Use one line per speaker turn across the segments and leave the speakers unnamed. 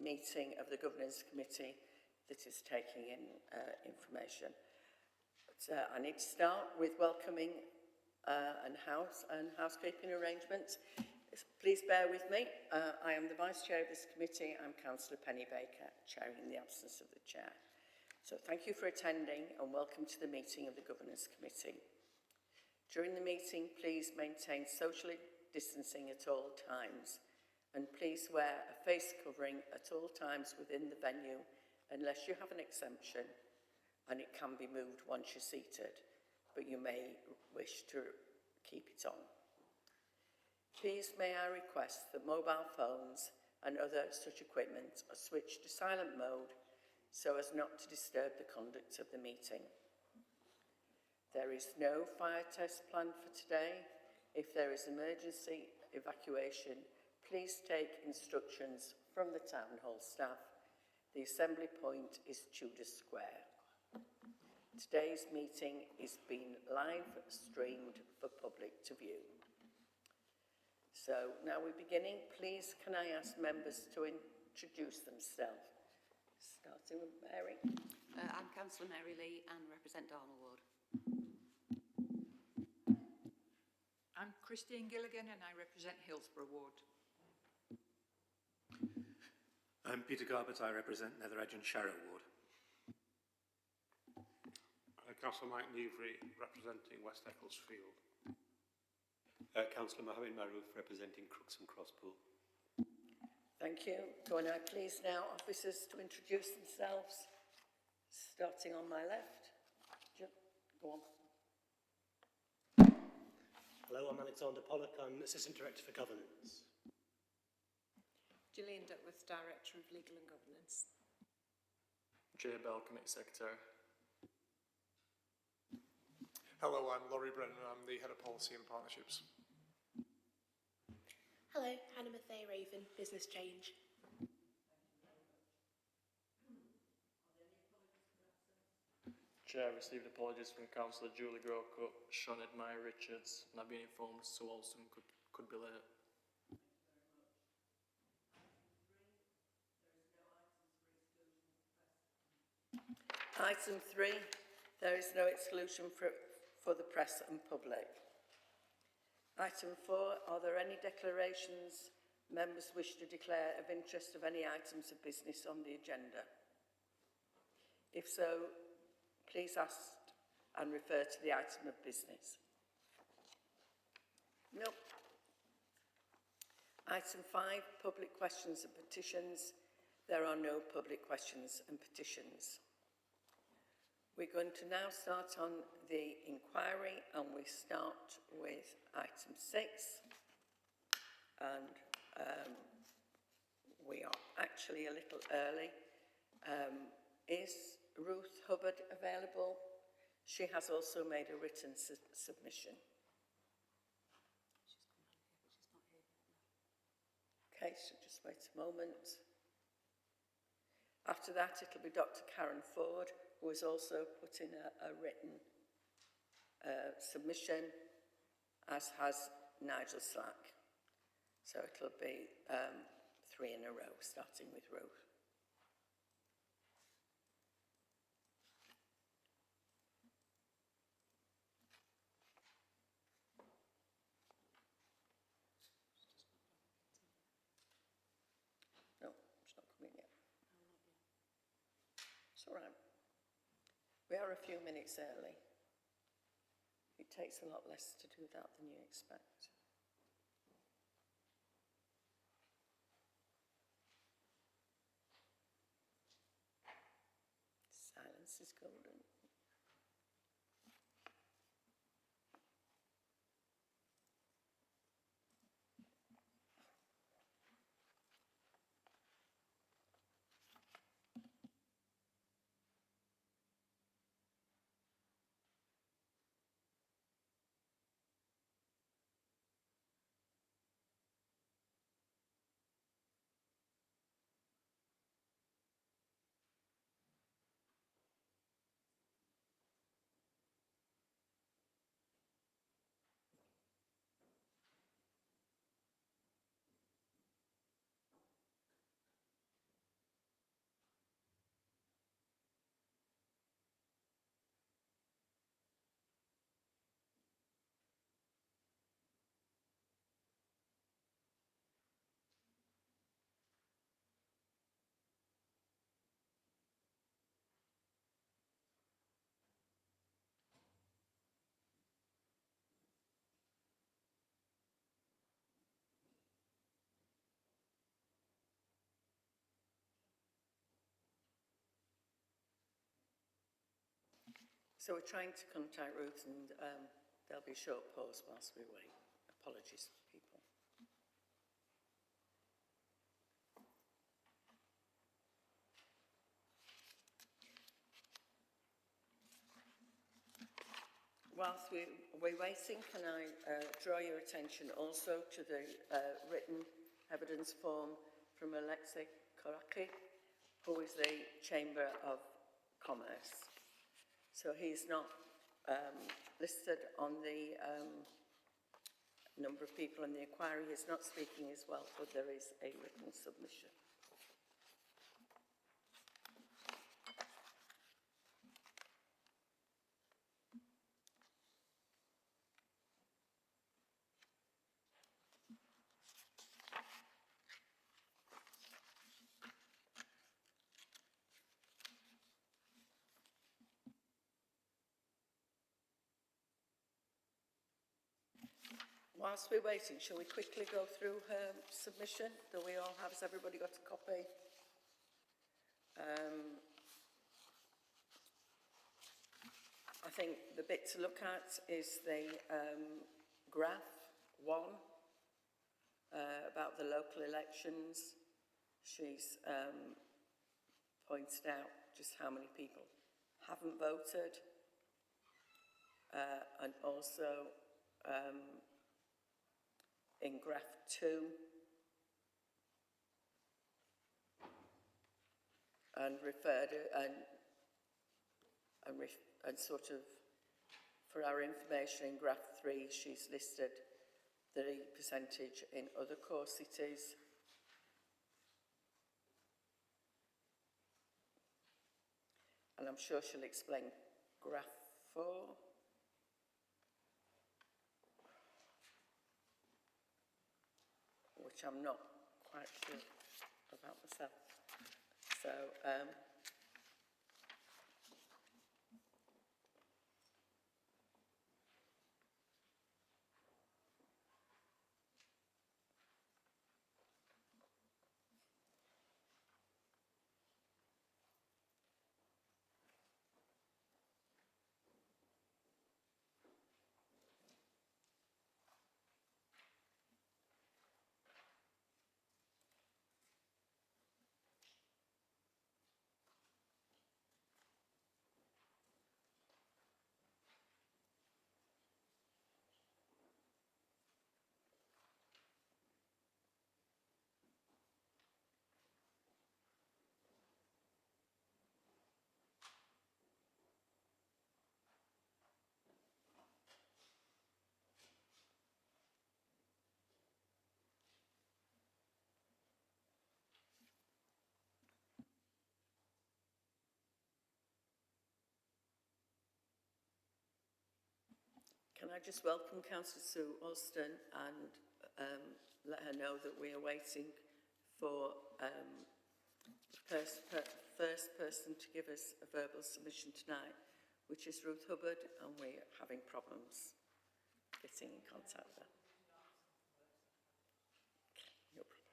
meeting of the Governance Committee that is taking in information. But, I need to start with welcoming housekeeping arrangements. Please bear with me. I am the Vice Chair of this committee. I'm Councillor Penny Baker, chairing in the absence of the Chair. So thank you for attending and welcome to the meeting of the Governance Committee. During the meeting, please maintain social distancing at all times, and please wear a face covering at all times within the venue unless you have an exemption, and it can be moved once you're seated, but you may wish to keep it on. Please may I request that mobile phones and other such equipment are switched to silent mode so as not to disturb the conduct of the meeting. There is no fire test planned for today. If there is emergency evacuation, please take instructions from the Town Hall staff. The assembly point is Tudor Square. Today's meeting is being live streamed for public to view. So now we're beginning. Please can I ask members to introduce themselves? Starting with Mary.
I'm Councillor Mary Lee and represent Darnell Ward.
I'm Christine Gilligan and I represent Hillsborough Ward.
I'm Peter Garbett, I represent Nether Edge and Sharrow Ward.
Councillor Mike Newbury, representing West Ecclesfield.
Councillor Mohammed Maroof, representing Crooks and Crosspool.
Thank you. Can I please now officers to introduce themselves, starting on my left. Go on.
Hello, I'm Alexander Pollock. I'm Assistant Director for Governance.
Gillian Duckworth, Director of Legal and Governance.
Jay Bell, Committee Secretary.
Hello, I'm Laurie Brennan. I'm the Head of Policy and Partnerships.
Hello, Hannah Mathey Raven, Business Change.
Chair received apologies from Councillor Julie Grocutt, Sean Edmire Richards, and I've been informed Sue Alston could be late.
Item 3, there is no exclusion for the press and public. Item 4, are there any declarations members wish to declare of interest of any items of business on the agenda? If so, please ask and refer to the item of business. No. Item 5, public questions and petitions. There are no public questions and petitions. We're going to now start on the inquiry, and we start with item 6. And we are actually a little early. Is Ruth Hubbard available? She has also made a written submission. Okay, so just wait a moment. After that, it'll be Dr. Karen Ford, who has also put in a written submission, as has Nigel Slack. So it'll be 3 in a row, starting with Ruth. No, it's not coming yet. It's all right. We are a few minutes early. It takes a lot less to do that than you expect. Silence is golden. So we're trying to contact Ruth and there'll be a short pause whilst we wait. Apologies, people. Whilst we're waiting, can I draw your attention also to the written evidence form from Alexei Grocutt, who is the Chamber of Commerce. So he's not listed on the number of people in the inquiry. He's not speaking as well, but there is a written submission. Whilst we're waiting, shall we quickly go through her submission that we all have? Has everybody got a copy? I think the bit to look at is the graph 1 about the local elections. She's pointed out just how many people haven't voted, and also in graph 2, and referred and sort of for our information in graph 3, she's listed the percentage in other core cities. And I'm sure she'll explain graph 4. Which I'm not quite sure about myself. So, can I just welcome Councillor Sue Alston and let her know that we are waiting for the first person to give us a verbal submission tonight, which is Ruth Hubbard, and we're having problems getting in contact with her. No problems.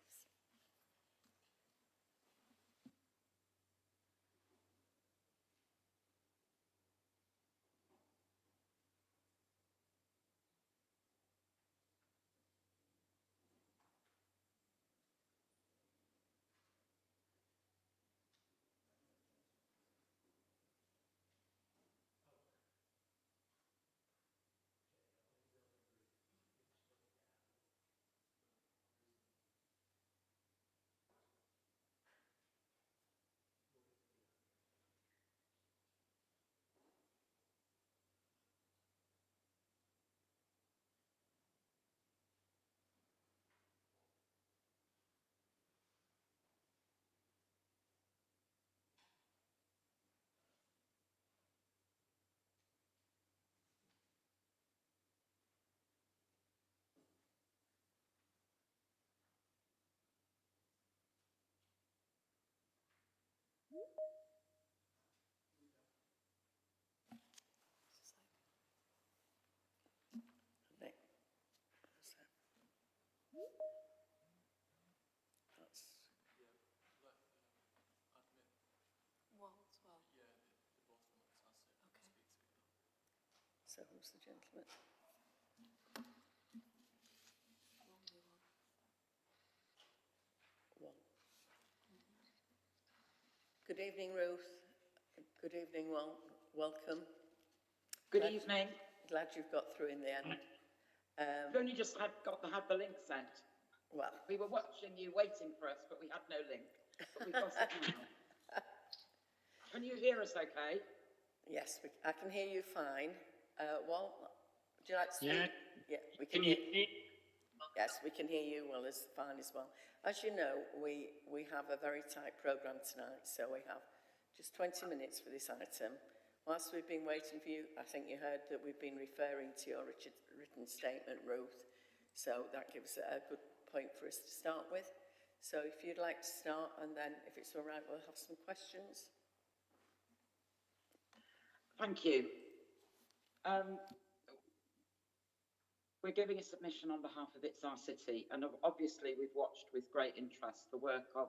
Wall as well.
Yeah, the both of them. Okay.
So who's the gentleman? One. Good evening, Ruth. Good evening, welcome.
Good evening.
Glad you've got through in the end.
We've only just had the link sent.
Well,
We were watching you, waiting for us, but we had no link. But we've got it now. Can you hear us okay?
yes, I can hear you fine. Would you like to speak?
Yeah.
Yeah, we can hear you. Yes, we can hear you fine as well. As you know, we have a very tight programme tonight, so we have just 20 minutes for this item. Whilst we've been waiting for you, I think you heard that we've been referring to your written statement, Ruth, so that gives a good point for us to start with. So if you'd like to start, and then if it's all right, we'll have some questions.
Thank you. We're giving a submission on behalf of It's Our City, and obviously we've watched with great interest the work of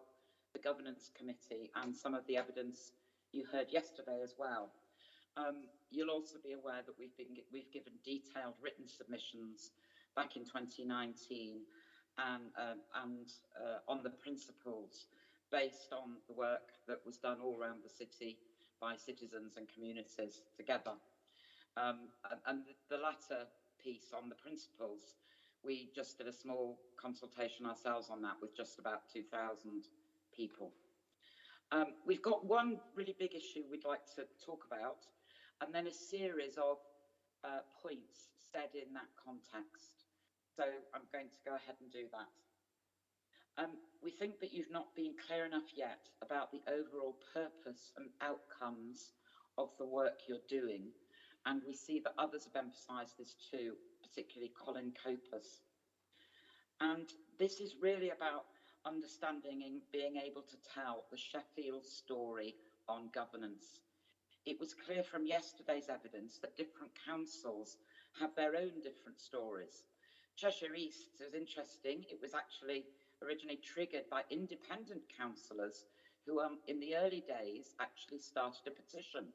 the Governance Committee and some of the evidence you heard yesterday as well. You'll also be aware that we've given detailed written submissions back in 2019 and on the principles based on the work that was done all around the city by citizens and communities together. And the latter piece on the principles, we just did a small consultation ourselves on that with just about 2,000 people. We've got one really big issue we'd like to talk about, and then a series of points said in that context. So I'm going to go ahead and do that. We think that you've not been clear enough yet about the overall purpose and outcomes of the work you're doing. And we see that others have emphasised this too, particularly Colin Copus. And this is really about understanding and being able to tell the Sheffield story on governance. It was clear from yesterday's evidence that different councils have their own different stories. Cheshire East is interesting. It was actually originally triggered by independent councillors who in the early days actually started a petition.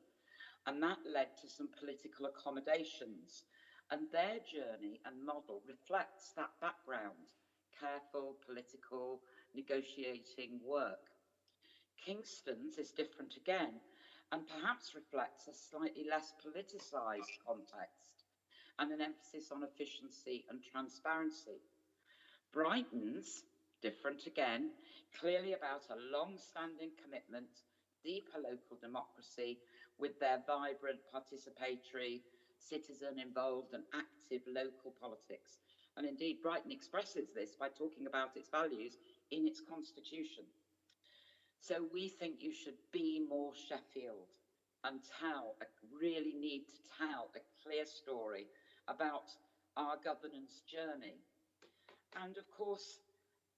And that led to some political accommodations. And their journey and model reflects that background, careful political negotiating work. Kingston's is different again, and perhaps reflects a slightly less politicised context and an emphasis on efficiency and transparency. Brighton's, different again, clearly about a long-standing commitment, deeper local democracy with their vibrant, participatory, citizen-involved and active local politics. And indeed, Brighton expresses this by talking about its values in its constitution. So we think you should be more Sheffield and really need to tell a clear story about our governance journey. And of course,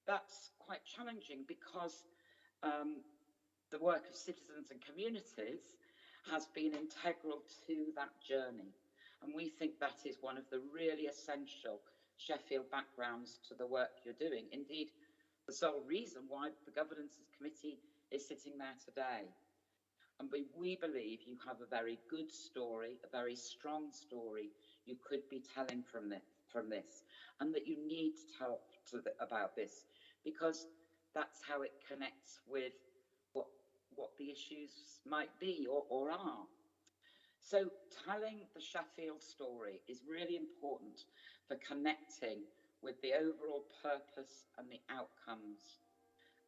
that's quite challenging because the work of citizens and communities has been integral to that journey. And we think that is one of the really essential Sheffield backgrounds to the work you're doing. Indeed, the sole reason why the Governance Committee is sitting there today. And we believe you have a very good story, a very strong story you could be telling from this, and that you need to tell about this, because that's how it connects with what the issues might be or are. So telling the Sheffield story is really important for connecting with the overall purpose and the outcomes.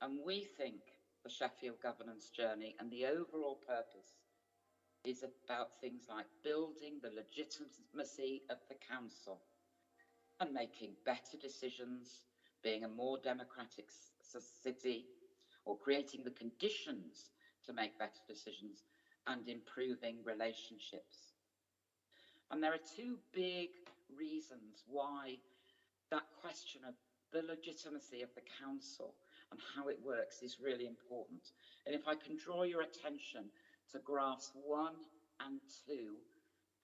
And we think the Sheffield governance journey and the overall purpose is about things like building the legitimacy of the council and making better decisions, being a more democratic city, or creating the conditions to make better decisions and improving relationships. And there are two big reasons why that question of the legitimacy of the council and how it works is really important. And if I can draw your attention to graphs 1 and 2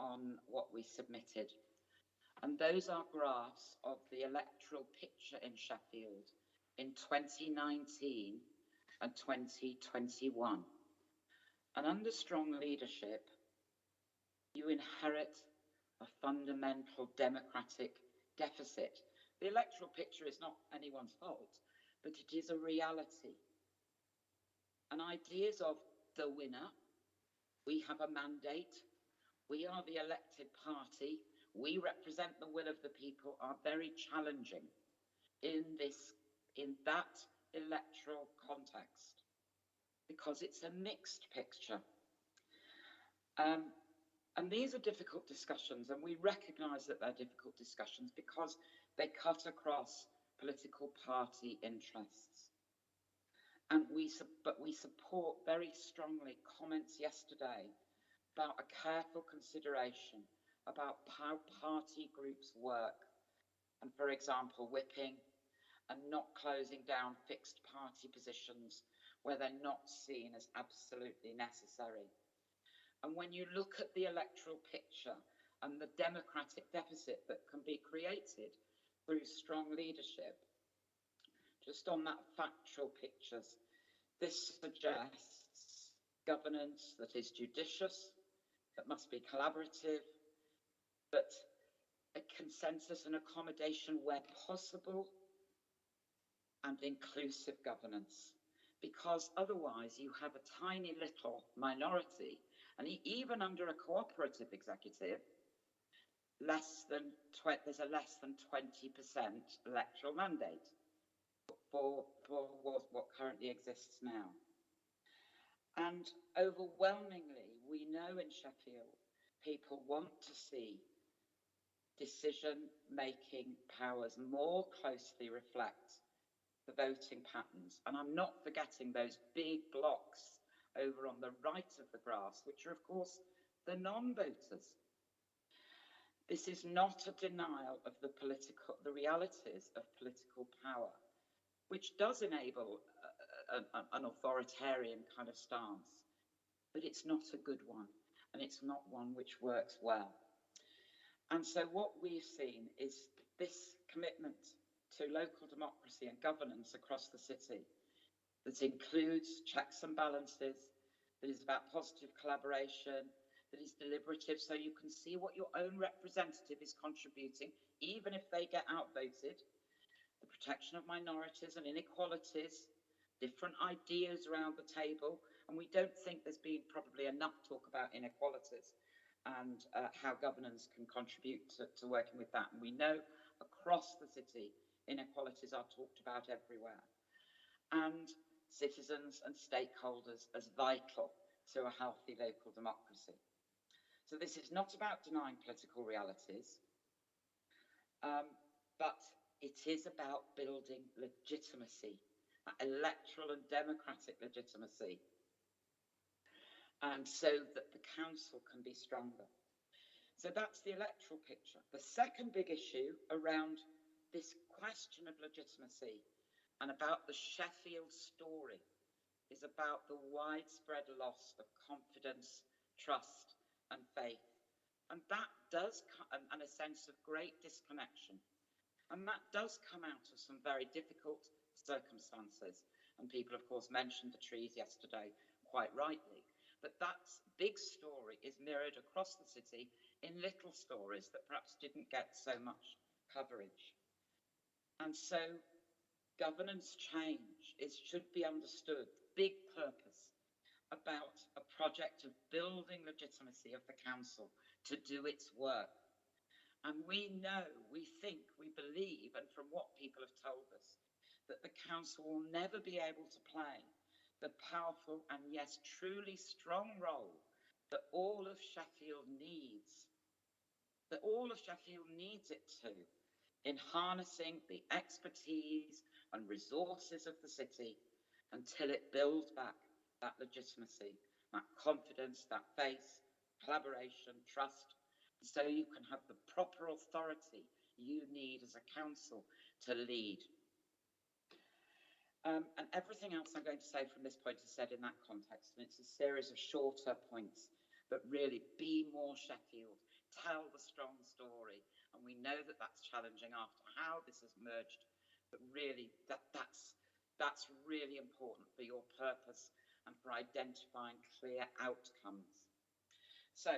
on what we submitted. And those are graphs of the electoral picture in Sheffield in 2019 and 2021. And under strong leadership, you inherit a fundamental democratic deficit. The electoral picture is not anyone's fault, but it is a reality. And ideas of the winner, we have a mandate, we are the elected party, we represent the will of the people, are very challenging in that electoral context, because it's a mixed picture. And these are difficult discussions, and we recognise that they're difficult discussions because they cut across political party interests. And we support very strongly comments yesterday about a careful consideration about how party groups work, and for example, whipping and not closing down fixed party positions where they're not seen as absolutely necessary. And when you look at the electoral picture and the democratic deficit that can be created through strong leadership, just on that factual pictures, this suggests governance that is judicious, that must be collaborative, but a consensus and accommodation where possible, and inclusive governance. Because otherwise you have a tiny little minority, and even under a cooperative executive, there's a less than 20% electoral mandate for what currently exists now. And overwhelmingly, we know in Sheffield, people want to see decision-making powers more closely reflect the voting patterns. And I'm not forgetting those big blocks over on the right of the graphs, which are, of course, the non-voters. This is not a denial of the realities of political power, which does enable an authoritarian kind of stance, but it's not a good one, and it's not one which works well. And so what we've seen is this commitment to local democracy and governance across the city that includes checks and balances, that is about positive collaboration, that is deliberative, so you can see what your own representative is contributing, even if they get outvoted, the protection of minorities and inequalities, different ideas around the table, and we don't think there's been probably enough talk about inequalities and how governance can contribute to working with that. And we know across the city, inequalities are talked about everywhere. And citizens and stakeholders as vital to a healthy local democracy. So this is not about denying political realities, but it is about building legitimacy, electoral and democratic legitimacy, and so that the council can be stronger. So that's the electoral picture. The second big issue around this question of legitimacy and about the Sheffield story is about the widespread loss of confidence, trust and faith. And that does, and a sense of great disconnection. And that does come out of some very difficult circumstances. And people, of course, mentioned the trees yesterday, quite rightly. But that big story is mirrored across the city in little stories that perhaps didn't get so much coverage. And so governance change should be understood, big purpose, about a project of building legitimacy of the council to do its work. And we know, we think, we believe, and from what people have told us, that the council will never be able to play the powerful and yes, truly strong role that all of Sheffield needs, it to, in harnessing the expertise and resources of the city until it builds back that legitimacy, that confidence, that faith, collaboration, trust, so you can have the proper authority you need as a council to lead. And everything else I'm going to say from this point is said in that context, and it's a series of shorter points, but really be more Sheffield, tell the strong story, and we know that that's challenging after how this has merged, but really that's really important for your purpose and for identifying clear outcomes. So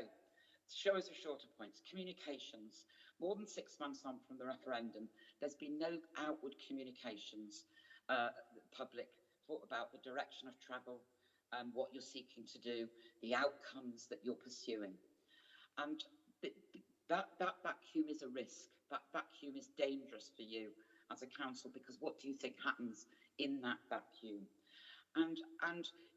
Show us a shorter points. Communications. More than 6 months on from the referendum, there's been no outward communications, public, about the direction of travel, what you're seeking to do, the outcomes that you're pursuing. And that vacuum is a risk. That vacuum is dangerous for you as a council, because what do you think happens in that vacuum? And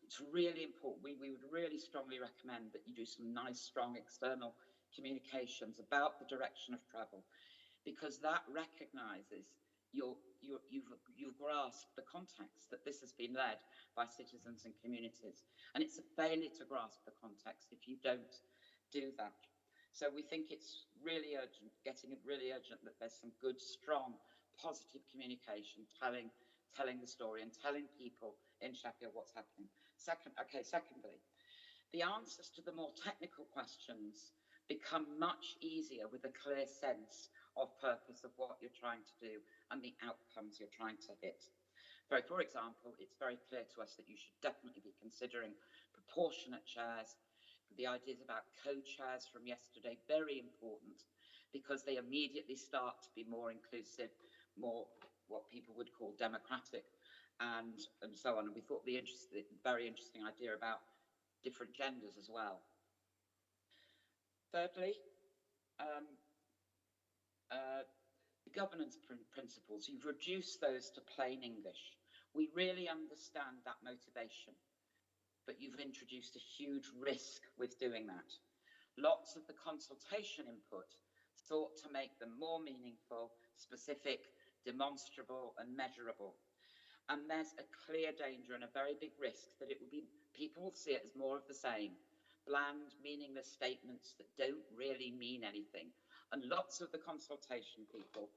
it's really important. We would really strongly recommend that you do some nice, strong external communications about the direction of travel, because that recognises you've grasped the context that this has been led by citizens and communities, and it's a failure to grasp the context if you don't do that. So we think it's really urgent, getting it really urgent, that there's some good, strong, positive communication, telling the story and telling people in Sheffield what's happening. Secondly, the answers to the more technical questions become much easier with a clear sense of purpose of what you're trying to do and the outcomes you're trying to hit. For example, it's very clear to us that you should definitely be considering proportionate chairs. The ideas about co-chairs from yesterday, very important, because they immediately start to be more inclusive, more what people would call democratic, and so on. And we thought the very interesting idea about different genders as well. Thirdly, the governance principles, you've reduced those to plain English. We really understand that motivation, but you've introduced a huge risk with doing that. Lots of the consultation input sought to make them more meaningful, specific, demonstrable and measurable. And there's a clear danger and a very big risk that it will be, people will see it as more of the same. Bland, meaningless statements that don't really mean anything. And lots of the consultation people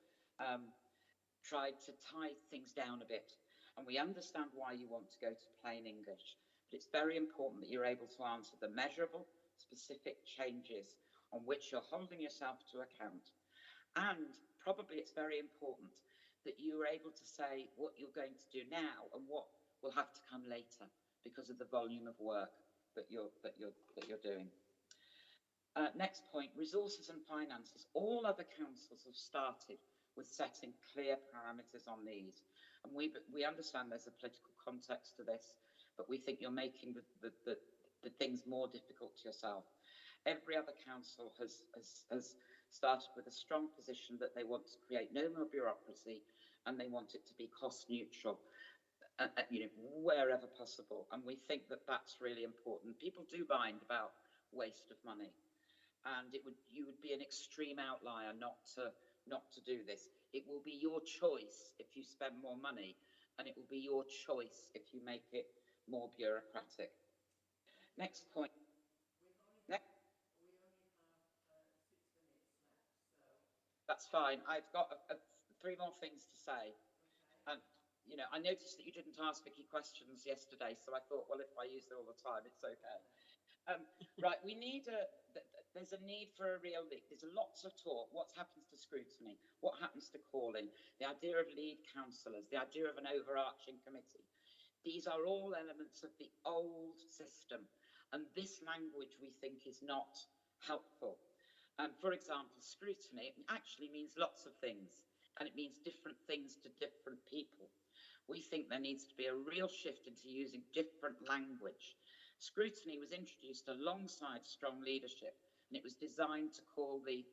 tried to tie things down a bit. And we understand why you want to go to plain English. But it's very important that you're able to answer the measurable, specific changes on which you're holding yourself to account. And probably it's very important that you're able to say what you're going to do now and what will have to come later because of the volume of work that you're doing. Next point, resources and finances. All other councils have started with setting clear parameters on these. And we understand there's a political context to this, but we think you're making the things more difficult to yourself. Every other council has started with a strong position that they want to create no more bureaucracy and they want it to be cost neutral, wherever possible. And we think that that's really important. People do mind about waste of money, and you would be an extreme outlier not to do this. It will be your choice if you spend more money, and it will be your choice if you make it more bureaucratic. Next point. That's fine. I've got 3 more things to say. And, I noticed that you didn't ask Vicky questions yesterday, so I thought, well, if I use it all the time, it's okay. Right, there's a need for a real link. There's lots of talk. What happens to scrutiny? What happens to calling? The idea of lead councillors, the idea of an overarching committee. These are all elements of the old system, and this language we think is not helpful. For example, scrutiny actually means lots of things, and it means different things to different people. We think there needs to be a real shift into using different language. Scrutiny was introduced alongside strong leadership, and it was designed to call the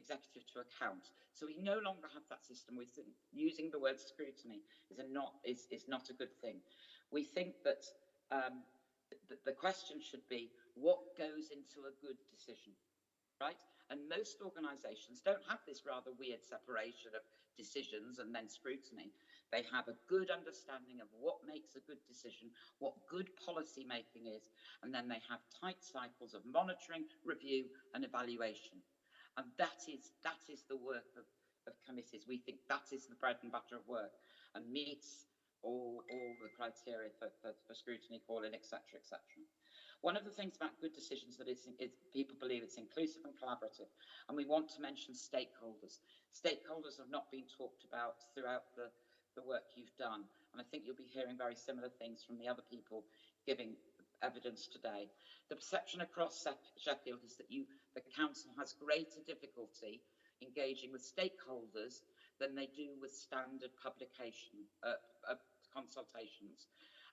executive to account. So we no longer have that system. We think using the word scrutiny is not a good thing. We think that the question should be, what goes into a good decision? Right? And most organisations don't have this rather weird separation of decisions and then scrutiny. They have a good understanding of what makes a good decision, what good policy making is, and then they have tight cycles of monitoring, review and evaluation. And that is the work of committees. We think that is the bread and butter of work and meets all the criteria for scrutiny, calling, etc., etc. One of the things about good decisions that is people believe it's inclusive and collaborative, and we want to mention stakeholders. Stakeholders have not been talked about throughout the work you've done, and I think you'll be hearing very similar things from the other people giving evidence today. The perception across Sheffield is that the council has greater difficulty engaging with stakeholders than they do with standard publication consultations,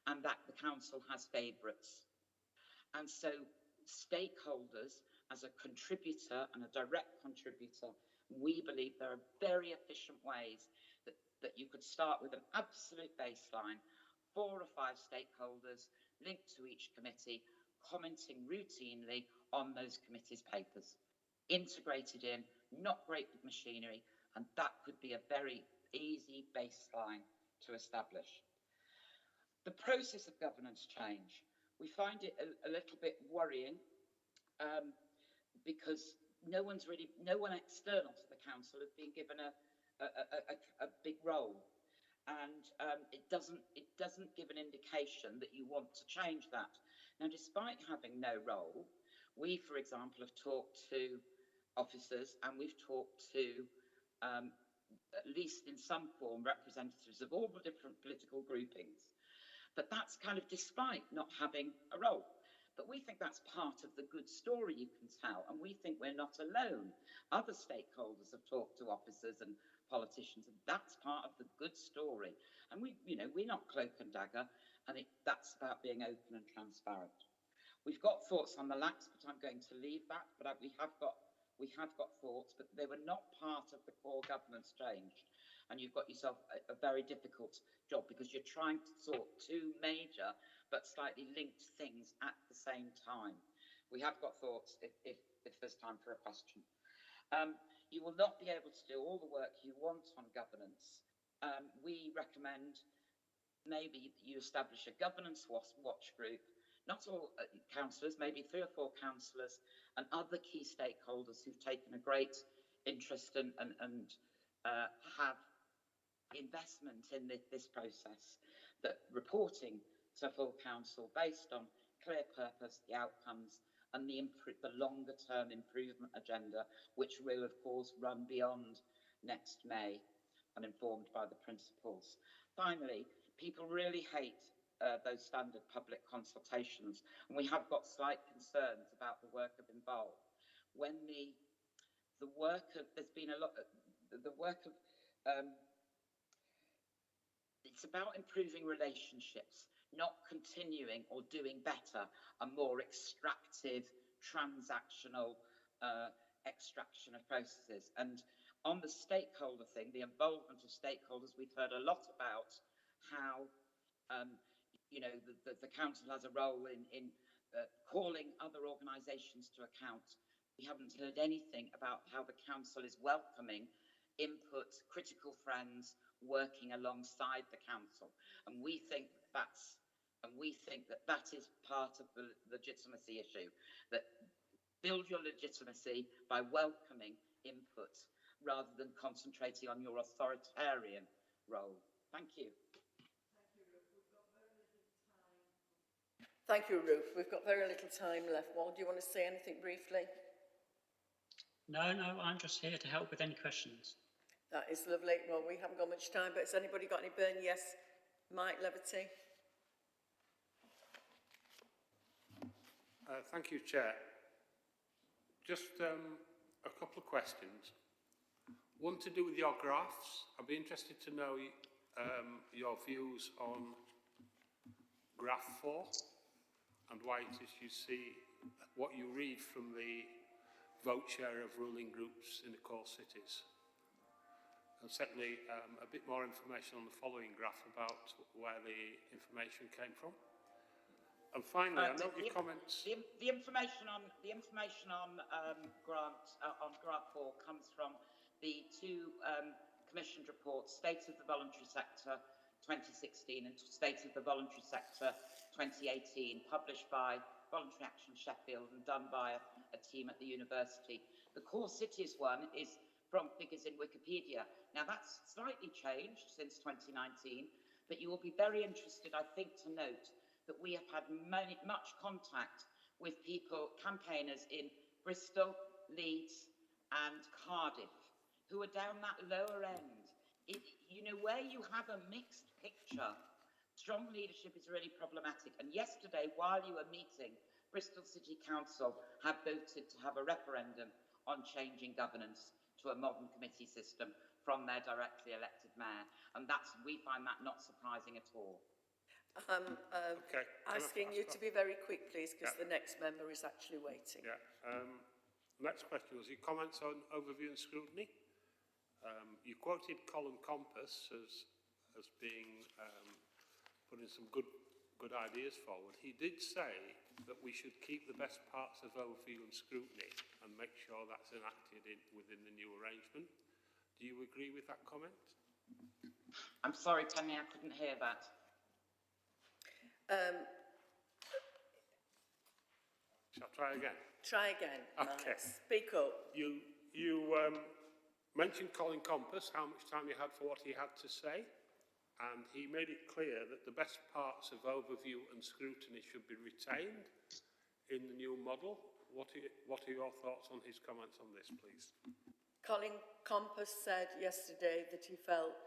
and that the council has favourites. And so stakeholders, as a contributor and a direct contributor, we believe there are very efficient ways that you could start with an absolute baseline, 4 or 5 stakeholders linked to each committee, commenting routinely on those committees' papers, integrated in, not great big machinery, and that could be a very easy baseline to establish. The process of governance change, we find it a little bit worrying because no one external to the council has been given a big role, and it doesn't give an indication that you want to change that. Now, despite having no role, we, for example, have talked to officers and we've talked to, at least in some form, representatives of all the different political groupings. But that's kind of despite not having a role. But we think that's part of the good story you can tell, and we think we're not alone. Other stakeholders have talked to officers and politicians, and that's part of the good story. And we're not cloak and dagger, and that's about being open and transparent. We've got thoughts on the lax, but I'm going to leave that. But we have got thoughts, but they were not part of the core governance change. And you've got yourself a very difficult job because you're trying to sort 2 major but slightly linked things at the same time. We have got thoughts if there's time for a question. You will not be able to do all the work you want on governance. We recommend maybe you establish a governance watch group, not all councillors, maybe 3 or 4 councillors and other key stakeholders who've taken a great interest and have investment in this process, that reporting to full council based on clear purpose, the outcomes and the longer term improvement agenda, which will of course run beyond next May and informed by the principles. Finally, people really hate those standard public consultations, and we have got slight concerns about the work of involved. When the work of, there's been a lot, the work of, it's about improving relationships, not continuing or doing better a more extractive, transactional extraction of processes. And on the stakeholder thing, the involvement of stakeholders, we've heard a lot about how the council has a role in calling other organisations to account. We haven't heard anything about how the council is welcoming input, critical friends working alongside the council, and we think that is part of the legitimacy issue. That build your legitimacy by welcoming input rather than concentrating on your authoritarian role. Thank you.
Thank you, Ruth. We've got very little time left. Wal, do you want to say anything briefly?
No, I'm just here to help with any questions.
That is lovely. Well, we haven't got much time, but has anybody got any burn yes? Mike Leverty.
Thank you, Chair. Just a couple of questions. One to do with your graphs. I'd be interested to know your views on graph 4 and why it is you see what you read from the vote share of ruling groups in the core cities. And secondly, a bit more information on the following graph about where the information came from. And finally, I note your comments.
The information on graph 4 comes from the 2 commissioned reports, State of the Voluntary Sector 2016 and State of the Voluntary Sector 2018, published by Voluntary Action Sheffield and done by a team at the university. The core cities one is from figures in Wikipedia. Now that's slightly changed since 2019, but you will be very interested, I think, to note that we have had much contact with people, campaigners in Bristol, Leeds and Cardiff, who are down that lower end. Where you have a mixed picture, Strong leadership is really problematic. And yesterday, while you were meeting, Bristol City Council have voted to have a referendum on changing governance to a modern committee system from their directly elected mayor. And we find that not surprising at all.
Okay.
Asking you to be very quick, please, because the next member is actually waiting.
Yeah. Next question was your comments on overview and scrutiny. You quoted Colin Compass as being putting some good ideas forward. He did say that we should keep the best parts of overview and scrutiny and make sure that's enacted within the new arrangement. Do you agree with that comment?
I'm sorry, Penny, I couldn't hear that.
Shall I try again?
Try again.
Okay.
Speak up.
You mentioned Colin Compass, how much time you had for what he had to say, and he made it clear that the best parts of overview and scrutiny should be retained in the new model. What are your thoughts on his comments on this, please?
Colin Compass said yesterday that he felt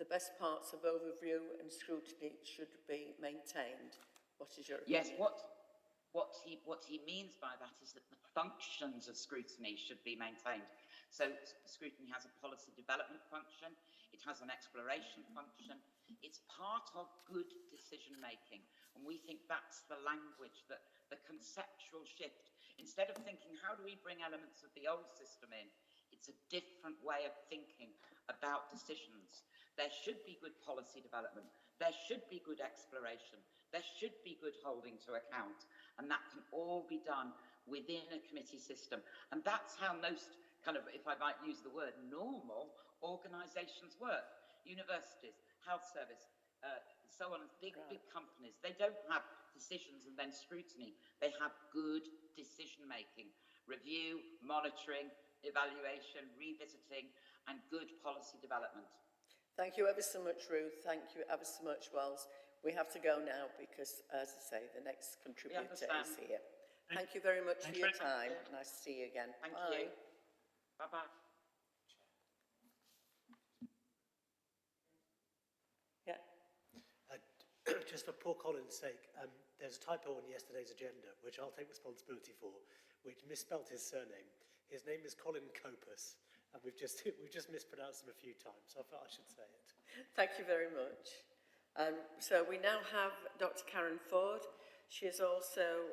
the best parts of overview and scrutiny should be maintained. What is your opinion?
Yes, what he means by that is that the functions of scrutiny should be maintained. So scrutiny has a policy development function, it has an exploration function, it's part of good decision making, and we think that's the language, that the conceptual shift. Instead of thinking how do we bring elements of the old system in, it's a different way of thinking about decisions. There should be good policy development, there should be good exploration, there should be good holding to account, and that can all be done within a committee system. And that's how most kind of, if I might use the word, normal organisations work. Universities, health service, so on, big companies, they don't have decisions and then scrutiny. They have good decision making, review, monitoring, evaluation, revisiting, and good policy development.
Thank you ever so much, Ruth. Thank you ever so much, Wells. We have to go now because, as I say, the next contributor is here. Thank you very much for your time. Nice to see you again.
Thank
Bye.
you. Bye-bye.
Yeah.
Just for poor Colin's sake, there's a typo on yesterday's agenda, which I'll take responsibility for, which misspelt his surname. His name is Colin Copus, and we've just mispronounced him a few times, so I thought I should say it.
Thank you very much. So we now have Dr. Karen Ford. She has also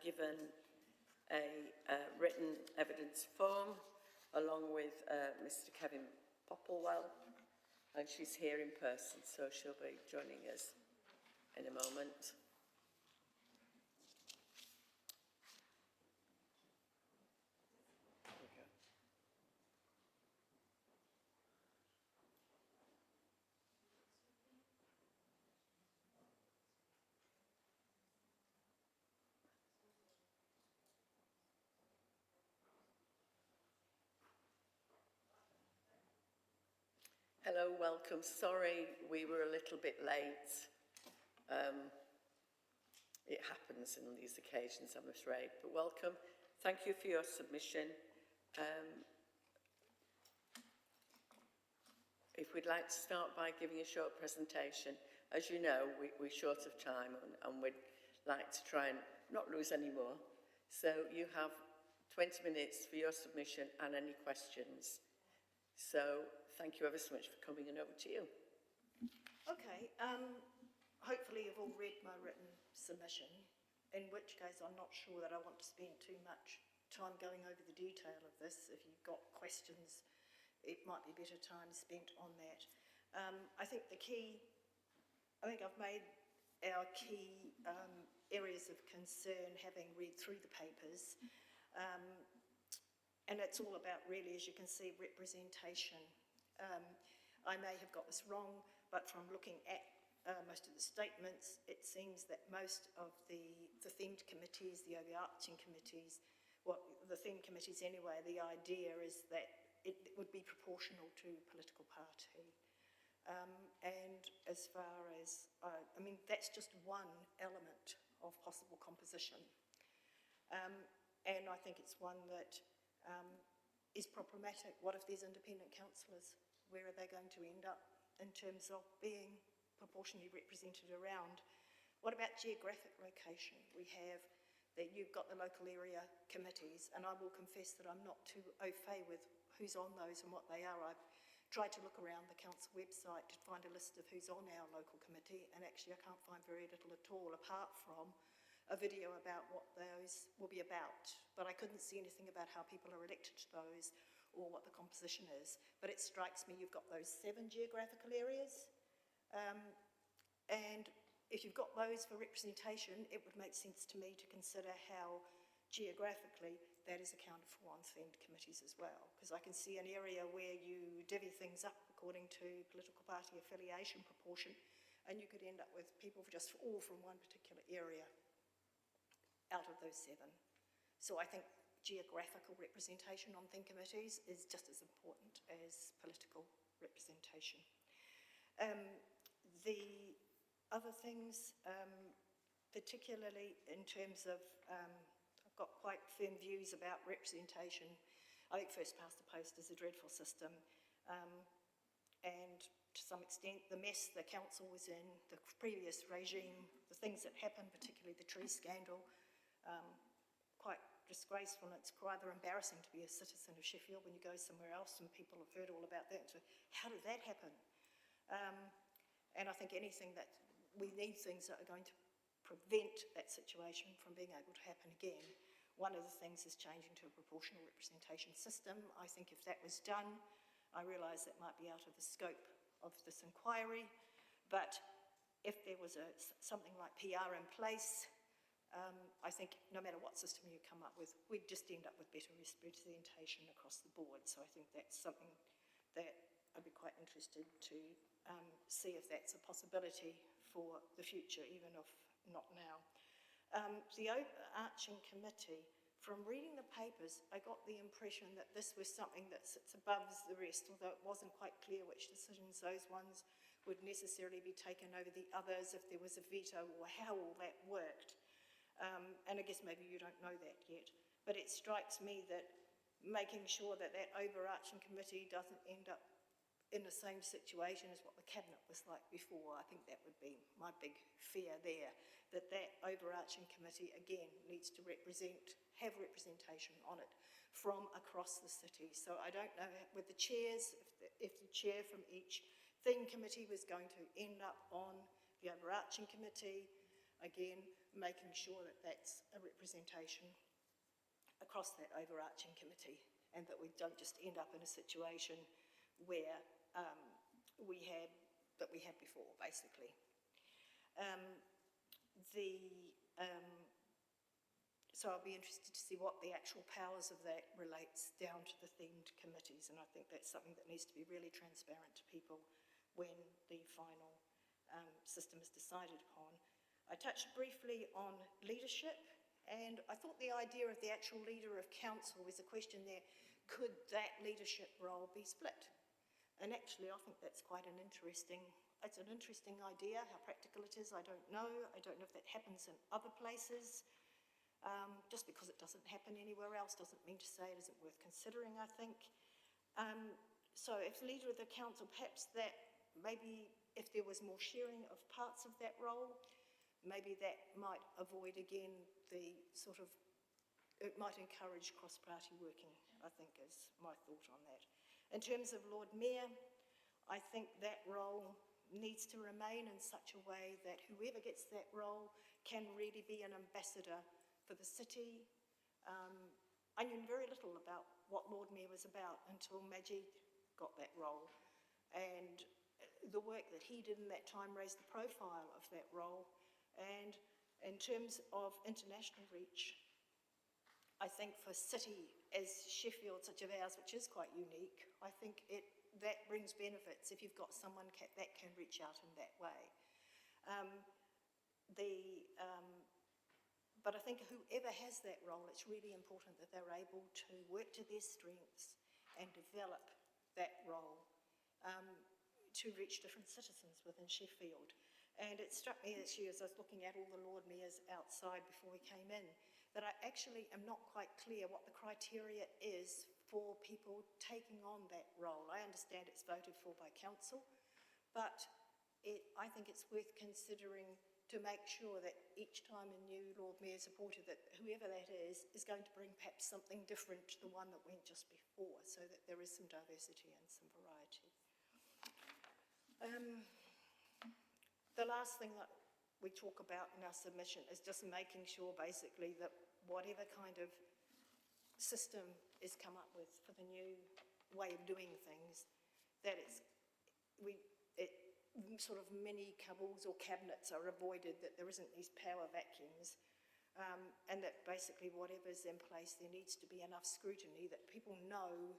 given a written evidence form along with Mr. Kevin Popplewell, and she's here in person, so she'll be joining us in a moment. Hello, welcome. Sorry we were a little bit late. It happens on these occasions, I'm afraid, but welcome. Thank you for your submission. If we'd like to start by giving a short presentation. As you know, we're short of time and we'd like to try and not lose any more. So you have 20 minutes for your submission and any questions. So thank you ever so much for coming, and over to you.
Okay, hopefully you've all read my written submission, in which case I'm not sure that I want to spend too much time going over the detail of this. If you've got questions, it might be better time spent on that. I think I've made our key areas of concern having read through the papers. And it's all about, really, as you can see, representation. I may have got this wrong, but from looking at most of the statements, it seems that most of the themed committees, the overarching committees, the themed committees anyway, the idea is that it would be proportional to political party. And as far as, that's just one element of possible composition. And I think it's one that is problematic. What if there's independent councillors? Where are they going to end up in terms of being proportionally represented around. What about geographic location? We have that you've got the local area committees, and I will confess that I'm not too au fait with who's on those and what they are. I've tried to look around the council website to find a list of who's on our local committee, and actually I can't find very little at all, apart from a video about what those will be about. But I couldn't see anything about how people are elected to those or what the composition is. But it strikes me you've got those 7 geographical areas, and if you've got those for representation, it would make sense to me to consider how geographically that is accounted for on themed committees as well. Because I can see an area where you divvy things up according to political party affiliation proportion, and you could end up with people all from one particular area out of those 7. So I think geographical representation on theme committees is just as important as political representation. The other things, particularly in terms of, I've got quite firm views about representation. I think first past the post is a dreadful system, and to some extent the mess the council was in, the previous regime, the things that happened, particularly the tree scandal, quite disgraceful, and it's rather embarrassing to be a citizen of Sheffield when you go somewhere else and people have heard all about that. So how did that happen? And I think anything that we need things that are going to prevent that situation from being able to happen again. One of the things is changing to a proportional representation system. I think if that was done, I realise that might be out of the scope of this inquiry, but if there was something like PR in place, I think no matter what system you come up with, we'd just end up with better representation across the board. So I think that's something that I'd be quite interested to see if that's a possibility for the future, even if not now. The Overarching Committee, from reading the papers, I got the impression that this was something that sits above the rest, although it wasn't quite clear which decisions those ones would necessarily be taken over the others, if there was a veto, or how all that worked. And I guess maybe you don't know that yet, but it strikes me that making sure that that Overarching Committee doesn't end up in the same situation as what the Cabinet was like before. I think that would be my big fear there, that that Overarching Committee, again, needs to have representation on it from across the city. So I don't know, with the chairs, if the chair from each theme committee was going to end up on the Overarching Committee, again, making sure that that's a representation across that Overarching Committee, and that we don't just end up in a situation where we had before, basically. So I'll be interested to see what the actual powers of that relates down to the themed committees, and I think that's something that needs to be really transparent to people when the final system is decided upon. I touched briefly on leadership, and I thought the idea of the actual leader of council was a question there. Could that leadership role be split? And actually, I think that's quite an interesting idea. How practical it is, I don't know. I don't know if that happens in other places. Just because it doesn't happen anywhere else doesn't mean to say it isn't worth considering, I think. So if leader of the council, perhaps that maybe if there was more sharing of parts of that role, maybe that might avoid, again, it might encourage cross-party working, I think, is my thought on that. In terms of Lord Mayor, I think that role needs to remain in such a way that whoever gets that role can really be an ambassador for the city. I knew very little about what Lord Mayor was about until Maggie got that role, and the work that he did in that time raised the profile of that role. And in terms of international reach, I think for a city as Sheffield, such of ours, which is quite unique, I think that brings benefits if you've got someone that can reach out in that way. But I think whoever has that role, it's really important that they're able to work to their strengths and develop that role to reach different citizens within Sheffield. And it struck me actually as I was looking at all the Lord Mayors outside before we came in, that I actually am not quite clear what the criteria is for people taking on that role. I understand it's voted for by council, but I think it's worth considering to make sure that each time a new Lord Mayor's appointed, that whoever that is going to bring perhaps something different to the one that went just before, so that there is some diversity and some variety. The last thing that we talk about in our submission is just making sure basically that whatever kind of system is come up with for the new way of doing things, that sort of mini cupboards or cabinets are avoided, that there isn't these power vacuums, and that basically whatever's in place, there needs to be enough scrutiny that people know,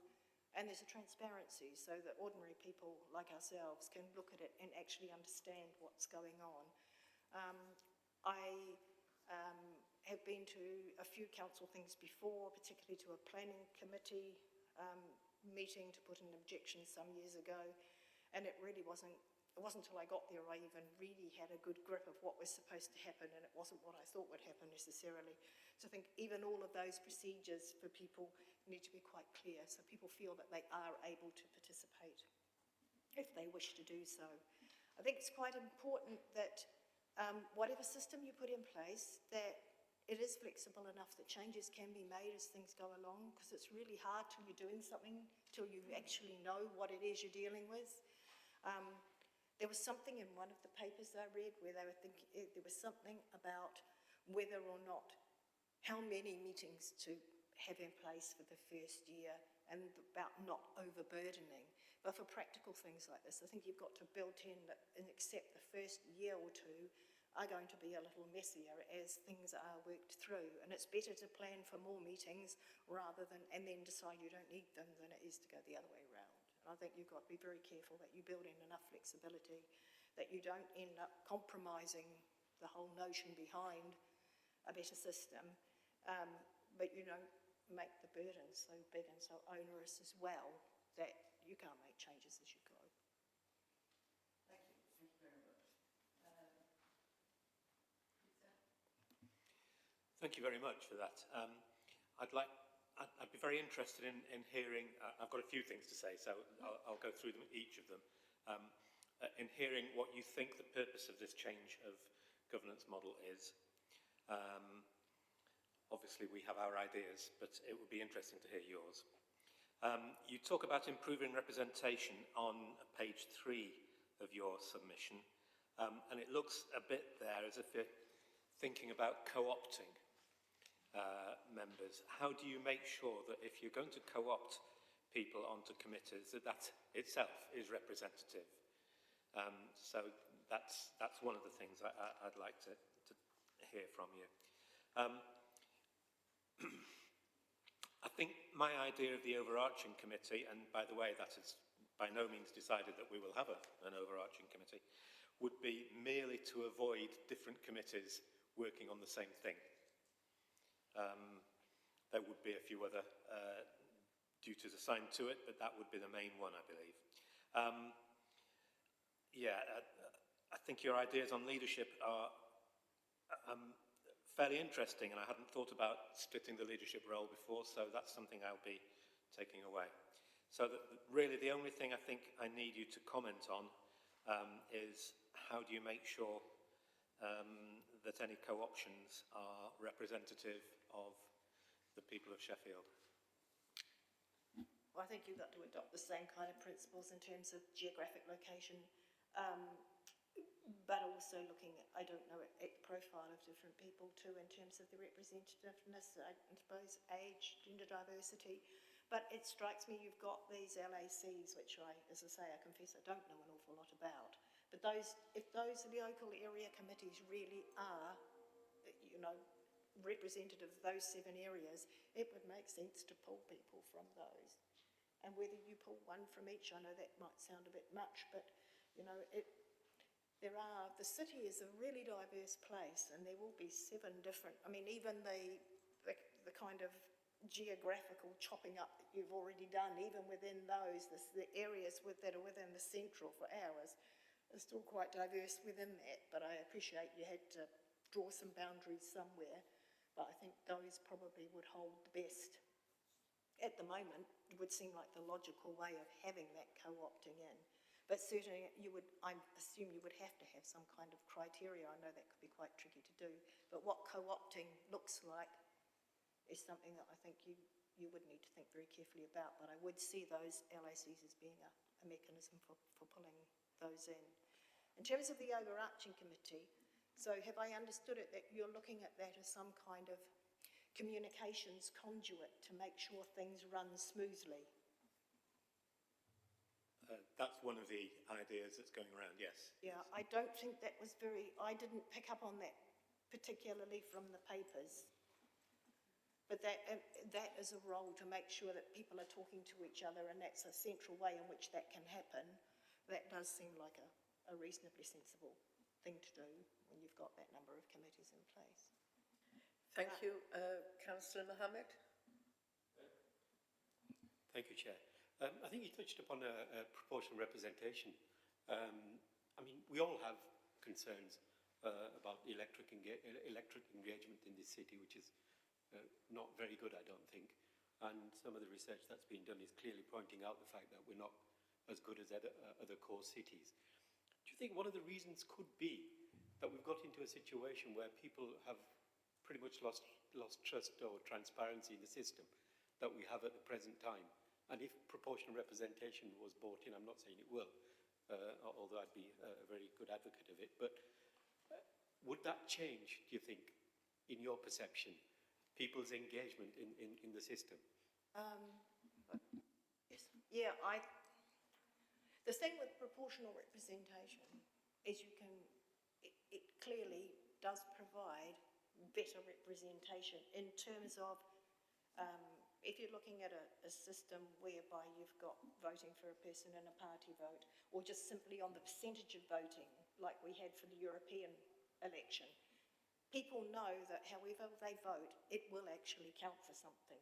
and there's a transparency so that ordinary people like ourselves can look at it and actually understand what's going on. I have been to a few council things before, particularly to a planning committee meeting to put in an objection some years ago, and it wasn't until I got there I even really had a good grip of what was supposed to happen, and it wasn't what I thought would happen necessarily. So I think even all of those procedures for people need to be quite clear, so people feel that they are able to participate if they wish to do so. I think it's quite important that whatever system you put in place, that it is flexible enough that changes can be made as things go along, because it's really hard till you're doing something, till you actually know what it is you're dealing with. There was something in one of the papers I read where they were thinking, there was something about whether or not, how many meetings to have in place for the first year, and about not overburdening. But for practical things like this, I think you've got to build in that and accept the first year or two are going to be a little messier as things are worked through. And it's better to plan for more meetings rather than, and then decide you don't need them, than it is to go the other way around. And I think you've got to be very careful that you build in enough flexibility, that you don't end up compromising the whole notion behind a better system, but you don't make the burden so big and so onerous as well that you can't make changes as you go.
Thank you. Thank you very much.
Thank you very much for that. I'd be very interested in hearing, I've got a few things to say, so I'll go through them, each of them, in hearing what you think the purpose of this change of governance model is. Obviously we have our ideas, but it would be interesting to hear yours. You talk about improving representation on page 3 of your submission, and it looks a bit there as if you're thinking about co-opting members. How do you make sure that if you're going to co-opt people onto committees, that that itself is representative? So that's one of the things I'd like to hear from you. I think my idea of the overarching committee, and by the way, that is by no means decided that we will have an overarching committee, would be merely to avoid different committees working on the same thing. There would be a few other duties assigned to it, but that would be the main one, I believe. I think your ideas on leadership are fairly interesting, and I hadn't thought about splitting the leadership role before, so that's something I'll be taking away. So really the only thing I think I need you to comment on is how do you make sure that any co-options are representative of the people of Sheffield?
Well, I think you've got to adopt the same kind of principles in terms of geographic location, but also looking at, I don't know, at the profile of different people too, in terms of the representativeness, I suppose, age, gender diversity. But it strikes me you've got these LACs, which as I say, I confess I don't know an awful lot about. But if those local area committees really are, representative of those 7 areas, it would make sense to pull people from those. And whether you pull one from each, I know that might sound a bit much, but the city is a really diverse place, and there will be 7 different, even the kind of geographical chopping up that you've already done, even within those, the areas that are within the central for ours are still quite diverse within that, but I appreciate you had to draw some boundaries somewhere, but I think those probably would hold the best. At the moment, it would seem like the logical way of having that co-opting in. But certainly I assume you would have to have some kind of criteria. I know that could be quite tricky to do. But what co-opting looks like is something that I think you would need to think very carefully about. But I would see those LACs as being a mechanism for pulling those in. In terms of the Overarching Committee, so have I understood it that you're looking at that as some kind of communications conduit to make sure things run smoothly?
That's one of the ideas that's going around, yes.
Yeah, I don't think that was I didn't pick up on that particularly from the papers. But that is a role to make sure that people are talking to each other, and that's a central way in which that can happen. That does seem like a reasonably sensible thing to do when you've got that number of committees in place.
Thank you. Councillor Mohammed?
Thank you, Chair. I think you touched upon a proportional representation. I mean, we all have concerns about electric engagement in this city, which is not very good, I don't think. And some of the research that's been done is clearly pointing out the fact that we're not as good as other core cities. Do you think one of the reasons could be that we've got into a situation where people have pretty much lost trust or transparency in the system that we have at the present time? And if proportional representation was brought in, I'm not saying it will, although I'd be a very good advocate of it, but would that change, do you think, in your perception, people's engagement in the system?
Yes. Yeah, the thing with proportional representation is it clearly does provide better representation in terms of if you're looking at a system whereby you've got voting for a person and a party vote, or just simply on the percentage of voting, like we had for the European election, people know that however they vote, it will actually count for something.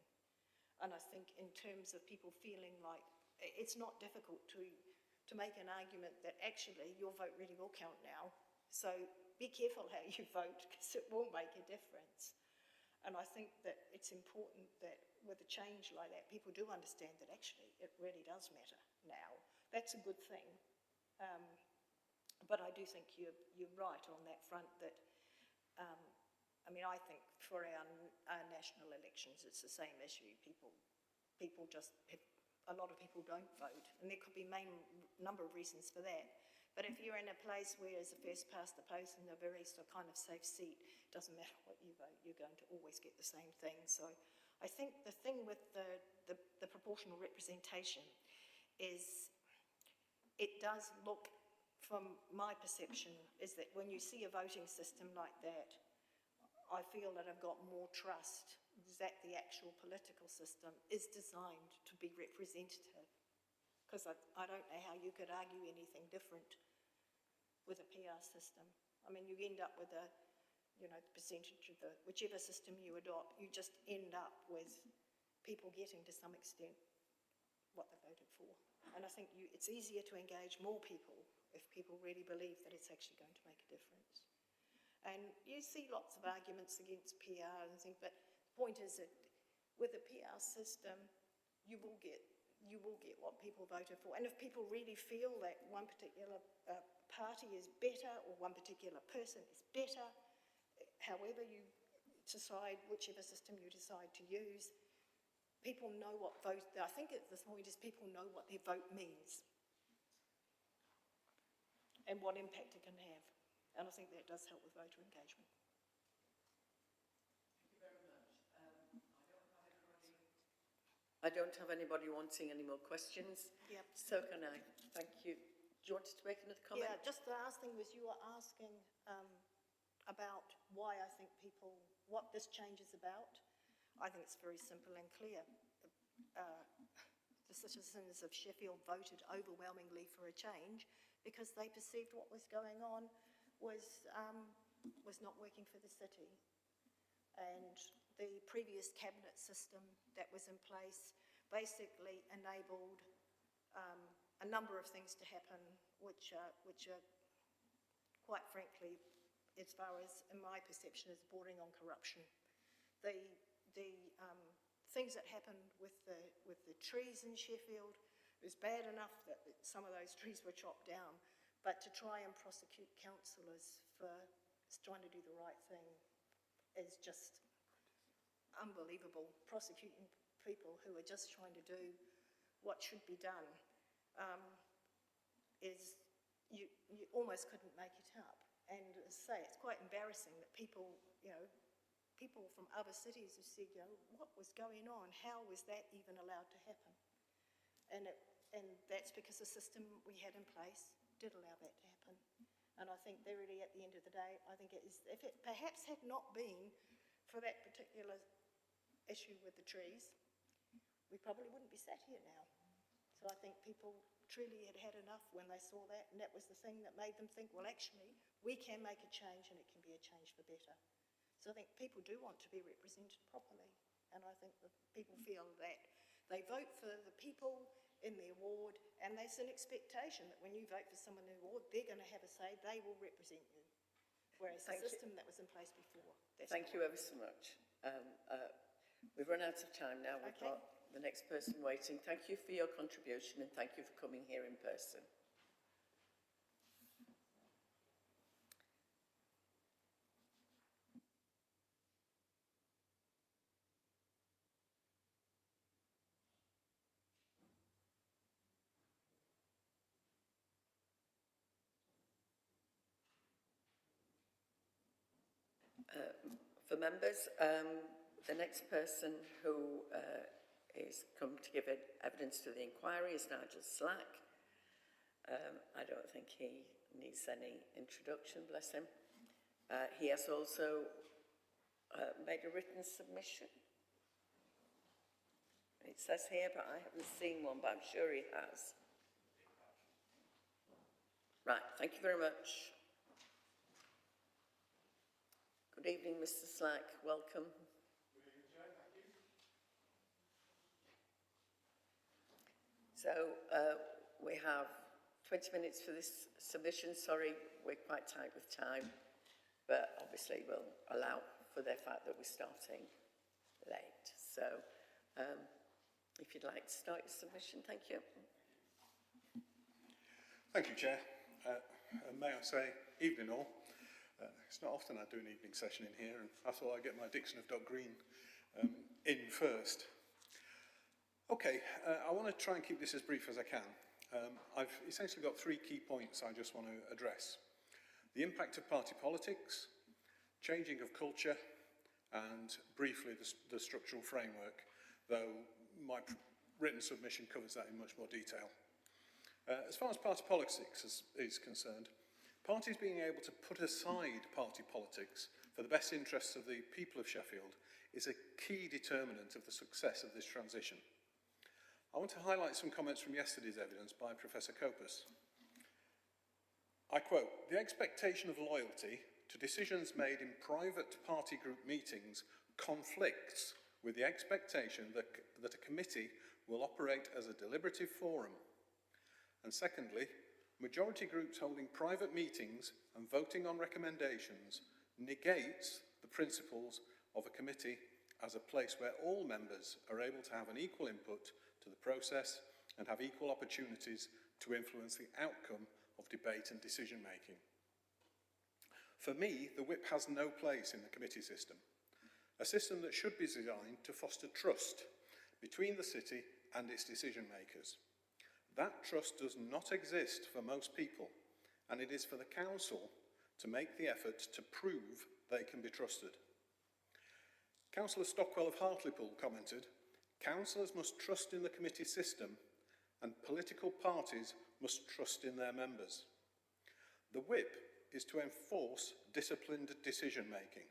And I think in terms of people feeling like it's not difficult to make an argument that actually your vote really will count now, so be careful how you vote because it will make a difference. And I think that it's important that with a change like that, people do understand that actually it really does matter now. That's a good thing. But I do think you're right on that front that, I mean, I think for our national elections, it's the same issue. People just have, a lot of people don't vote, and there could be number of reasons for that. But if you're in a place where it's a first past the post and a very kind of safe seat, it doesn't matter what you vote, you're going to always get the same thing. So I think the thing with the proportional representation is it does look, from my perception, is that when you see a voting system like that, I feel that I've got more trust that the actual political system is designed to be representative. Because I don't know how you could argue anything different with a PR system. I mean, you end up with the percentage of whichever system you adopt, you just end up with people getting to some extent what they voted for. And I think it's easier to engage more people if people really believe that it's actually going to make a difference. And you see lots of arguments against PR and things, but the point is that with a PR system, you will get what people voted for. And if people really feel that one particular party is better or one particular person is better, however you decide, whichever system you decide to use, people know what vote, I think at this point is people know what their vote means and what impact it can have. And I think that does help with voter engagement.
I don't have anybody wanting any more questions.
Yep.
So can I. Thank you. Do you want to make another comment?
Yeah, just the last thing was you were asking about why I think what this change is about. I think it's very simple and clear. The citizens of Sheffield voted overwhelmingly for a change because they perceived what was going on was not working for the city. And the previous cabinet system that was in place basically enabled a number of things to happen which are quite frankly, as far as in my perception, is bordering on corruption. The things that happened with the trees in Sheffield, It was bad enough that some of those trees were chopped down, but to try and prosecute councillors for trying to do the right thing is just unbelievable. Prosecuting people who are just trying to do what should be done is, you almost couldn't make it up. And as I say, it's quite embarrassing that people, people from other cities have said, what was going on? How was that even allowed to happen? And that's because the system we had in place did allow that to happen. And I think that really, at the end of the day, I think it is, if it perhaps had not been for that particular issue with the trees, we probably wouldn't be sat here now. So I think people truly had had enough when they saw that, and that was the thing that made them think, well, actually, we can make a change, and it can be a change for better. So I think people do want to be represented properly, and I think that people feel that they vote for the people in the award, and there's an expectation that when you vote for someone in the award, they're going to have a say, they will represent you. Whereas the system that was in place before.
Thank you ever so much. We've run out of time now. We've got the next person waiting. Thank you for your contribution, and thank you for coming here in person. For members, the next person who is come to give evidence to the inquiry is Nigel Slack. I don't think he needs any introduction, bless him. He has also made a written submission. It says here, but I haven't seen one, but I'm sure he has. Right, thank you very much. Good evening, Mr. Slack. Welcome.
Good evening, Chair. Thank you.
So we have 20 minutes for this submission. Sorry, we're quite tight with time, but obviously we'll allow for the fact that we're starting late. So if you'd like to start your submission, thank you.
Thank you, Chair. May I say, evening all. It's not often I do an evening session in here, and I thought I'd get my diction of Doc Green in first. Okay, I want to try and keep this as brief as I can. I've essentially got 3 key points I just want to address. The impact of party politics, changing of culture, and briefly the structural framework, though my written submission covers that in much more detail. As far as party politics is concerned, parties being able to put aside party politics for the best interests of the people of Sheffield is a key determinant of the success of this transition. I want to highlight some comments from yesterday's evidence by Professor Kopus. I quote, "The expectation of loyalty to decisions made in private party group meetings conflicts with the expectation that a committee will operate as a deliberative forum. And secondly, majority groups holding private meetings and voting on recommendations negates the principles of a committee as a place where all members are able to have an equal input to the process and have equal opportunities to influence the outcome of debate and decision making. For me, the whip has no place in the committee system, a system that should be designed to foster trust between the city and its decision makers. That trust does not exist for most people, and it is for the council to make the effort to prove they can be trusted. Councillor Stockwell of Hartlepool commented, "Councillors must trust in the committee system and political parties must trust in their members. The whip is to enforce disciplined decision making.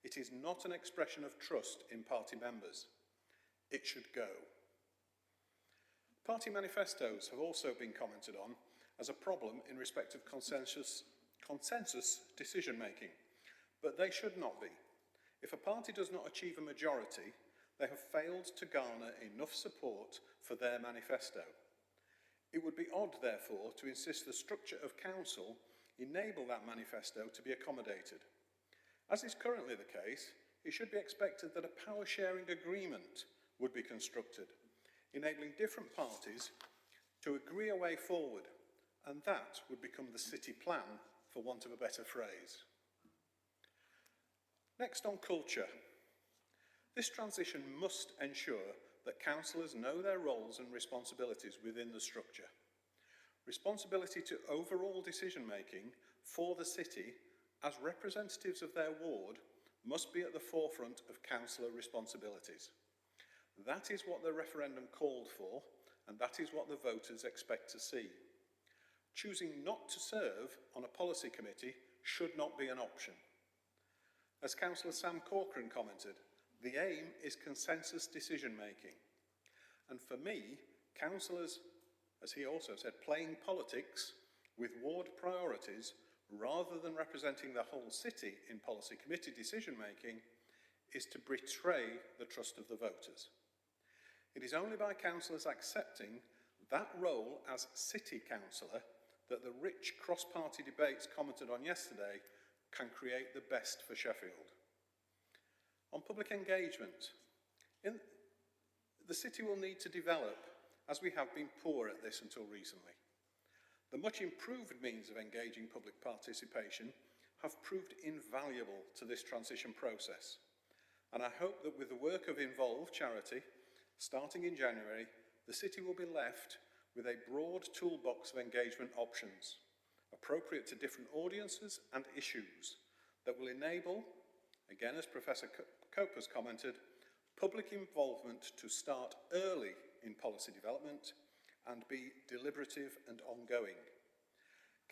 It is not an expression of trust in party members. It should go." Party manifestos have also been commented on as a problem in respect of consensus decision making, but they should not be. If a party does not achieve a majority, they have failed to garner enough support for their manifesto. It would be odd, therefore, to insist the structure of council enable that manifesto to be accommodated. As is currently the case, it should be expected that a power-sharing agreement would be constructed, enabling different parties to agree a way forward, and that would become the city plan, for want of a better phrase. Next, on culture. This transition must ensure that councillors know their roles and responsibilities within the structure. Responsibility to overall decision-making for the city as representatives of their ward must be at the forefront of councillor responsibilities. That is what the referendum called for, and that is what the voters expect to see. Choosing not to serve on a policy committee should not be an option. As Councillor Sam Corcoran commented, the aim is consensus decision-making. And for me, councillors, as he also said, playing politics with ward priorities rather than representing the whole city in policy committee decision-making is to betray the trust of the voters. It is only by councillors accepting that role as city councillor that the rich cross-party debates commented on yesterday can create the best for Sheffield. On public engagement, the city will need to develop, as we have been poor at this until recently. The much improved means of engaging public participation have proved invaluable to this transition process, and I hope that with the work of Involve charity, starting in January, the city will be left with a broad toolbox of engagement options, appropriate to different audiences and issues, that will enable, again as Professor Cope has commented, public involvement to start early in policy development and be deliberative and ongoing.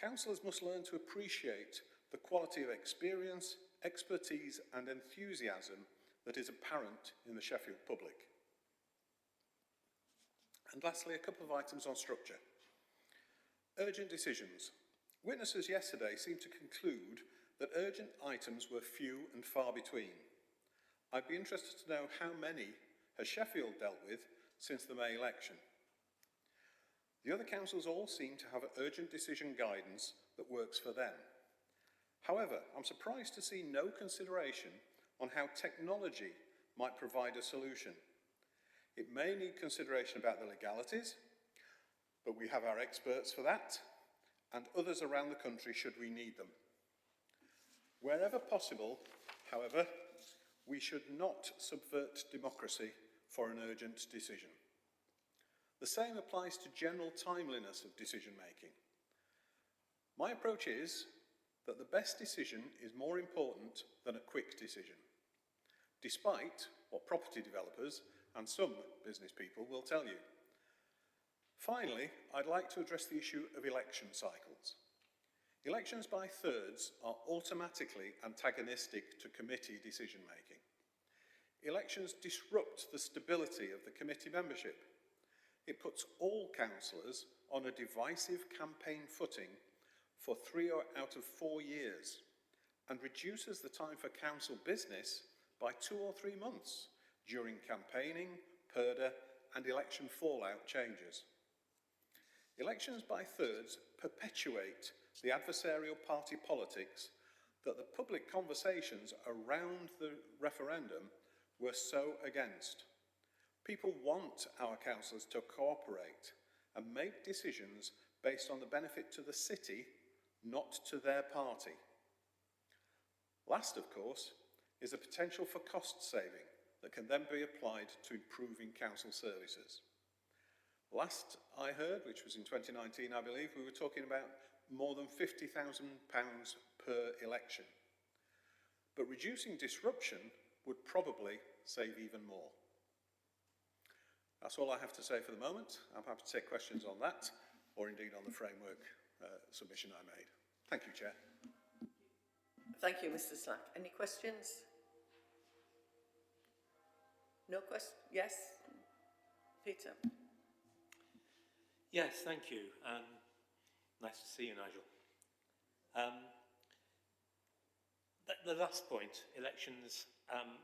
Councillors must learn to appreciate the quality of experience, expertise and enthusiasm that is apparent in the Sheffield public. And lastly, a couple of items on structure. Urgent decisions. Witnesses yesterday seemed to conclude that urgent items were few and far between. I'd be interested to know how many has Sheffield dealt with since the May election. The other councils all seem to have urgent decision guidance that works for them. However, I'm surprised to see no consideration on how technology might provide a solution. It may need consideration about the legalities, but we have our experts for that, and others around the country should we need them. Wherever possible, however, we should not subvert democracy for an urgent decision. The same applies to general timeliness of decision-making. My approach is that the best decision is more important than a quick decision, despite what property developers and some business people will tell you. Finally, I'd like to address the issue of election cycles. Elections by thirds are automatically antagonistic to committee decision-making. Elections disrupt the stability of the committee membership. It puts all councillors on a divisive campaign footing for 3 out of 4 years and reduces the time for council business by 2 or 3 months during campaigning, purdah and election fallout changes. Elections by thirds perpetuate the adversarial party politics that the public conversations around the referendum were so against. People want our councillors to cooperate and make decisions based on the benefit to the city, not to their party. Last, of course, is the potential for cost saving that can then be applied to improving council services. Last I heard, which was in 2019, I believe, we were talking about more than £50,000 per election. But reducing disruption would probably save even more. That's all I have to say for the moment. I'm happy to take questions on that, or indeed on the framework submission I made. Thank you, Chair.
Thank you, Mr. Slack. Any questions? No questions? Yes? Peter?
Yes, thank you. Nice to see you, Nigel. The last point, elections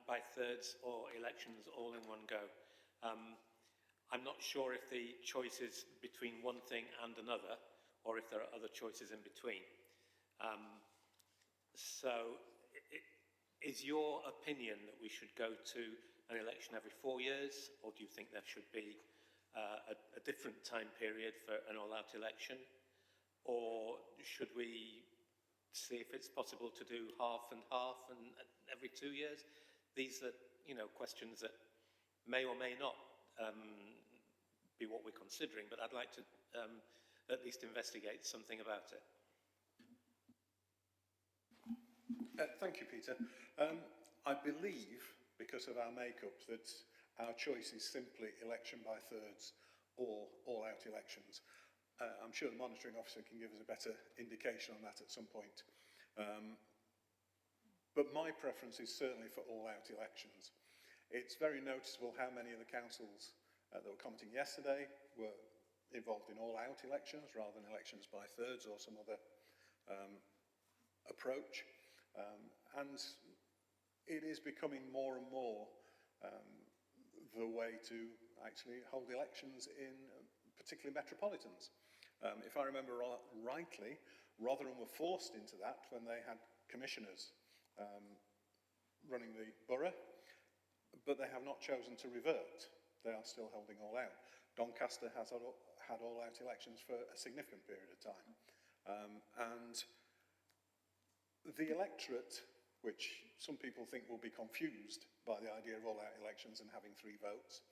by thirds or elections all in one go. I'm not sure if the choice is between one thing and another, or if there are other choices in between. So, is your opinion that we should go to an election every 4 years, or do you think there should be a different time period for an all-out election? Or should we see if it's possible to do half and half and every 2 years? These are, questions that may or may not be what we're considering, but I'd like to at least investigate something about it.
Thank you, Peter. I believe, because of our makeup, that our choice is simply election by thirds or all-out elections. I'm sure the monitoring officer can give us a better indication on that at some point. But my preference is certainly for all-out elections. It's very noticeable how many of the councils that were commenting yesterday were involved in all-out elections rather than elections by thirds or some other approach. And it is becoming more and more the way to actually hold elections in particularly metropolitans. If I remember rightly, Rotherham were forced into that when they had commissioners running the borough, but they have not chosen to revert. They are still holding all out. Doncaster has had all out elections for a significant period of time. And the electorate, which some people think will be confused by the idea of all out elections and having 3 votes,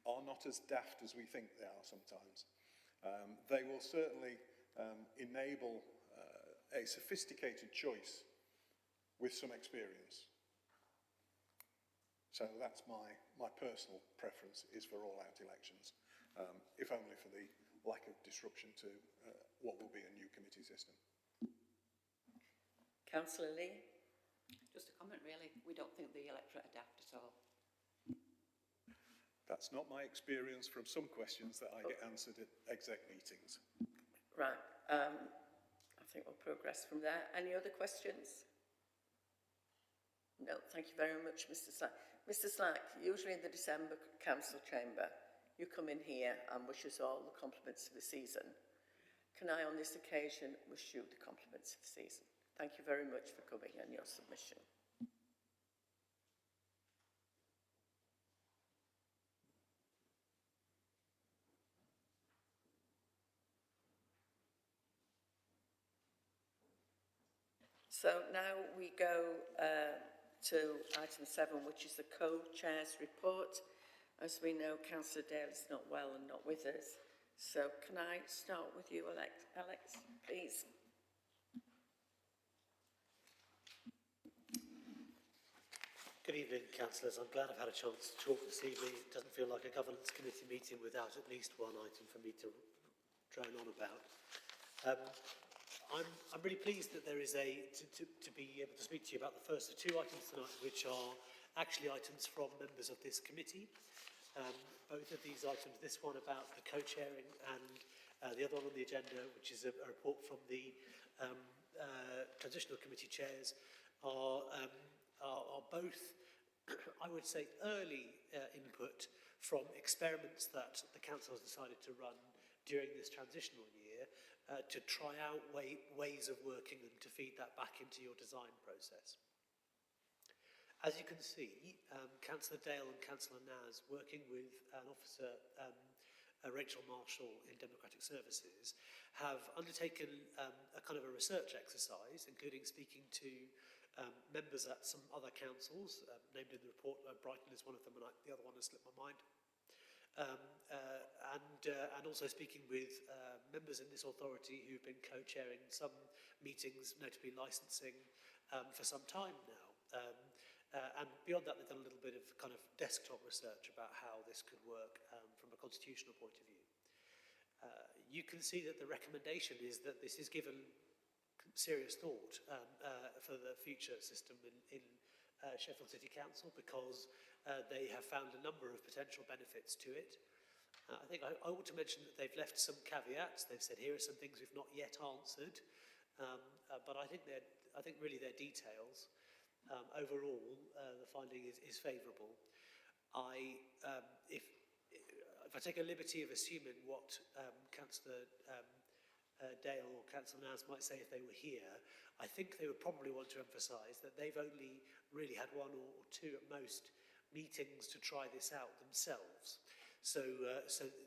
are not as daft as we think they are sometimes. They will certainly enable a sophisticated choice with some experience. So that's my personal preference, is for all-out elections, if only for the lack of disruption to what will be a new committee system.
Councillor Lee?
Just a comment, really. We don't think the electorate are daft at all.
That's not my experience from some questions that I get answered at exec meetings.
Right. I think we'll progress from there. Any other questions? No, thank you very much, Mr. Slack. Mr. Slack, usually in the December council chamber, you come in here and wish us all the compliments of the season. Can I, on this occasion, wish you the compliments of the season? Thank you very much for coming and your submission. So now we go to item 7, which is the co-chair's report. As we know, Councillor Dale is not well and not with us. So can I start with you, Alex, please?
Good evening, councillors. I'm glad I've had a chance to talk this evening. It doesn't feel like a governance committee meeting without at least one item for me to drone on about. I'm really pleased that there is to be able to speak to you about the first of 2 items tonight, which are actually items from members of this committee. Both of these items, this one about the co-chairing and the other one on the agenda, which is a report from the Transitional Committee chairs, are both, I would say, early input from experiments that the council has decided to run during this transitional year to try out ways of working and to feed that back into your design process. As you can see, Councillor Dale and Councillor Naz, working with an officer, Rachel Marshall in Democratic Services, have undertaken a kind of a research exercise, including speaking to members at some other councils, named in the report. Brighton is one of them, and the other one has slipped my mind. And also speaking with members in this authority who've been co-chairing some meetings, notably licensing, for some time now. And beyond that, they've done a little bit of kind of desktop research about how this could work from a constitutional point of view. You can see that the recommendation is that this is given serious thought for the future system in Sheffield City Council, because they have found a number of potential benefits to it. I think I ought to mention that they've left some caveats. They've said, here are some things we've not yet answered, but I think really they're details. Overall, the finding is favourable. If I take a liberty of assuming what Councillor Dale or Councillor Naz might say if they were here, I think they would probably want to emphasise that they've only really had 1 or 2 at most meetings to try this out themselves. So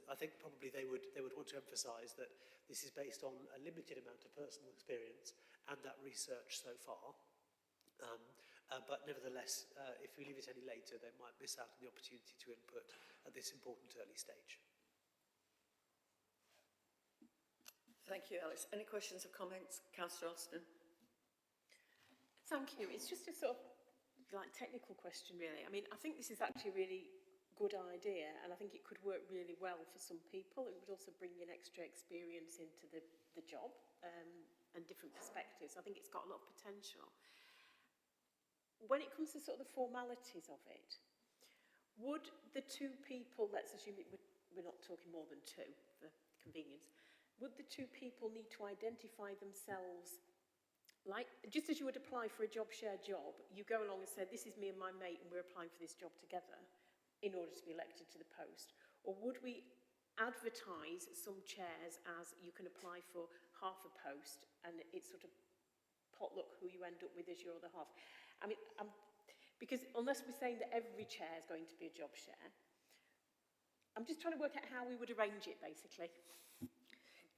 I think probably they would want to emphasise that this is based on a limited amount of personal experience and that research so far. But nevertheless, if we leave it any later, they might miss out on the opportunity to input at this important early stage.
Thank you, Alice. Any questions or comments? Councillor Alston.
Thank you. It's just a sort of technical question, really. I mean, I think this is actually a really good idea, and I think it could work really well for some people. It would also bring in extra experience into the job and different perspectives. I think it's got a lot of potential. When it comes to sort of the formalities of it, would the two people, let's assume we're not talking more than two for convenience, would the two people need to identify themselves, like, just as you would apply for a job share job, you go along and say, this is me and my mate and we're applying for this job together in order to be elected to the post? Or would we advertise some chairs as you can apply for half a post and it's sort of potluck who you end up with as your other half? I mean, because unless we're saying that every chair is going to be a job share, I'm just trying to work out how we would arrange it, basically.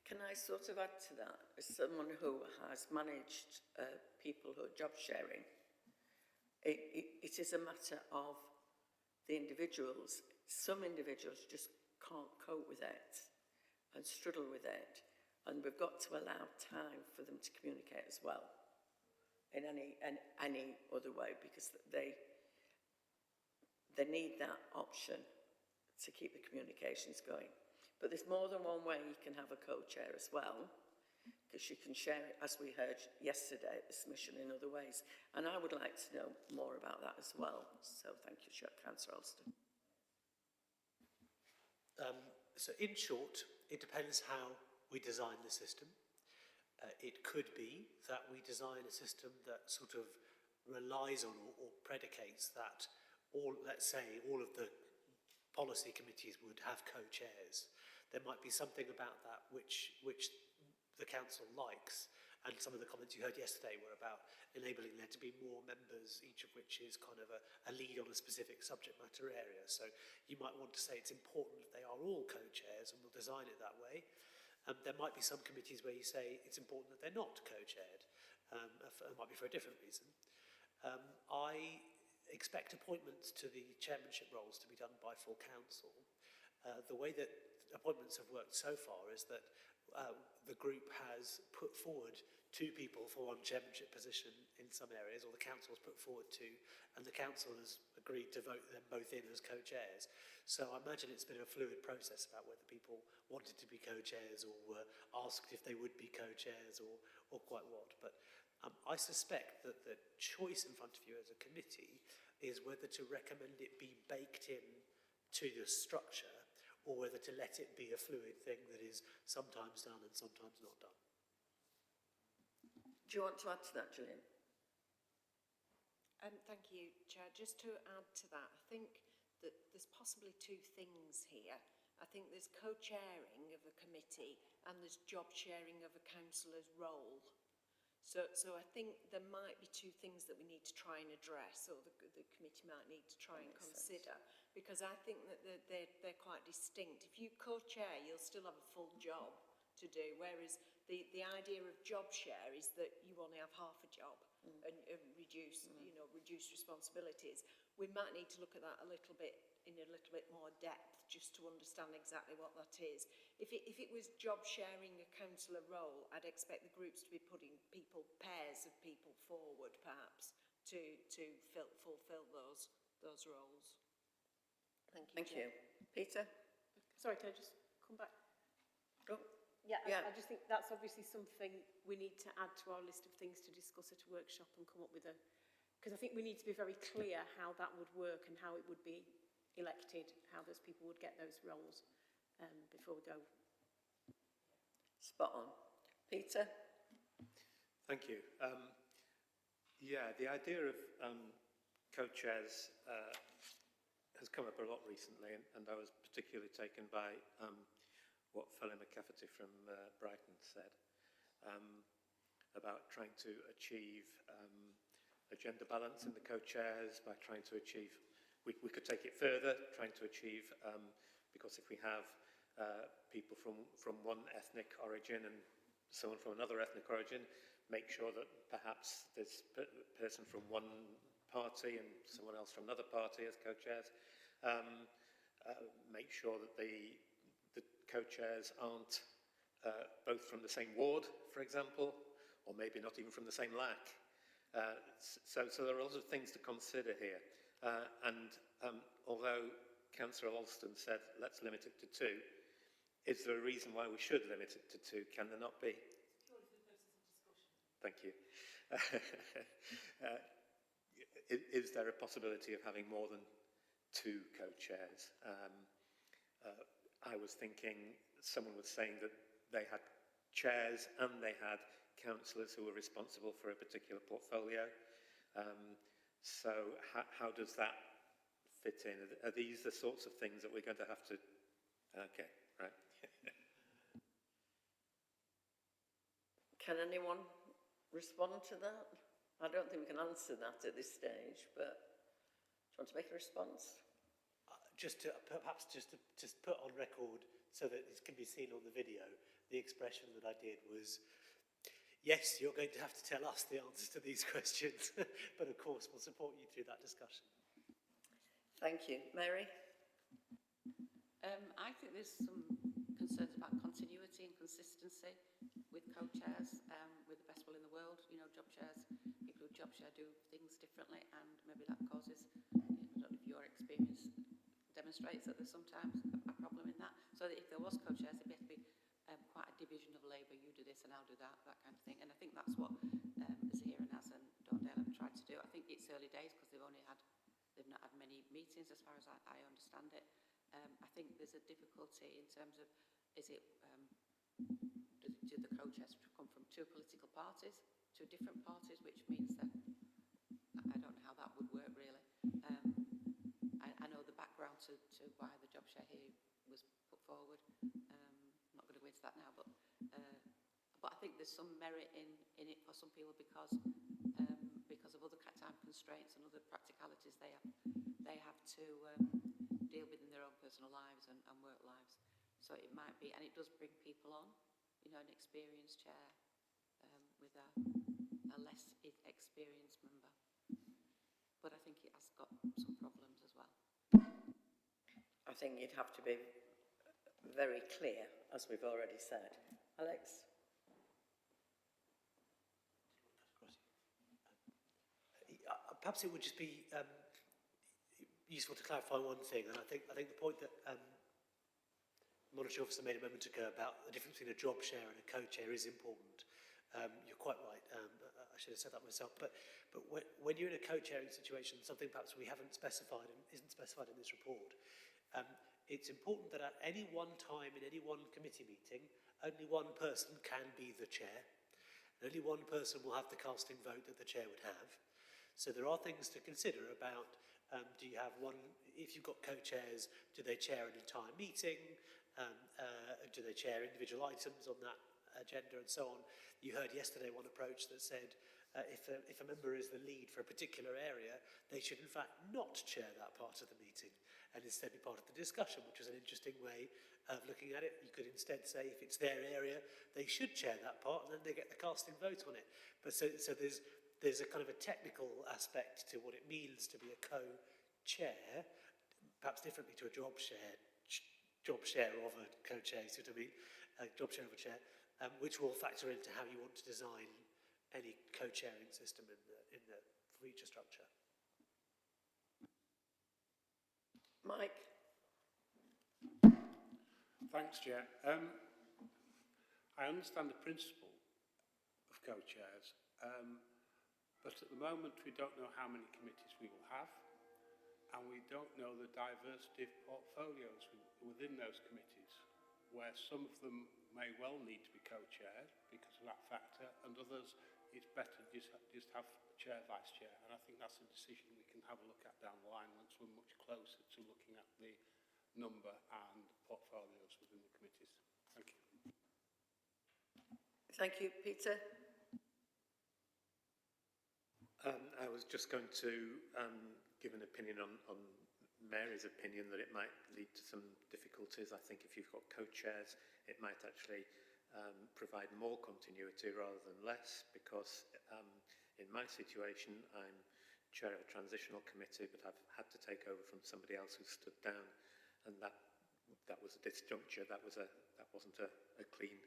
Can I sort of add to that? As someone who has managed people who are job sharing, it is a matter of the individuals. Some individuals just can't cope with it and struggle with it, and we've got to allow time for them to communicate as well in any other way, because they need that option to keep the communications going. But there's more than one way you can have a co-chair as well, because you can share it, as we heard yesterday at the submission, in other ways. And I would like to know more about that as well. So thank you, Councillor Alston.
So in short, it depends how we design the system. It could be that we design a system that sort of relies on or predicates that let's say all of the policy committees would have co-chairs. There might be something about that which the council likes, and some of the comments you heard yesterday were about enabling there to be more members, each of which is kind of a lead on a specific subject matter area. So you might want to say it's important that they are all co-chairs, and we'll design it that way. There might be some committees where you say it's important that they're not co-chaired. It might be for a different reason. I expect appointments to the chairmanship roles to be done by full council. The way that appointments have worked so far is that the group has put forward two people for one chairmanship position in some areas, or the council has put forward two, and the council has agreed to vote them both in as co-chairs. So I imagine it's been a fluid process about whether people wanted to be co-chairs or were asked if they would be co-chairs or quite what. But I suspect that the choice in front of you as a committee is whether to recommend it be baked in to the structure, or whether to let it be a fluid thing that is sometimes done and sometimes not done.
Do you want to add to that, Gillian?
Thank you, Chair. Just to add to that, I think that there's possibly two things here. I think there's co-chairing of a committee and there's job sharing of a councillor's role. So I think there might be two things that we need to try and address, or the committee might need to try and consider, because I think that they're quite distinct. If you co-chair, you'll still have a full job to do, whereas the idea of job share is that you only have half a job and reduce responsibilities. We might need to look at that in a little bit more depth, just to understand exactly what that is. If it was job sharing a councillor role, I'd expect the groups to be putting pairs of people forward, perhaps, to fulfil those roles.
Thank you. Peter?
Sorry, can I just come back?
Go.
Yeah. I just think that's obviously something we need to add to our list of things to discuss at a workshop and come up with because I think we need to be very clear how that would work and how it would be elected, how those people would get those roles before we go.
Spot on. Peter?
Thank you. The idea of co-chairs has come up a lot recently, and I was particularly taken by what Fellow McCafferty from Brighton said about trying to achieve a gender balance in the co-chairs by trying to achieve, we could take it further, trying to achieve because if we have people from one ethnic origin and someone from another ethnic origin, make sure that perhaps there's a person from one party and someone else from another party as co-chairs. Make sure that the co-chairs aren't both from the same ward, for example, or maybe not even from the same LAC. So there are a lot of things to consider here. Although Councillor Alston said, let's limit it to 2, is there a reason why we should limit it to 2? Can there not be? Thank you. Is there a possibility of having more than 2 co-chairs? I was thinking, someone was saying that they had chairs and they had councillors who were responsible for a particular portfolio. So how does that fit in? Are these the sorts of things that we're going to have to... Okay, right.
Can anyone respond to that? I don't think we can answer that at this stage, but do you want to make a response?
Perhaps just put on record so that it can be seen on the video, the expression that I did was, yes, you're going to have to tell us the answers to these questions, but of course we'll support you through that discussion.
Thank you. Mary?
I think there's some concerns about continuity and consistency with co-chairs, with the best will in the world. You know, job chairs, people who job share do things differently, and maybe that causes, I don't know if your experience demonstrates that there's sometimes a problem in that. So that if there was co-chairs, there'd be quite a division of labour. You do this and I'll do that, that kind of thing. And I think that's what Zahir and Naz and Dondale have tried to do. I think it's early days because they've not had many meetings as far as I understand it. I think there's a difficulty in terms of, do the co-chairs come from 2 political parties, 2 different parties, which means that I don't know how that would work really. I know the background to why the job share here was put forward. I'm not going to go into that now, but I think there's some merit in it for some people because of other time constraints and other practicalities they have to deal with in their own personal lives and work lives. So it might be, and it does bring people on, you know, an experienced chair with a less experienced member. But I think it has got some problems as well.
I think you'd have to be very clear, as we've already said. Alex?
Perhaps it would just be useful to clarify one thing, and I think the point that Monetary Officer made a moment ago about the difference between a job share and a co-chair is important. You're quite right. I should have said that myself. But when you're in a co-chairing situation, something perhaps we haven't specified and isn't specified in this report, it's important that at any one time in any one committee meeting, only one person can be the chair. And only one person will have the casting vote that the chair would have. So there are things to consider about, do you have one, if you've got co-chairs, do they chair an entire meeting? Do they chair individual items on that agenda and so on? You heard yesterday one approach that said if a member is the lead for a particular area, they should in fact not chair that part of the meeting and instead be part of the discussion, which is an interesting way of looking at it. You could instead say if it's their area, they should chair that part and then they get the casting vote on it. But so there's a kind of a technical aspect to what it means to be a co-chair, perhaps differently to a job share of a co-chair, you see what I mean? A job share of a chair, which will factor into how you want to design any co-chairing system in the future structure.
Mike?
Thanks, Chair. I understand the principle of co-chairs, but at the moment we don't know how many committees we will have, and we don't know the diversity of portfolios within those committees, where some of them may well need to be co-chaired because of that factor, and others it's better just have chair, vice chair. And I think that's a decision we can have a look at down the line once we're much closer to looking at the number and portfolios within the committees. Thank you.
Thank you. Peter?
I was just going to give an opinion on Mary's opinion that it might lead to some difficulties. I think if you've got co-chairs, it might actually provide more continuity rather than less, because in my situation, I'm chair of a transitional committee, but I've had to take over from somebody else who stood down, and that was a disjuncture. That wasn't a clean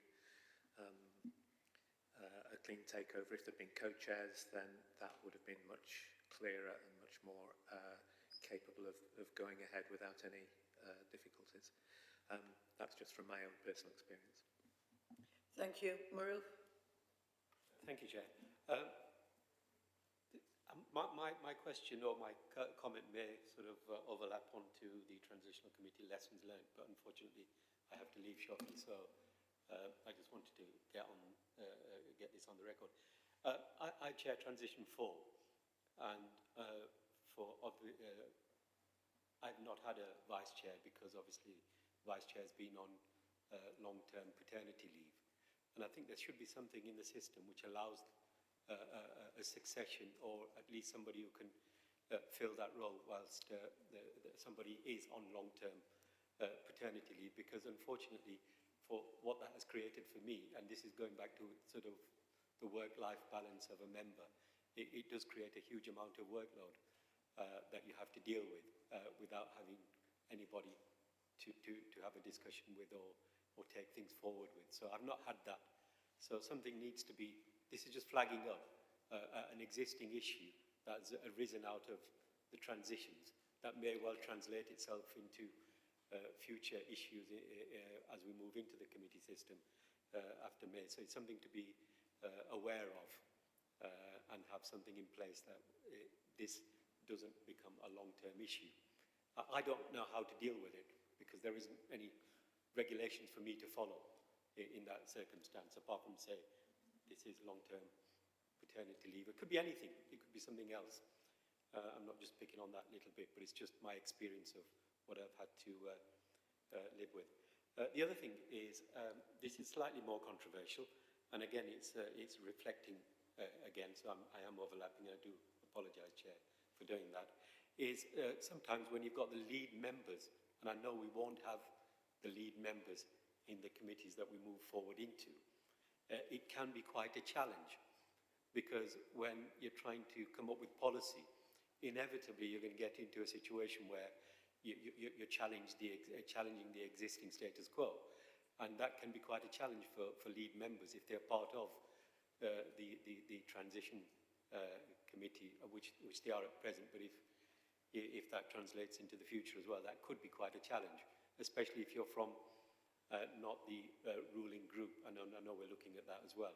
takeover. If there'd been co-chairs, then that would have been much clearer and much more capable of going ahead without any difficulties. That's just from my own personal experience.
Thank you. Maruf?
Thank you, Chair. My question or my comment may sort of overlap onto the Transitional Committee lessons learned, but unfortunately I have to leave shortly, so I just wanted to get this on the record. I chair Transition 4, and I've not had a vice chair because obviously vice chair has been on long-term paternity leave, and I think there should be something in the system which allows a succession, or at least somebody who can fill that role whilst somebody is on long-term paternity leave, because unfortunately for what that has created for me, and this is going back to sort of the work-life balance of a member, it does create a huge amount of workload that you have to deal with without having anybody to have a discussion with or take things forward with. So I've not had that. So something needs to be, this is just flagging up an existing issue that's arisen out of the transitions that may well translate itself into future issues as we move into the committee system after May. So it's something to be aware of and have something in place that this doesn't become a long-term issue. I don't know how to deal with it because there isn't any regulations for me to follow in that circumstance, apart from say, this is long-term paternity leave. It could be anything. It could be something else. I'm not just picking on that little bit, but it's just my experience of what I've had to live with. The other thing is, this is slightly more controversial, and again, it's reflecting again, so I am overlapping, and I do apologise, Chair, for doing that, is sometimes when you've got the lead members, and I know we won't have the lead members in the committees that we move forward into, it can be quite a challenge, because when you're trying to come up with policy, inevitably you're going to get into a situation where you're challenging the existing status quo, and that can be quite a challenge for lead members if they're part of the transition committee, which they are at present. But if that translates into the future as well, that could be quite a challenge, especially if you're from not the ruling group. I know we're looking at that as well.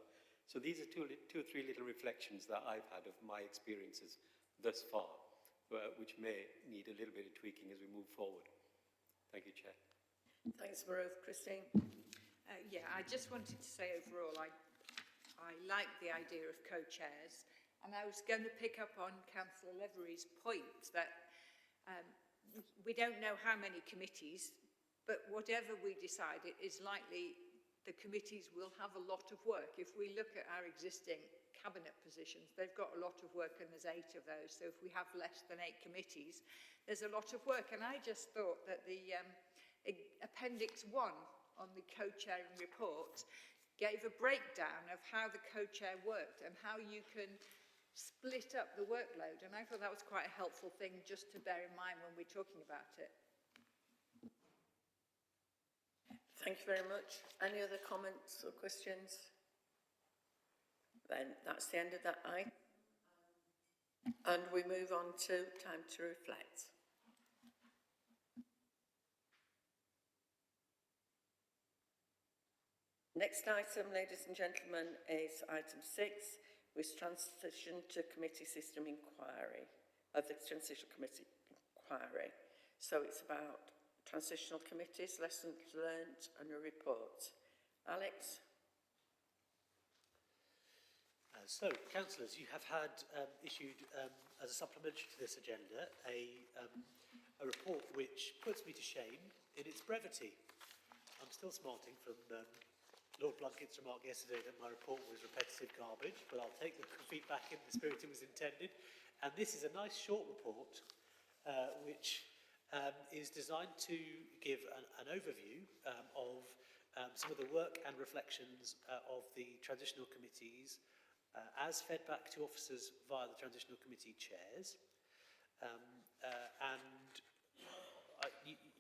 So these are two or three little reflections that I've had of my experiences thus far, which may need a little bit of tweaking as we move forward. Thank you, Chair.
Thanks, Maruf. Christine?
Yeah, I just wanted to say overall, I like the idea of co-chairs, and I was going to pick up on Councillor Levery's point that we don't know how many committees, but whatever we decide, it is likely the committees will have a lot of work. If we look at our existing cabinet positions, they've got a lot of work, and there's 8 of those. So if we have less than 8 committees, there's a lot of work. And I just thought that the Appendix 1 on the co-chairing report gave a breakdown of how the co-chair worked and how you can split up the workload. And I thought that was quite a helpful thing just to bear in mind when we're talking about it.
Thank you very much. Any other comments or questions? Then that's the end of that item. And we move on to time to reflect. Next item, ladies and gentlemen, is item 6, which transition to committee system inquiry, of the Transitional Committee inquiry. So it's about transitional committees, lessons learnt, and a report. Alex?
So, councillors, you have had issued, as a supplementary to this agenda, a report which puts me to shame in its brevity. I'm still smarting from Lord Blunkett's remark yesterday that my report was repetitive garbage, but I'll take the feedback in the spirit it was intended. And this is a nice short report which is designed to give an overview of some of the work and reflections of the transitional committees as fed back to officers via the transitional committee chairs.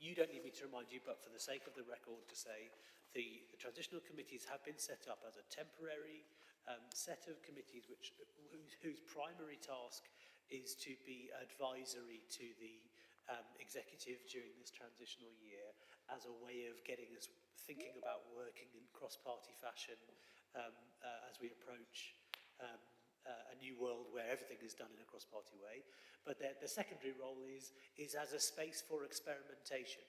You don't need me to remind you, but for the sake of the record, to say the transitional committees have been set up as a temporary set of committees whose primary task is to be advisory to the executive during this transitional year as a way of getting us thinking about working in cross-party fashion as we approach a new world where everything is done in a cross-party way. But the secondary role is as a space for experimentation,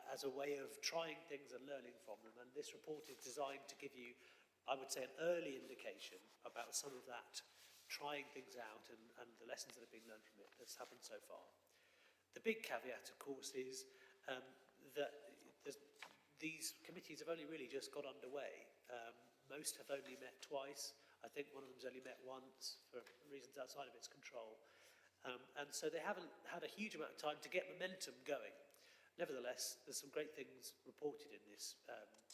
as a way of trying things and learning from them. And this report is designed to give you, I would say, an early indication about some of that trying things out and the lessons that have been learned from it that's happened so far. The big caveat, of course, is that these committees have only really just got underway. Most have only met twice. I think one of them's only met once for reasons outside of its control. And so they haven't had a huge amount of time to get momentum going. Nevertheless, there's some great things reported in this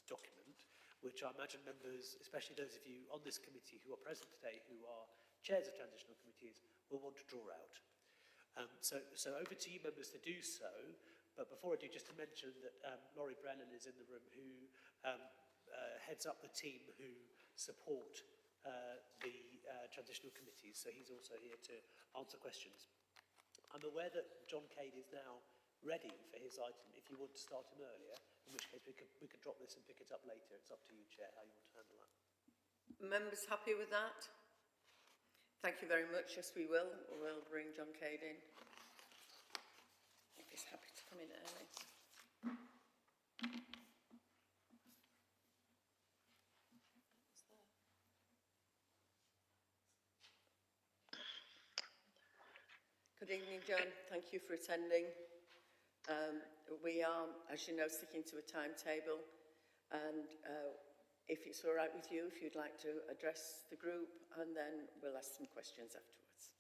document, which I imagine members, especially those of you on this committee who are present today, who are chairs of transitional committees, will want to draw out. So over to you members to do so. But before I do, just to mention that Laurie Brennan is in the room, who heads up the team who support the transitional committees, so he's also here to answer questions. I'm aware that John Cade is now ready for his item. If you want to start him earlier, in which case we could drop this and pick it up later. It's up to you, Chair, how you want to handle that.
Members happy with that? Thank you very much. Yes, we will. We'll bring John Cade in, if he's happy to come in early. Good evening, John. Thank you for attending. We are, as you know, sticking to a timetable, and if it's all right with you, if you'd like to address the group, and then we'll ask some questions afterwards.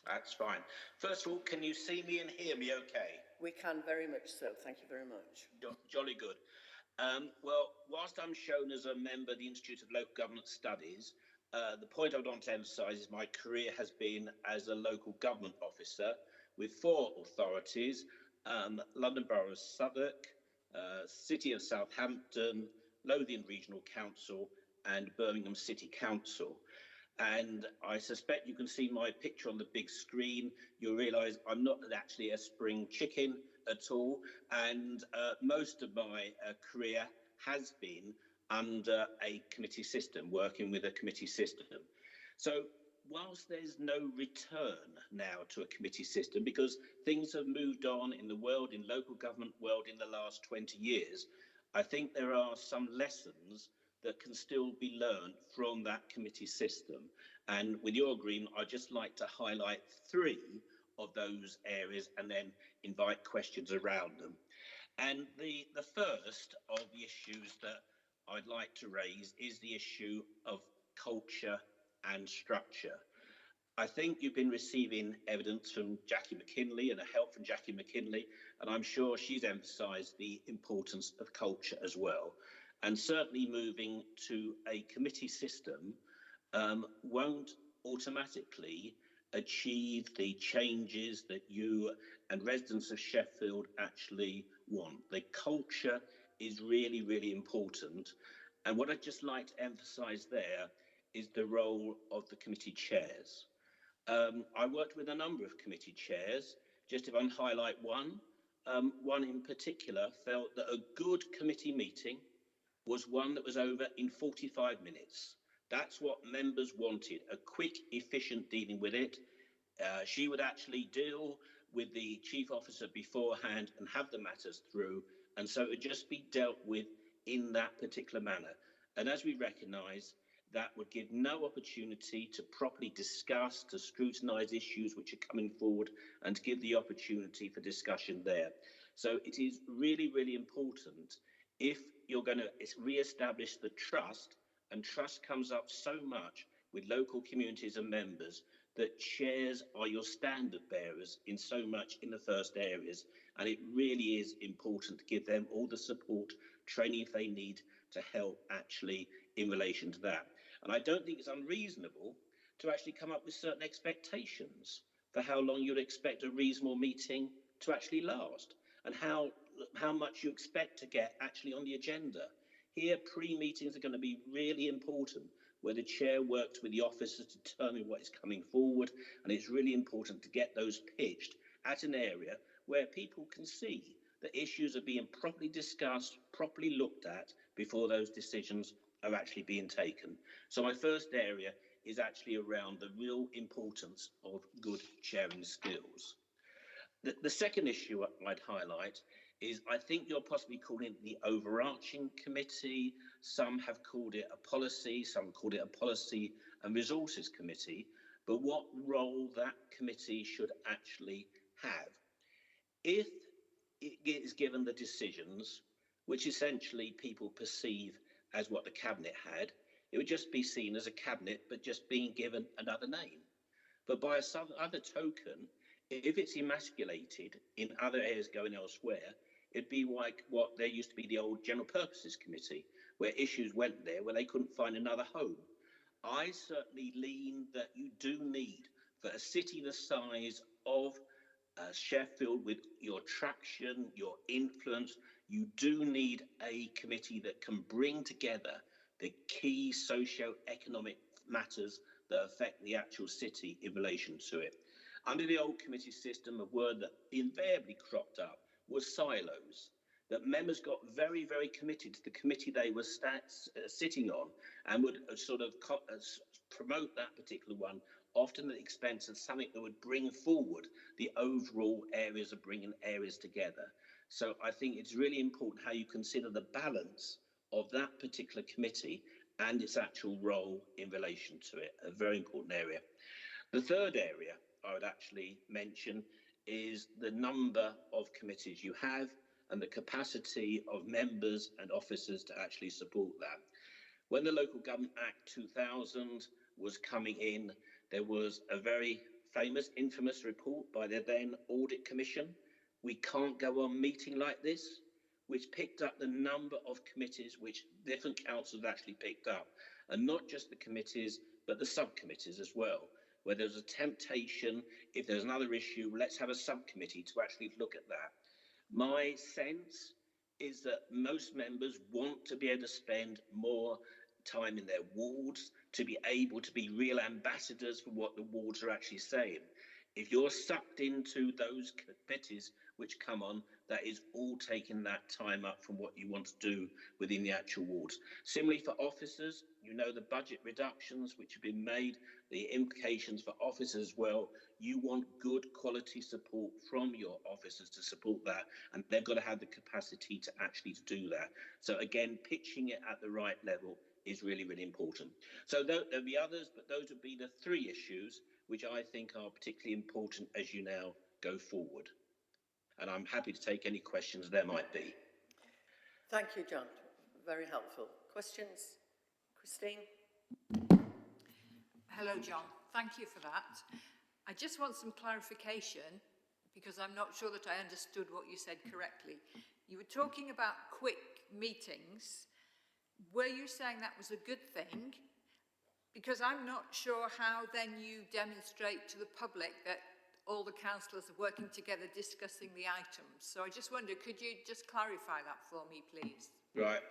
That's fine. First of all, can you see me and hear me okay?
We can, very much so. Thank you very much.
Jolly good. Well, whilst I'm shown as a member of the Institute of Local Government Studies, the point I would want to emphasise is my career has been as a local government officer with 4 authorities, London Borough of Southwark, City of Southampton, Lothian Regional Council and Birmingham City Council. And I suspect you can see my picture on the big screen. You'll realise I'm not actually a spring chicken at all, and most of my career has been under a committee system, working with a committee system. So whilst there's no return now to a committee system, because things have moved on in the world, in local government world in the last 20 years, I think there are some lessons that can still be learned from that committee system. And with your agreement, I'd just like to highlight 3 of those areas and then invite questions around them. And the first of the issues that I'd like to raise is the issue of culture and structure. I think you've been receiving evidence from Jackie McKinley and a help from Jackie McKinley, and I'm sure she's emphasised the importance of culture as well. And certainly moving to a committee system won't automatically achieve the changes that you and residents of Sheffield actually want. The culture is really, really important. And what I'd just like to emphasise there is the role of the committee chairs. I worked with a number of committee chairs. Just if I can highlight one in particular felt that a good committee meeting was one that was over in 45 minutes. That's what members wanted, a quick, efficient dealing with it. She would actually deal with the chief officer beforehand and have the matters through, and so it would just be dealt with in that particular manner. And as we recognise, that would give no opportunity to properly discuss, to scrutinise issues which are coming forward, and to give the opportunity for discussion there. So it is really, really important, if you're going to re-establish the trust, and trust comes up so much with local communities and members, that chairs are your standard bearers in so much in the first areas, and it really is important to give them all the support, training if they need to help actually in relation to that. And I don't think it's unreasonable to actually come up with certain expectations for how long you'd expect a reasonable meeting to actually last, and how much you expect to get actually on the agenda. Here, pre-meetings are going to be really important, where the chair works with the officers to determine what is coming forward, and it's really important to get those pitched at an area where people can see that issues are being properly discussed, properly looked at before those decisions are actually being taken. So my first area is actually around the real importance of good chairing skills. The second issue I'd highlight is, I think you're possibly calling it the Overarching Committee. Some have called it a policy, some called it a Policy and Resources Committee. But what role that committee should actually have? If it is given the decisions, which essentially people perceive as what the Cabinet had, it would just be seen as a Cabinet, but just being given another name. But by some other token, if it's emasculated in other areas going elsewhere, it'd be like what there used to be the old General Purposes Committee, where issues went there where they couldn't find another home. I certainly lean that you do need, for a city the size of Sheffield, with your traction, your influence, you do need a committee that can bring together the key socio-economic matters that affect the actual city in relation to it. Under the old committee system, a word that invariably cropped up was silos, that members got very, very committed to the committee they were sitting on, and would sort of promote that particular one, often at the expense of something that would bring forward the overall areas of bringing areas together. So I think it's really important how you consider the balance of that particular committee and its actual role in relation to it, a very important area. The third area I would actually mention is the number of committees you have and the capacity of members and officers to actually support that. When the Local Government Act 2000 was coming in, there was a very famous, infamous report by the then Audit Commission, "We can't go on meeting like this," which picked up the number of committees which different councils actually picked up, and not just the committees, but the subcommittees as well, where there's a temptation, if there's another issue, let's have a subcommittee to actually look at that. My sense is that most members want to be able to spend more time in their wards, to be able to be real ambassadors for what the wards are actually saying. If you're sucked into those committees which come on, that is all taking that time up from what you want to do within the actual wards. Similarly for officers, you know the budget reductions which have been made, the implications for officers as well. You want good quality support from your officers to support that, and they've got to have the capacity to actually do that. So again, pitching it at the right level is really, really important. So there'll be others, but those would be the three issues which I think are particularly important as you now go forward. And I'm happy to take any questions there might be.
Thank you, John. Very helpful. Questions? Christine?
Hello, John. Thank you for that. I just want some clarification, because I'm not sure that I understood what you said correctly. You were talking about quick meetings. Were you saying that was a good thing? Because I'm not sure how then you demonstrate to the public that all the councillors are working together discussing the items. So I just wonder, could you just clarify that for me, please?
Right.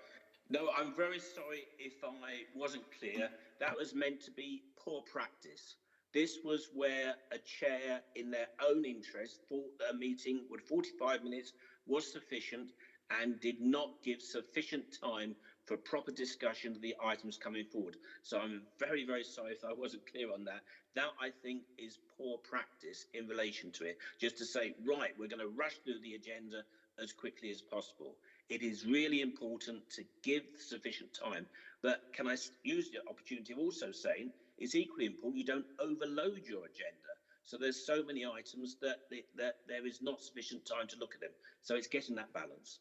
No, I'm very sorry if I wasn't clear. That was meant to be poor practice. This was where a chair, in their own interest, thought that a meeting with 45 minutes was sufficient and did not give sufficient time for proper discussion of the items coming forward. So I'm very, very sorry if I wasn't clear on that. That, I think, is poor practice in relation to it. Just to say, right, we're going to rush through the agenda as quickly as possible. It is really important to give sufficient time. But can I use the opportunity of also saying it's equally important you don't overload your agenda. So there's so many items that there is not sufficient time to look at them. So it's getting that balance.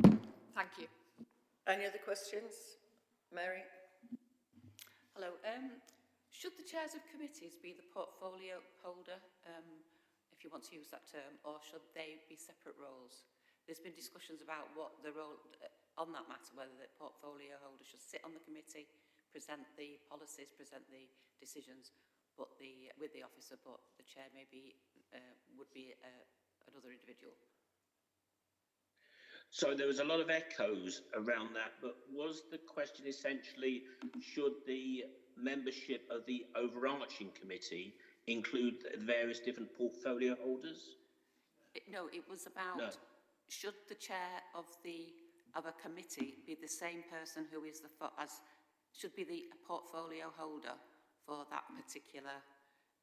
Thank you.
Any other questions? Mary?
Hello. Should the chairs of committees be the portfolio holder, if you want to use that term, or should they be separate roles? There's been discussions about what the role on that matter, whether the portfolio holder should sit on the committee, present the policies, present the decisions, but with the officer, but the chair maybe would be another individual.
So there was a lot of echoes around that, but was the question essentially, should the membership of the overarching committee include the various different portfolio holders?
No, it was about should the chair of a committee be the same person who is should be the portfolio holder for that particular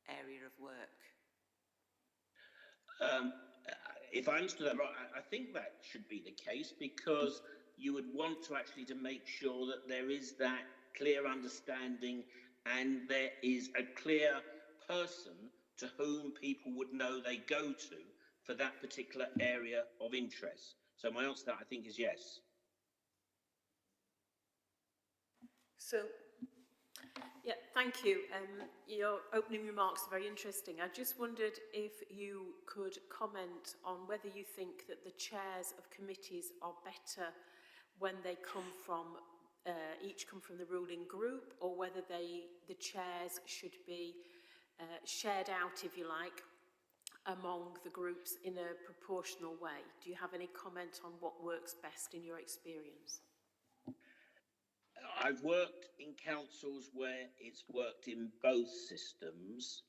area of work?
If I understood that right, I think that should be the case, because you would want to actually to make sure that there is that clear understanding and there is a clear person to whom people would know they go to for that particular area of interest. So my answer to that, I think, is yes.
So,
yeah, thank you. Your opening remarks are very interesting. I just wondered if you could comment on whether you think that the chairs of committees are better when they come from, each come from the ruling group, or whether the chairs should be shared out, if you like, among the groups in a proportional way. Do you have any comment on what works best in your experience?
I've worked in councils where it's worked in both systems.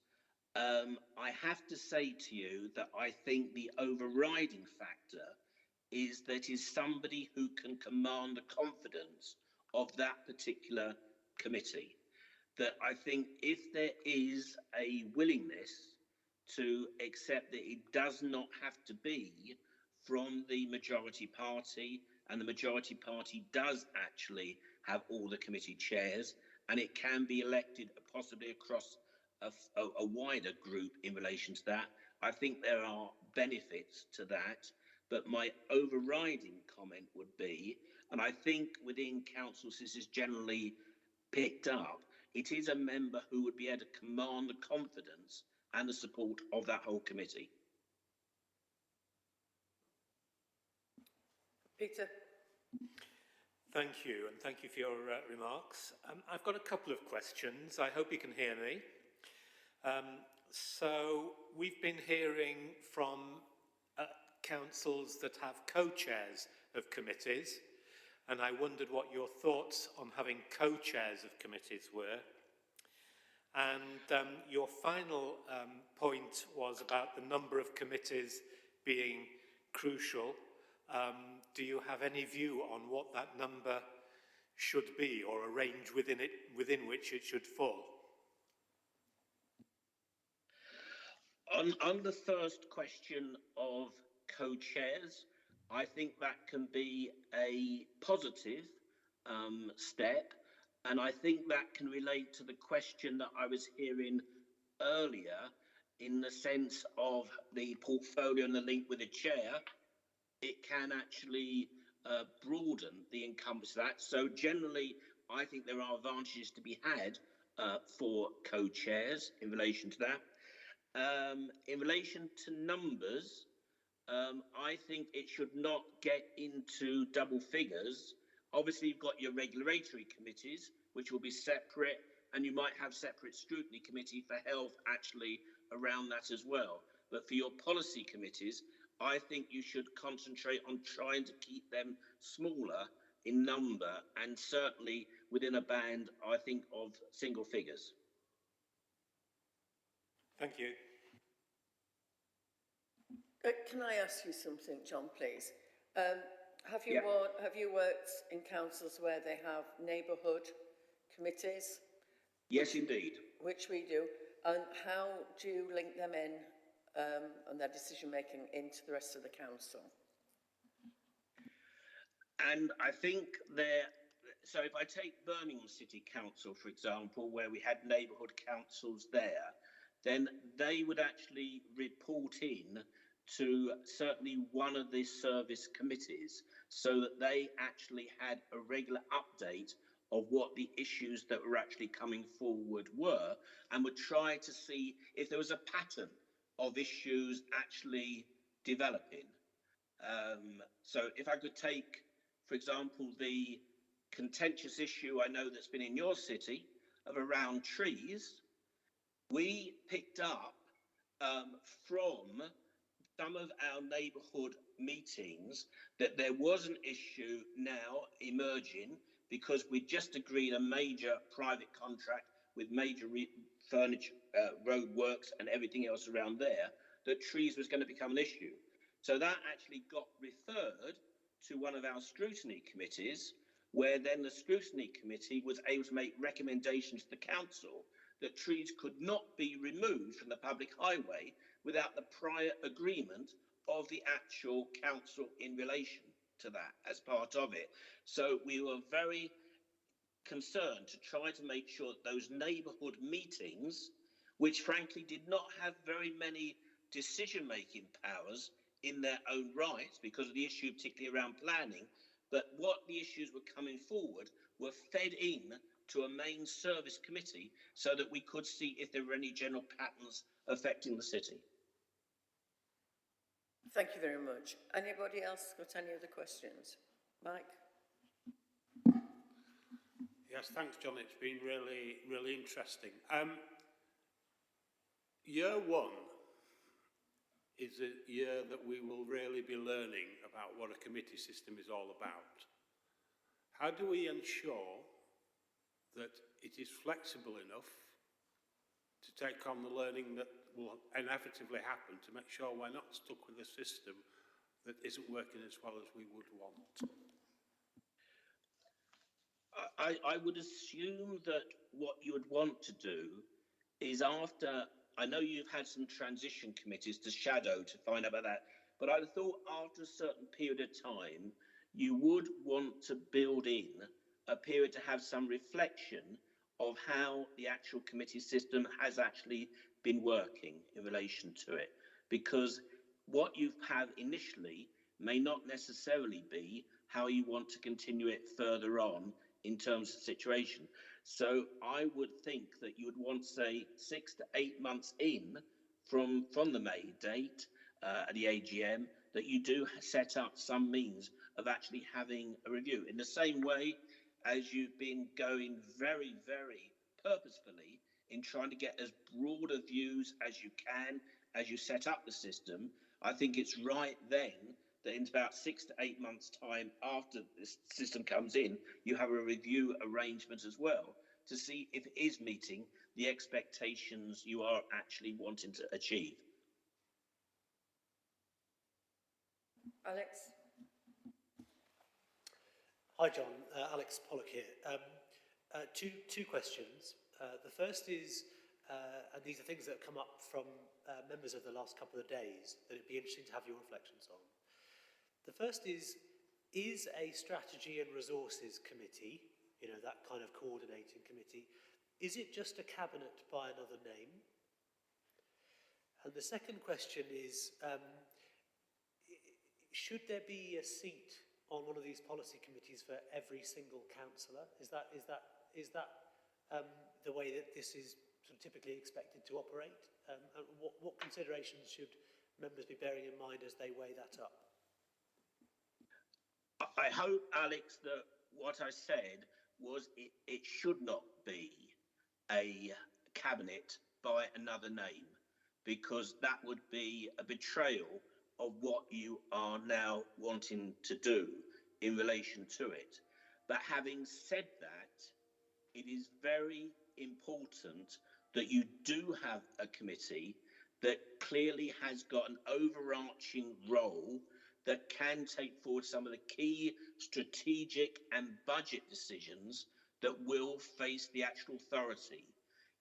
I have to say to you that I think the overriding factor is that is somebody who can command the confidence of that particular committee. That I think if there is a willingness to accept that it does not have to be from the majority party, and the majority party does actually have all the committee chairs, and it can be elected possibly across a wider group in relation to that. I think there are benefits to that, but my overriding comment would be, and I think within councils this is generally picked up, it is a member who would be able to command the confidence and the support of that whole committee.
Peter.
Thank you, and thank you for your remarks. I've got a couple of questions. I hope you can hear me. So we've been hearing from councils that have co-chairs of committees, and I wondered what your thoughts on having co-chairs of committees were. And your final point was about the number of committees being crucial. Do you have any view on what that number should be, or a range within which it should fall?
On the first question of co-chairs, I think that can be a positive step, and I think that can relate to the question that I was hearing earlier, in the sense of the portfolio and the link with the chair. It can actually broaden the encompass of that. So generally, I think there are advantages to be had for co-chairs in relation to that. In relation to numbers, I think it should not get into double figures. Obviously, you've got your regulatory committees, which will be separate, and you might have separate scrutiny committee for health actually around that as well. But for your policy committees, I think you should concentrate on trying to keep them smaller in number, and certainly within a band, I think, of single figures.
Thank you.
Can I ask you something, John, please? Have you worked in councils where they have neighbourhood committees?
Yes, indeed.
Which we do. And how do you link them in and their decision making into the rest of the council?
And I think so if I take Birmingham City Council, for example, where we had neighbourhood councils there, then they would actually report in to certainly one of the service committees, so that they actually had a regular update of what the issues that were actually coming forward were, and would try to see if there was a pattern of issues actually developing. So if I could take, for example, the contentious issue I know that's been in your city of around trees, we picked up from some of our neighbourhood meetings that there was an issue now emerging because we just agreed a major private contract with major furniture, road works and everything else around there, that trees was going to become an issue. So that actually got referred to one of our scrutiny committees, where then the scrutiny committee was able to make recommendations to the council that trees could not be removed from the public highway without the prior agreement of the actual council in relation to that as part of it. So we were very concerned to try to make sure that those neighbourhood meetings, which frankly did not have very many decision-making powers in their own right because of the issue particularly around planning, but what the issues were coming forward were fed in to a main service committee so that we could see if there were any general patterns affecting the city.
Thank you very much. Anybody else got any other questions? Mike?
Yes, thanks, John. It's been really, really interesting. Year one is a year that we will really be learning about what a committee system is all about. How do we ensure that it is flexible enough to take on the learning that will inevitably happen, to make sure we're not stuck with a system that isn't working as well as we would want?
I would assume that what you would want to do is after, I know you've had some transition committees to shadow to find out about that, but I thought after a certain period of time, you would want to build in a period to have some reflection of how the actual committee system has actually been working in relation to it. Because what you have initially may not necessarily be how you want to continue it further on in terms of situation. So I would think that you would want to say 6 to 8 months in from the May date at the AGM, that you do set up some means of actually having a review in the same way as you've been going very, very purposefully in trying to get as broad a views as you can as you set up the system. I think it's right then that in about 6 to 8 months' time after this system comes in, you have a review arrangement as well to see if it is meeting the expectations you are actually wanting to achieve.
Alex?
Hi, John. Alex Pollock here. Two questions. The first is, and these are things that have come up from members of the last couple of days that it'd be interesting to have your reflections on. The first is a strategy and resources committee, you know, that kind of coordinating committee, is it just a cabinet by another name? And the second question is, should there be a seat on one of these policy committees for every single councillor? Is that the way that this is sort of typically expected to operate? And what considerations should members be bearing in mind as they weigh that up?
I hope, Alex, that what I said was it should not be a cabinet by another name, because that would be a betrayal of what you are now wanting to do in relation to it. But having said that, it is very important that you do have a committee that clearly has got an overarching role that can take forward some of the key strategic and budget decisions that will face the actual authority.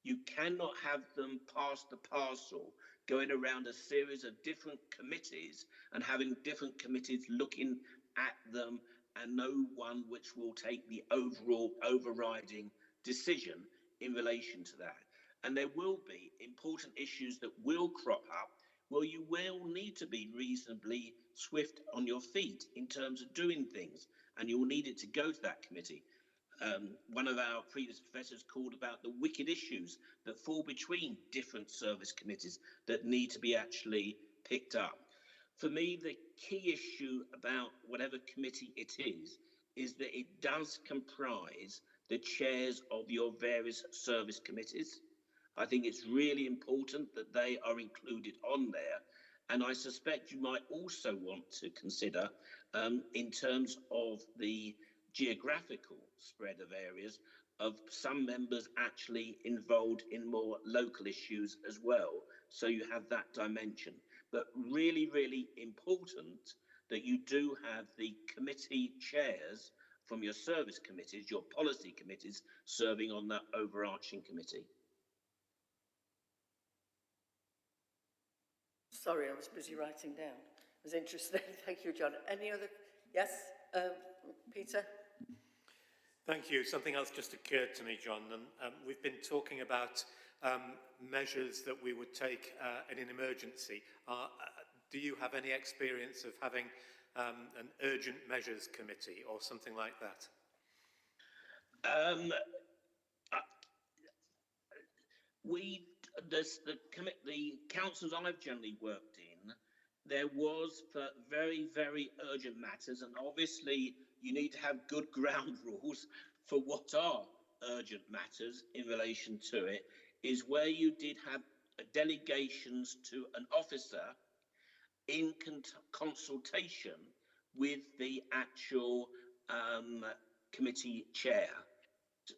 You cannot have them pass the parcel, going around a series of different committees and having different committees looking at them and no one which will take the overall overriding decision in relation to that. And there will be important issues that will crop up where you will need to be reasonably swift on your feet in terms of doing things, and you will need it to go to that committee. one of our previous professors called about the wicked issues that fall between different service committees that need to be actually picked up. For me, the key issue about whatever committee it is that it does comprise the chairs of your various service committees. I think it's really important that they are included on there. And I suspect you might also want to consider, in terms of the geographical spread of areas, of some members actually involved in more local issues as well. So you have that dimension. But really, really important that you do have the committee chairs from your service committees, your policy committees, serving on that overarching committee.
Sorry, I was busy writing down. It was interesting. Thank you, John. Any other? Yes, Peter?
Thank you. Something else just occurred to me, John, and we've been talking about measures that we would take in an emergency. Do you have any experience of having an urgent measures committee or something like that?
The councils I've generally worked in, there was for very, very urgent matters, and obviously you need to have good ground rules for what are urgent matters in relation to it, is where you did have delegations to an officer in consultation with the actual committee chair.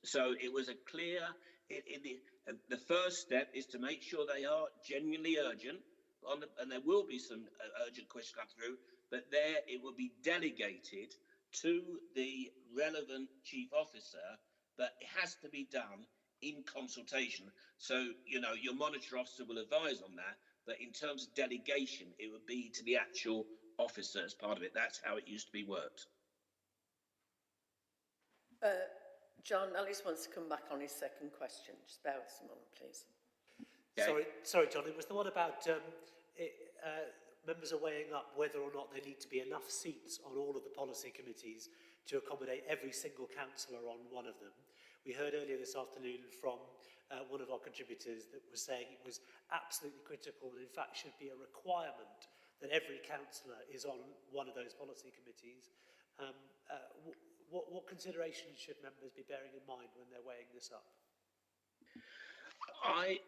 So it was a clear, the first step is to make sure they are genuinely urgent, and there will be some urgent questions come through, but there it will be delegated to the relevant chief officer, but it has to be done in consultation. So, you know, your monitor officer will advise on that, but in terms of delegation, it would be to the actual officer as part of it. That's how it used to be worked.
John Ellis wants to come back on his second question. Just bear with us a moment, please.
Okay. Sorry, John. It was the one about members are weighing up whether or not there need to be enough seats on all of the policy committees to accommodate every single councillor on one of them. We heard earlier this afternoon from one of our contributors that was saying it was absolutely critical and in fact should be a requirement that every councillor is on one of those policy committees. What considerations should members be bearing in mind when they're weighing this up?
I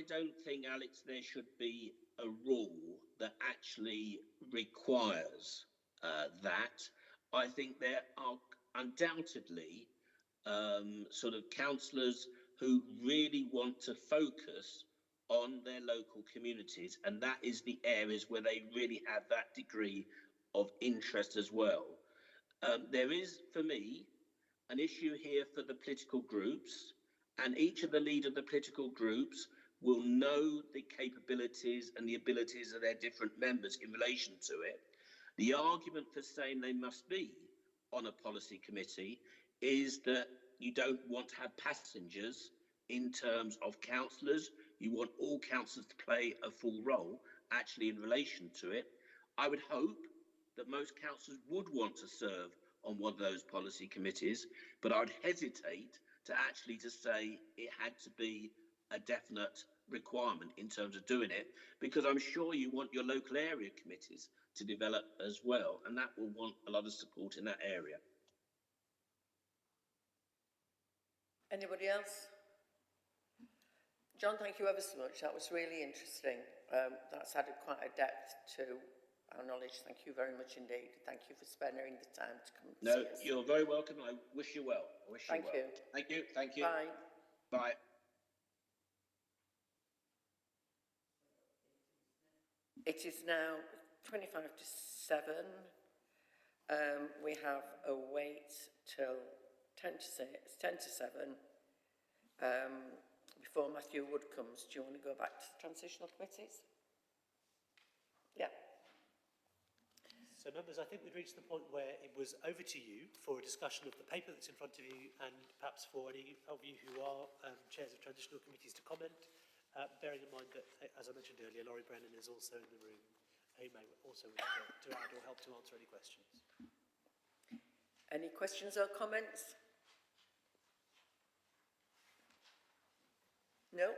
don't think, Alex, there should be a rule that actually requires that. I think there are undoubtedly sort of councillors who really want to focus on their local communities, and that is the areas where they really have that degree of interest as well. There is, for me, an issue here for the political groups, and each of the leaders of the political groups will know the capabilities and the abilities of their different members in relation to it. The argument for saying they must be on a policy committee is that you don't want to have passengers in terms of councillors. You want all councillors to play a full role actually in relation to it. I would hope that most councillors would want to serve on one of those policy committees, but I'd hesitate to actually say it had to be a definite requirement in terms of doing it, because I'm sure you want your local area committees to develop as well, and that will want a lot of support in that area.
Anybody else? John, thank you ever so much. That was really interesting. That's added quite a depth to our knowledge. Thank you very much indeed. Thank you for spending the time to come and see us.
You're very welcome. I wish you well.
Thank you.
Thank you. Thank you.
Bye.
Bye.
It is now 25 to 7. We have a wait till 10 to 7 before Matthew Wood comes. Do you want to go back to the transitional committees? Yeah.
So members, I think we've reached the point where it was over to you for a discussion of the paper that's in front of you, and perhaps for any of you who are chairs of transitional committees to comment, bearing in mind that, as I mentioned earlier, Laurie Brennan is also in the room, who may also wish to add or help to answer any questions.
Any questions or comments? No?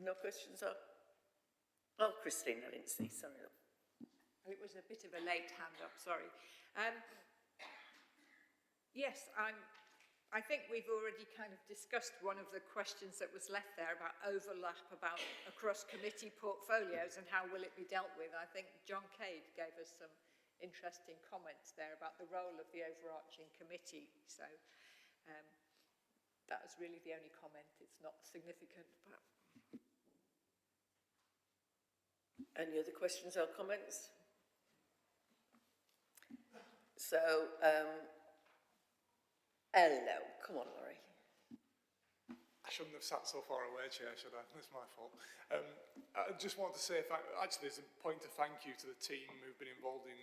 No questions? Oh, Christine, I didn't see, sorry.
It was a bit of a late hand up, sorry. Yes, I think we've already kind of discussed one of the questions that was left there about overlap about across committee portfolios and how will it be dealt with. I think John Cade gave us some interesting comments there about the role of the overarching committee. So that was really the only comment. It's not significant, but...
Any other questions or comments? So, hello. Come on, Laurie.
I shouldn't have sat so far away, Chair, should I? It's my fault. I just wanted to say, actually, there's a point of thank you to the team who've been involved in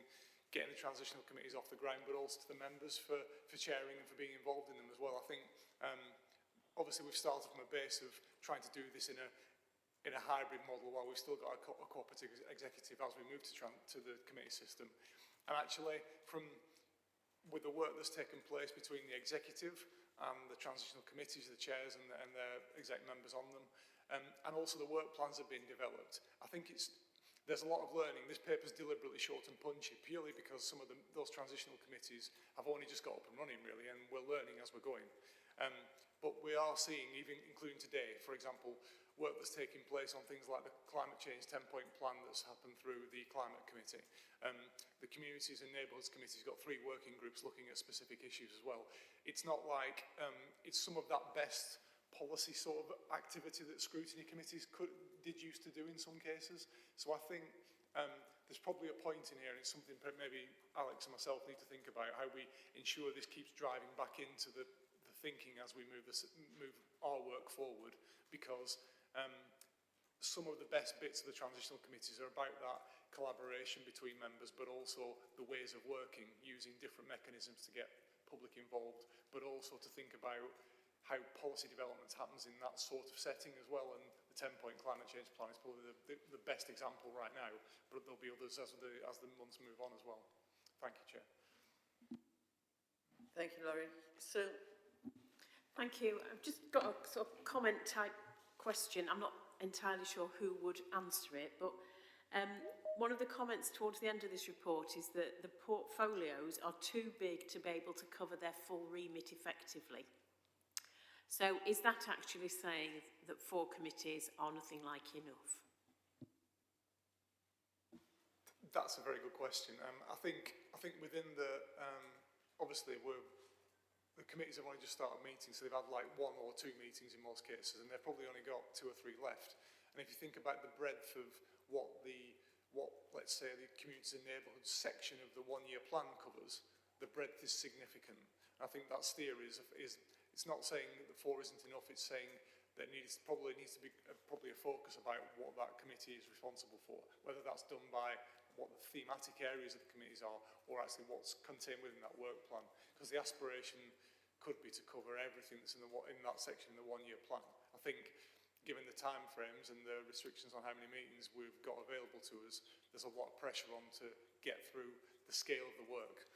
getting the transitional committees off the ground, but also to the members for chairing and for being involved in them as well. I think, obviously, we've started from a base of trying to do this in a hybrid model while we've still got a cooperative executive as we move to the committee system. And actually, with the work that's taken place between the executive and the transitional committees, the chairs and their exec members on them, and also the work plans that have been developed, I think there's a lot of learning. This paper's deliberately short and punchy, purely because some of those transitional committees have only just got up and running, really, and we're learning as we're going. But we are seeing, even including today, for example, work that's taking place on things like the climate change 10-point plan that's happened through the Climate Committee. The Communities and Neighbourhoods Committee's got 3 working groups looking at specific issues as well. It's not like it's some of that best policy sort of activity that scrutiny committees did used to do in some cases. So I think there's probably a point in here, and it's something maybe Alex and myself need to think about, how we ensure this keeps driving back into the thinking as we move our work forward, because some of the best bits of the transitional committees are about that collaboration between members, but also the ways of working, using different mechanisms to get public involved, but also to think about how policy development happens in that sort of setting as well. And the 10-point climate change plan is probably the best example right now, but there'll be others as the months move on as well. Thank you, Chair.
Thank you, Laurie. Sue?
Thank you. I've just got a sort of comment type question. I'm not entirely sure who would answer it, but one of the comments towards the end of this report is that the portfolios are too big to be able to cover their full remit effectively. So is that actually saying that 4 committees are nothing like enough?
That's a very good question. I think within the obviously the committees have only just started meeting, so they've had like 1 or 2 meetings in most cases, and they've probably only got 2 or 3 left. And if you think about the breadth of what let's say the communities and neighbourhoods section of the 1-year plan covers, the breadth is significant. I think that steer is it's not saying that the 4 isn't enough. It's saying that probably needs to be probably a focus about what that committee is responsible for, whether that's done by what the thematic areas of the committees are, or actually what's contained within that work plan. Because the aspiration could be to cover everything that's in that section in the 1-year plan. I think, given the time frames and the restrictions on how many meetings we've got available to us, there's a lot of pressure on to get through the scale of the work.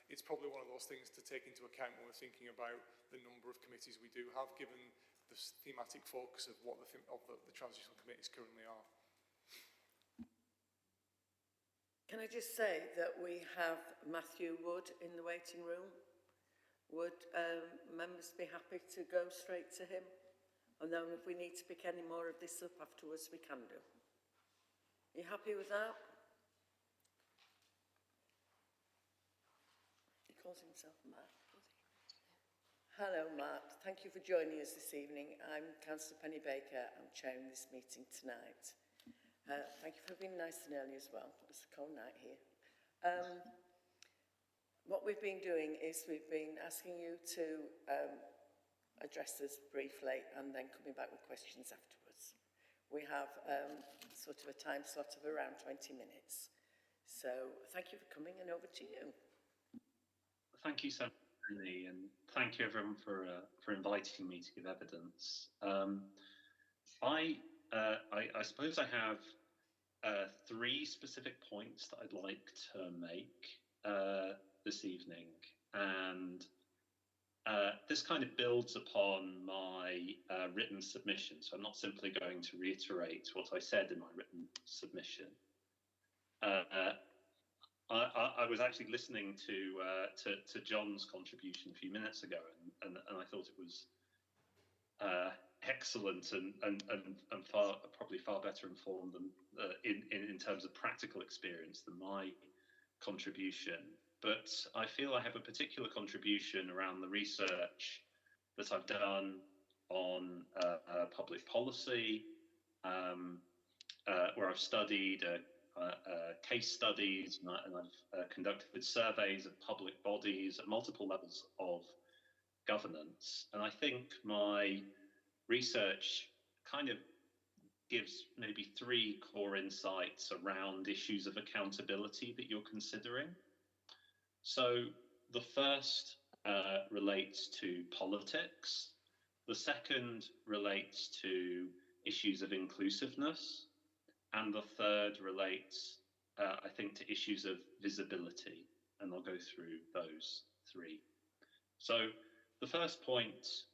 It's probably one of those things to take into account when we're thinking about the number of committees we do have, given the thematic focus of what the transitional committees currently are.
Can I just say that we have Matthew Wood in the waiting room? Would members be happy to go straight to him? And then if we need to pick any more of this up afterwards, we can do. Are you happy with that? He calls himself Matt. Hello, Matt. Thank you for joining us this evening. I'm Councillor Penny Baker. I'm chairing this meeting tonight. Thank you for being nice and early as well. It's a cold night here. What we've been doing is we've been asking you to address us briefly and then coming back with questions afterwards. We have sort of a time slot of around 20 minutes. So thank you for coming, and over to you.
Thank you so much, Penny, and thank you everyone for inviting me to give evidence. I suppose I have 3 specific points that I'd like to make this evening, and this kind of builds upon my written submission, so I'm not simply going to reiterate what I said in my written submission. I was actually listening to John's contribution a few minutes ago, and I thought it was excellent and probably far better informed than in terms of practical experience than my contribution. But I feel I have a particular contribution around the research that I've done on public policy, where I've studied case studies and I've conducted surveys of public bodies at multiple levels of governance. And I think my research kind of gives maybe 3 core insights around issues of accountability that you're considering. So the first relates to politics. The second relates to issues of inclusiveness. And the third relates, I think, to issues of visibility. And I'll go through those 3. So the first point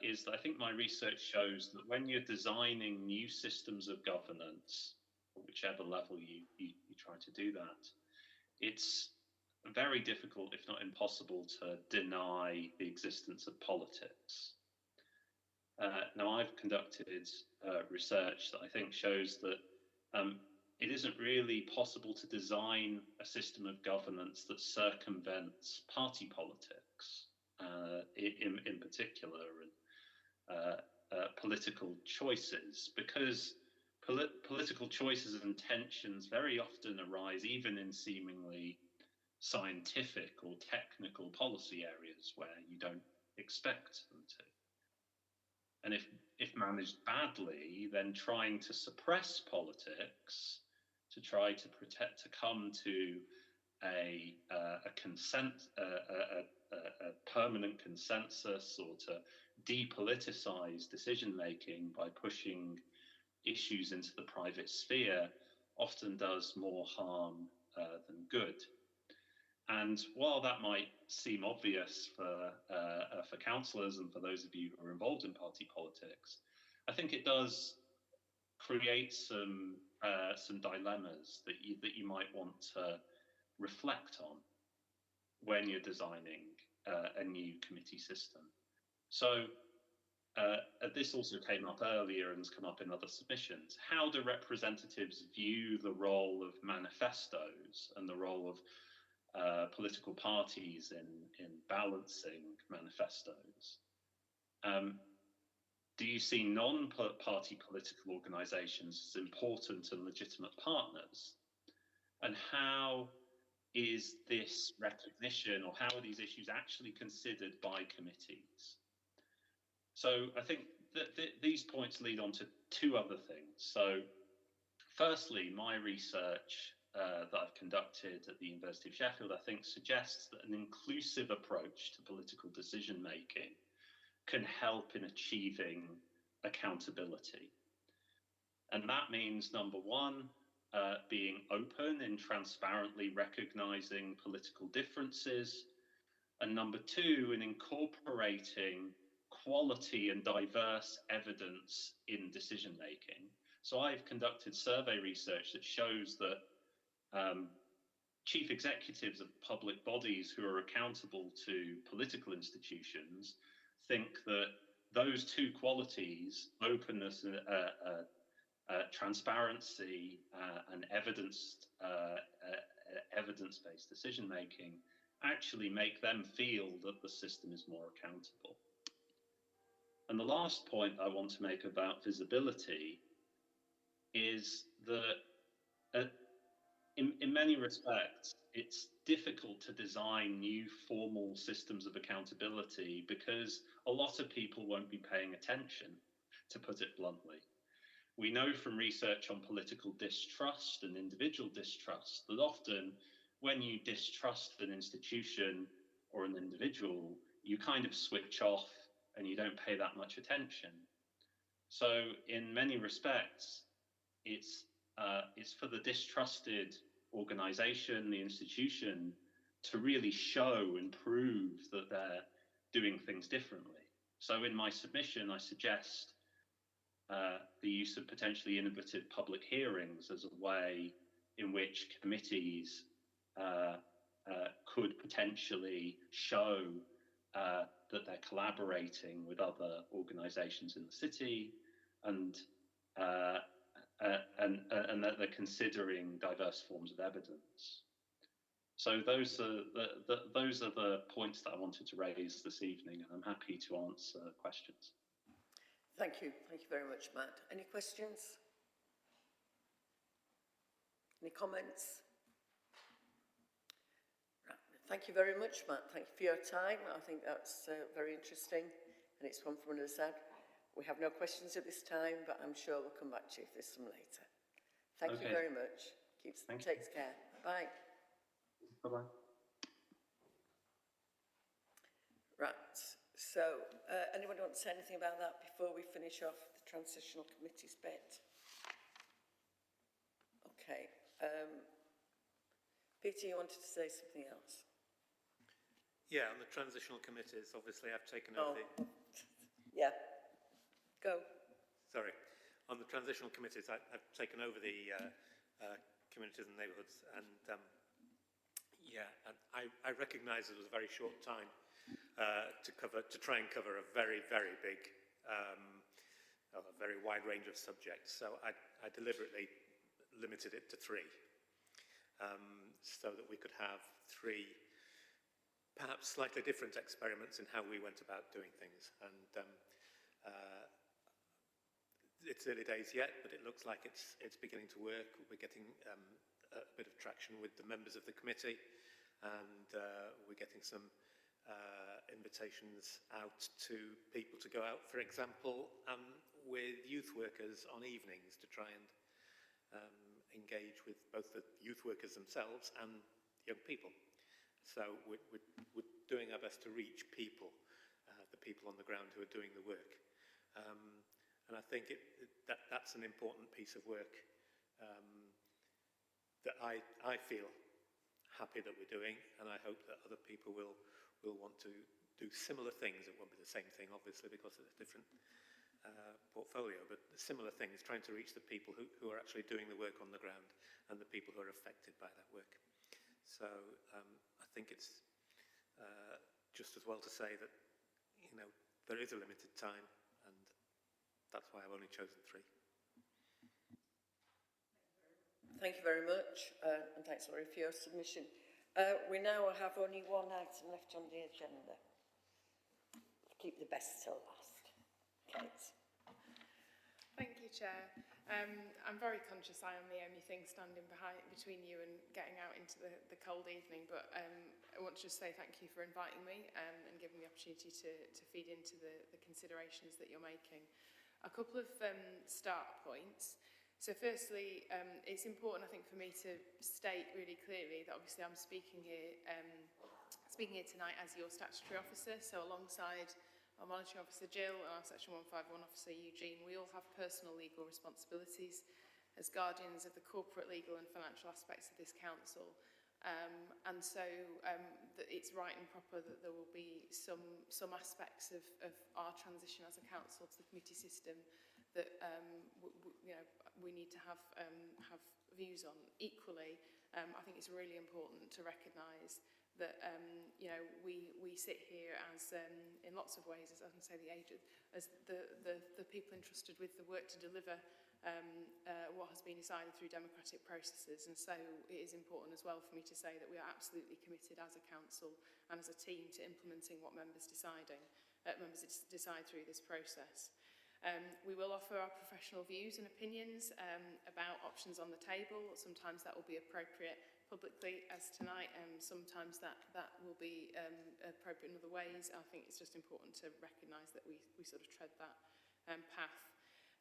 is that I think my research shows that when you're designing new systems of governance, at whichever level you try to do that, it's very difficult, if not impossible, to deny the existence of politics. Now, I've conducted research that I think shows that it isn't really possible to design a system of governance that circumvents party politics, in particular, and political choices, because political choices and tensions very often arise even in seemingly scientific or technical policy areas where you don't expect them to. And if managed badly, then trying to suppress politics, to try to come to a permanent consensus, or to depoliticize decision making by pushing issues into the private sphere, often does more harm than good. And while that might seem obvious for councillors and for those of you who are involved in party politics, I think it does create some dilemmas that you might want to reflect on when you're designing a new committee system. So this also came up earlier and has come up in other submissions. How do representatives view the role of manifestos and the role of political parties in balancing manifestos? Do you see non-party political organisations as important and legitimate partners? And how is this recognition, or how are these issues actually considered by committees? So I think that these points lead on to 2 other things. So firstly, my research that I've conducted at the University of Sheffield, I think, suggests that an inclusive approach to political decision making can help in achieving accountability. And that means, number 1, being open in transparently recognising political differences, and number 2, in incorporating quality and diverse evidence in decision making. So I've conducted survey research that shows that chief executives of public bodies who are accountable to political institutions think that those 2 qualities, openness and transparency and evidence-based decision making, actually make them feel that the system is more accountable. And the last point I want to make about visibility is that in many respects, it's difficult to design new formal systems of accountability because a lot of people won't be paying attention, to put it bluntly. We know from research on political distrust and individual distrust that often when you distrust an institution or an individual, you kind of switch off and you don't pay that much attention. So in many respects, it's for the distrusted organisation, the institution, to really show and prove that they're doing things differently. So in my submission, I suggest the use of potentially innovative public hearings as a way in which committees could potentially show that they're collaborating with other organisations in the city, and that they're considering diverse forms of evidence. So those are the points that I wanted to raise this evening, and I'm happy to answer questions.
Thank you very much, Matt. Any questions? Any comments? Right. Thank you very much, Matt. Thank you for your time. I think that's very interesting, and it's one from another side. We have no questions at this time, but I'm sure we'll come back to you if there's some later. Thank you very much. Takes care. Bye.
Bye-bye.
Right. So, anyone want to say anything about that before we finish off the Transitional Committee's bit? Okay. Peter, you wanted to say something else?
Yeah, on the Transitional Committees, obviously I've taken over
Yeah. Go.
Sorry. On the Transitional Committees, I've taken over the communities and neighbourhoods, and I recognise it was a very short time to try and cover a very, very big, a very wide range of subjects. So I deliberately limited it to 3, so that we could have 3 perhaps slightly different experiments in how we went about doing things. And it's early days yet, but it looks like it's beginning to work. We're getting a bit of traction with the members of the committee, and we're getting some invitations out to people to go out, for example, with youth workers on evenings to try and engage with both the youth workers themselves and young people. So we're doing our best to reach people, the people on the ground who are doing the work. And I think that's an important piece of work that I feel happy that we're doing, and I hope that other people will want to do similar things. It won't be the same thing, obviously, because it's a different portfolio, but similar things, trying to reach the people who are actually doing the work on the ground and the people who are affected by that work. So I think it's just as well to say that, there is a limited time, and that's why I've only chosen 3.
Thank you very much, and thanks, Laurie, for your submission. We now have only one item left on the agenda. Keep the best till last. Kate.
Thank you, Chair. I'm very conscious I am the only thing standing between you and getting out into the cold evening, but I want to just say thank you for inviting me and giving me the opportunity to feed into the considerations that you're making. A couple of start points. So firstly, it's important, I think, for me to state really clearly that obviously I'm speaking here tonight as your statutory officer. So alongside our monitoring officer Jill and our section 151 officer Eugene, we all have personal legal responsibilities as guardians of the corporate, legal and financial aspects of this council. And so it's right and proper that there will be some aspects of our transition as a council to the committee system that we need to have views on. Equally, I think it's really important to recognise that we sit here as in lots of ways, as I can say, as the people entrusted with the work to deliver what has been decided through democratic processes. And so it is important as well for me to say that we are absolutely committed as a council and as a team to implementing what members decide through this process. We will offer our professional views and opinions about options on the table. Sometimes that will be appropriate publicly, as tonight, sometimes that will be appropriate in other ways. I think it's just important to recognise that we sort of tread that path.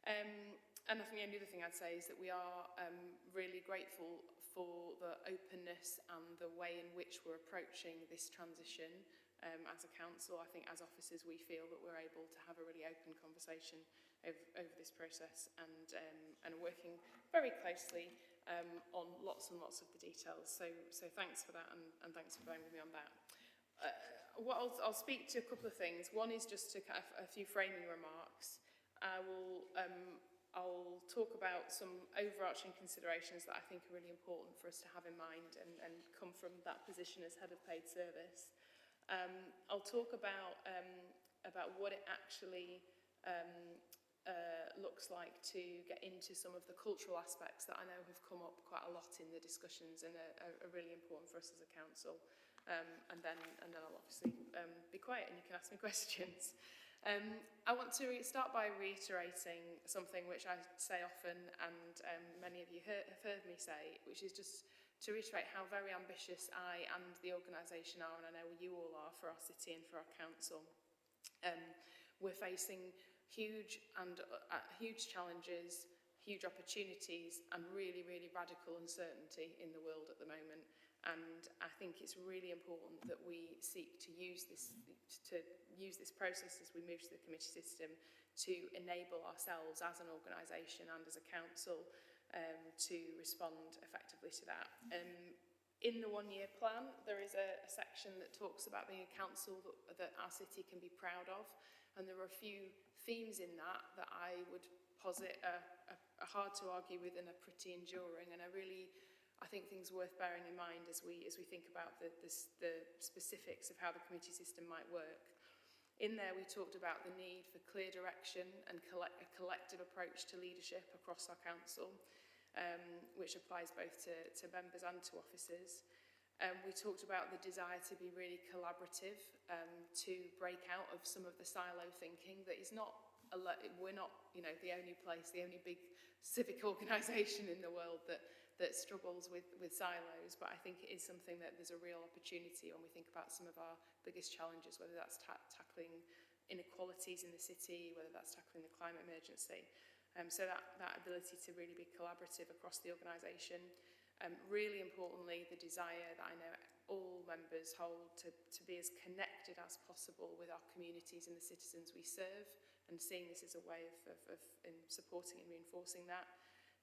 And I think the only other thing I'd say is that we are really grateful for the openness and the way in which we're approaching this transition as a council. I think as officers we feel that we're able to have a really open conversation over this process and working very closely on lots and lots of the details. So thanks for that, and thanks for bearing with me on that. I'll speak to a couple of things. One is just to kind of a few framing remarks. I'll talk about some overarching considerations that I think are really important for us to have in mind and come from that position as head of paid service. I'll talk about what it actually looks like to get into some of the cultural aspects that I know have come up quite a lot in the discussions and are really important for us as a council. And then I'll obviously be quiet and you can ask me questions. I want to start by reiterating something which I say often and many of you have heard me say, which is just to reiterate how very ambitious I and the organisation are, and I know you all are, for our city and for our council. We're facing huge challenges, huge opportunities and really, really radical uncertainty in the world at the moment. And I think it's really important that we seek to use this process as we move to the committee system to enable ourselves as an organisation and as a council to respond effectively to that. In the one-year plan, there is a section that talks about being a council that our city can be proud of, and there are a few themes in that I would posit are hard to argue with and are pretty enduring, and I think things are worth bearing in mind as we think about the specifics of how the committee system might work. In there, we talked about the need for clear direction and a collective approach to leadership across our council, which applies both to members and to officers. We talked about the desire to be really collaborative, to break out of some of the silo thinking that is not, we're not, the only place, the only big civic organisation in the world that struggles with silos, but I think it is something that there's a real opportunity when we think about some of our biggest challenges, whether that's tackling inequalities in the city, whether that's tackling the climate emergency. So that ability to really be collaborative across the organisation. Really importantly, the desire that I know all members hold to be as connected as possible with our communities and the citizens we serve, and seeing this as a way of supporting and reinforcing that.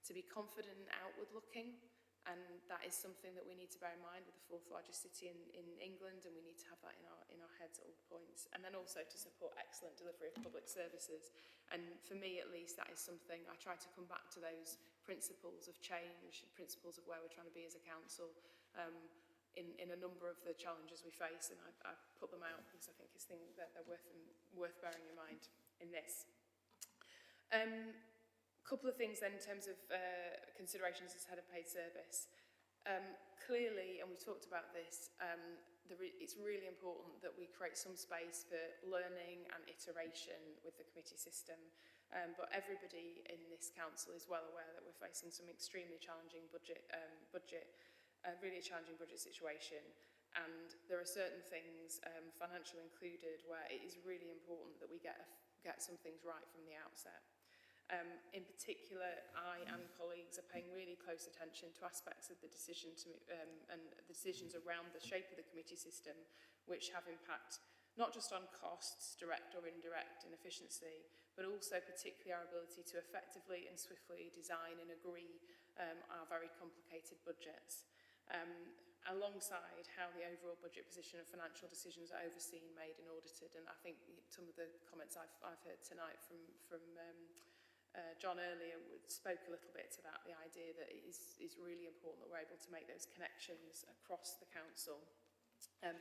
To be confident and outward looking, and that is something that we need to bear in mind with the fourth largest city in England, and we need to have that in our heads at all points. And then also to support excellent delivery of public services. And for me at least, that is something I try to come back to, those principles of change, principles of where we're trying to be as a council in a number of the challenges we face, and I put them out because I think it's things that are worth bearing in mind in this. Couple of things then in terms of considerations as head of paid service. Clearly, and we've talked about this, it's really important that we create some space for learning and iteration with the committee system. But everybody in this council is well aware that we're facing some extremely challenging really challenging budget situation. And there are certain things, financial included, where it is really important that we get some things right from the outset. In particular, I and colleagues are paying really close attention to aspects of the decision and the decisions around the shape of the committee system, which have impact not just on costs, direct or indirect, and efficiency, but also particularly our ability to effectively and swiftly design and agree our very complicated budgets. Alongside how the overall budget position and financial decisions are overseen, made and audited. And I think some of the comments I've heard tonight from John earlier spoke a little bit to that, the idea that it is really important that we're able to make those connections across the council,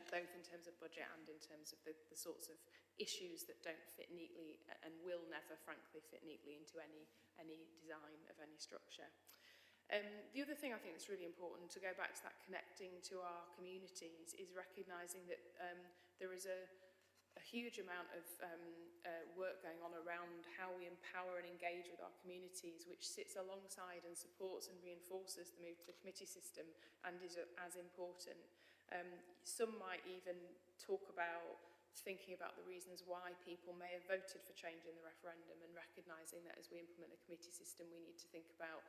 both in terms of budget and in terms of the sorts of issues that don't fit neatly and will never, frankly, fit neatly into any design of any structure. The other thing I think that's really important, to go back to that connecting to our communities, is recognising that there is a huge amount of work going on around how we empower and engage with our communities, which sits alongside and supports and reinforces the move to the committee system and is as important. Some might even talk about thinking about the reasons why people may have voted for change in the referendum, and recognising that as we implement the committee system, we need to think about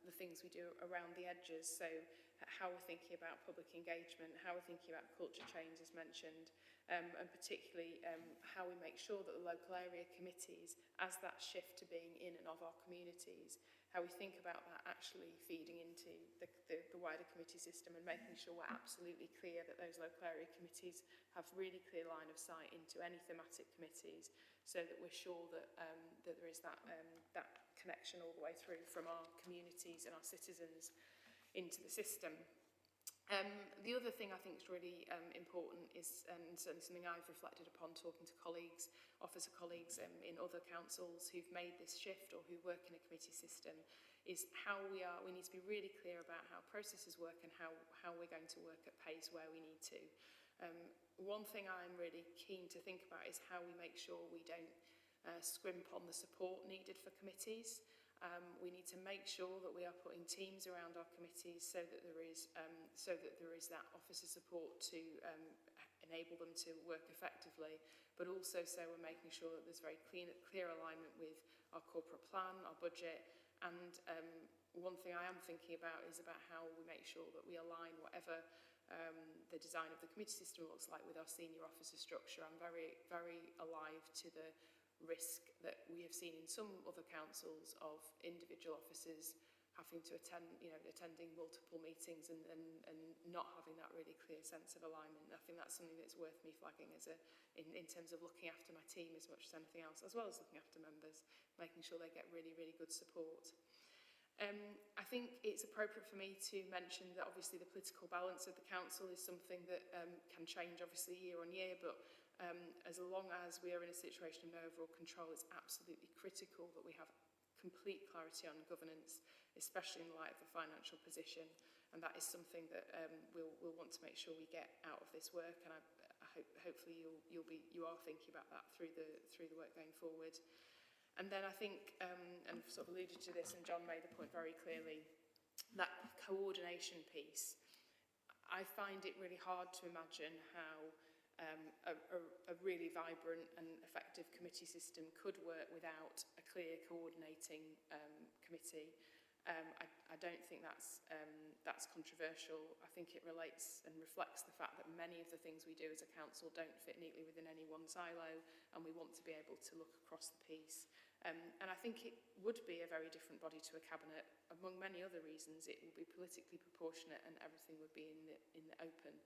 the things we do around the edges. So how we're thinking about public engagement, how we're thinking about culture change as mentioned, and particularly how we make sure that the local area committees, as that shift to being in and of our communities, how we think about that actually feeding into the wider committee system, and making sure we're absolutely clear that those local area committees have really clear line of sight into any thematic committees, so that we're sure that that there is that connection all the way through from our communities and our citizens into the system. The other thing I think is really important is, and certainly something I've reflected upon talking to colleagues, officer colleagues in other councils who've made this shift or who work in a committee system, is how we need to be really clear about how processes work and how we're going to work at pace where we need to. One thing I'm really keen to think about is how we make sure we don't scrimp on the support needed for committees. We need to make sure that we are putting teams around our committees so that there is that officer support to enable them to work effectively, but also so we're making sure that there's very clear alignment with our corporate plan, our budget, and one thing I am thinking about is about how we make sure that we align whatever the design of the committee system looks like with our senior officer structure. I'm very, very alive to the risk that we have seen in some other councils of individual officers having to attending multiple meetings and not having that really clear sense of alignment. I think that's something that's worth me flagging as in terms of looking after my team as much as anything else, as well as looking after members, making sure they get really, really good support. I think it's appropriate for me to mention that obviously the political balance of the council is something that can change obviously year on year, but as long as we are in a situation of no overall control, it's absolutely critical that we have complete clarity on governance, especially in light of the financial position, and that is something that we'll want to make sure we get out of this work, and I hope hopefully you are thinking about that through the work going forward. And then I think, and sort of alluded to this, and John made the point very clearly, that coordination piece. I find it really hard to imagine how a really vibrant and effective committee system could work without a clear coordinating committee. I don't think that's controversial. I think it relates and reflects the fact that many of the things we do as a council don't fit neatly within any one silo, and we want to be able to look across the piece. And I think it would be a very different body to a cabinet. Among many other reasons, it will be politically proportionate and everything would be in the open.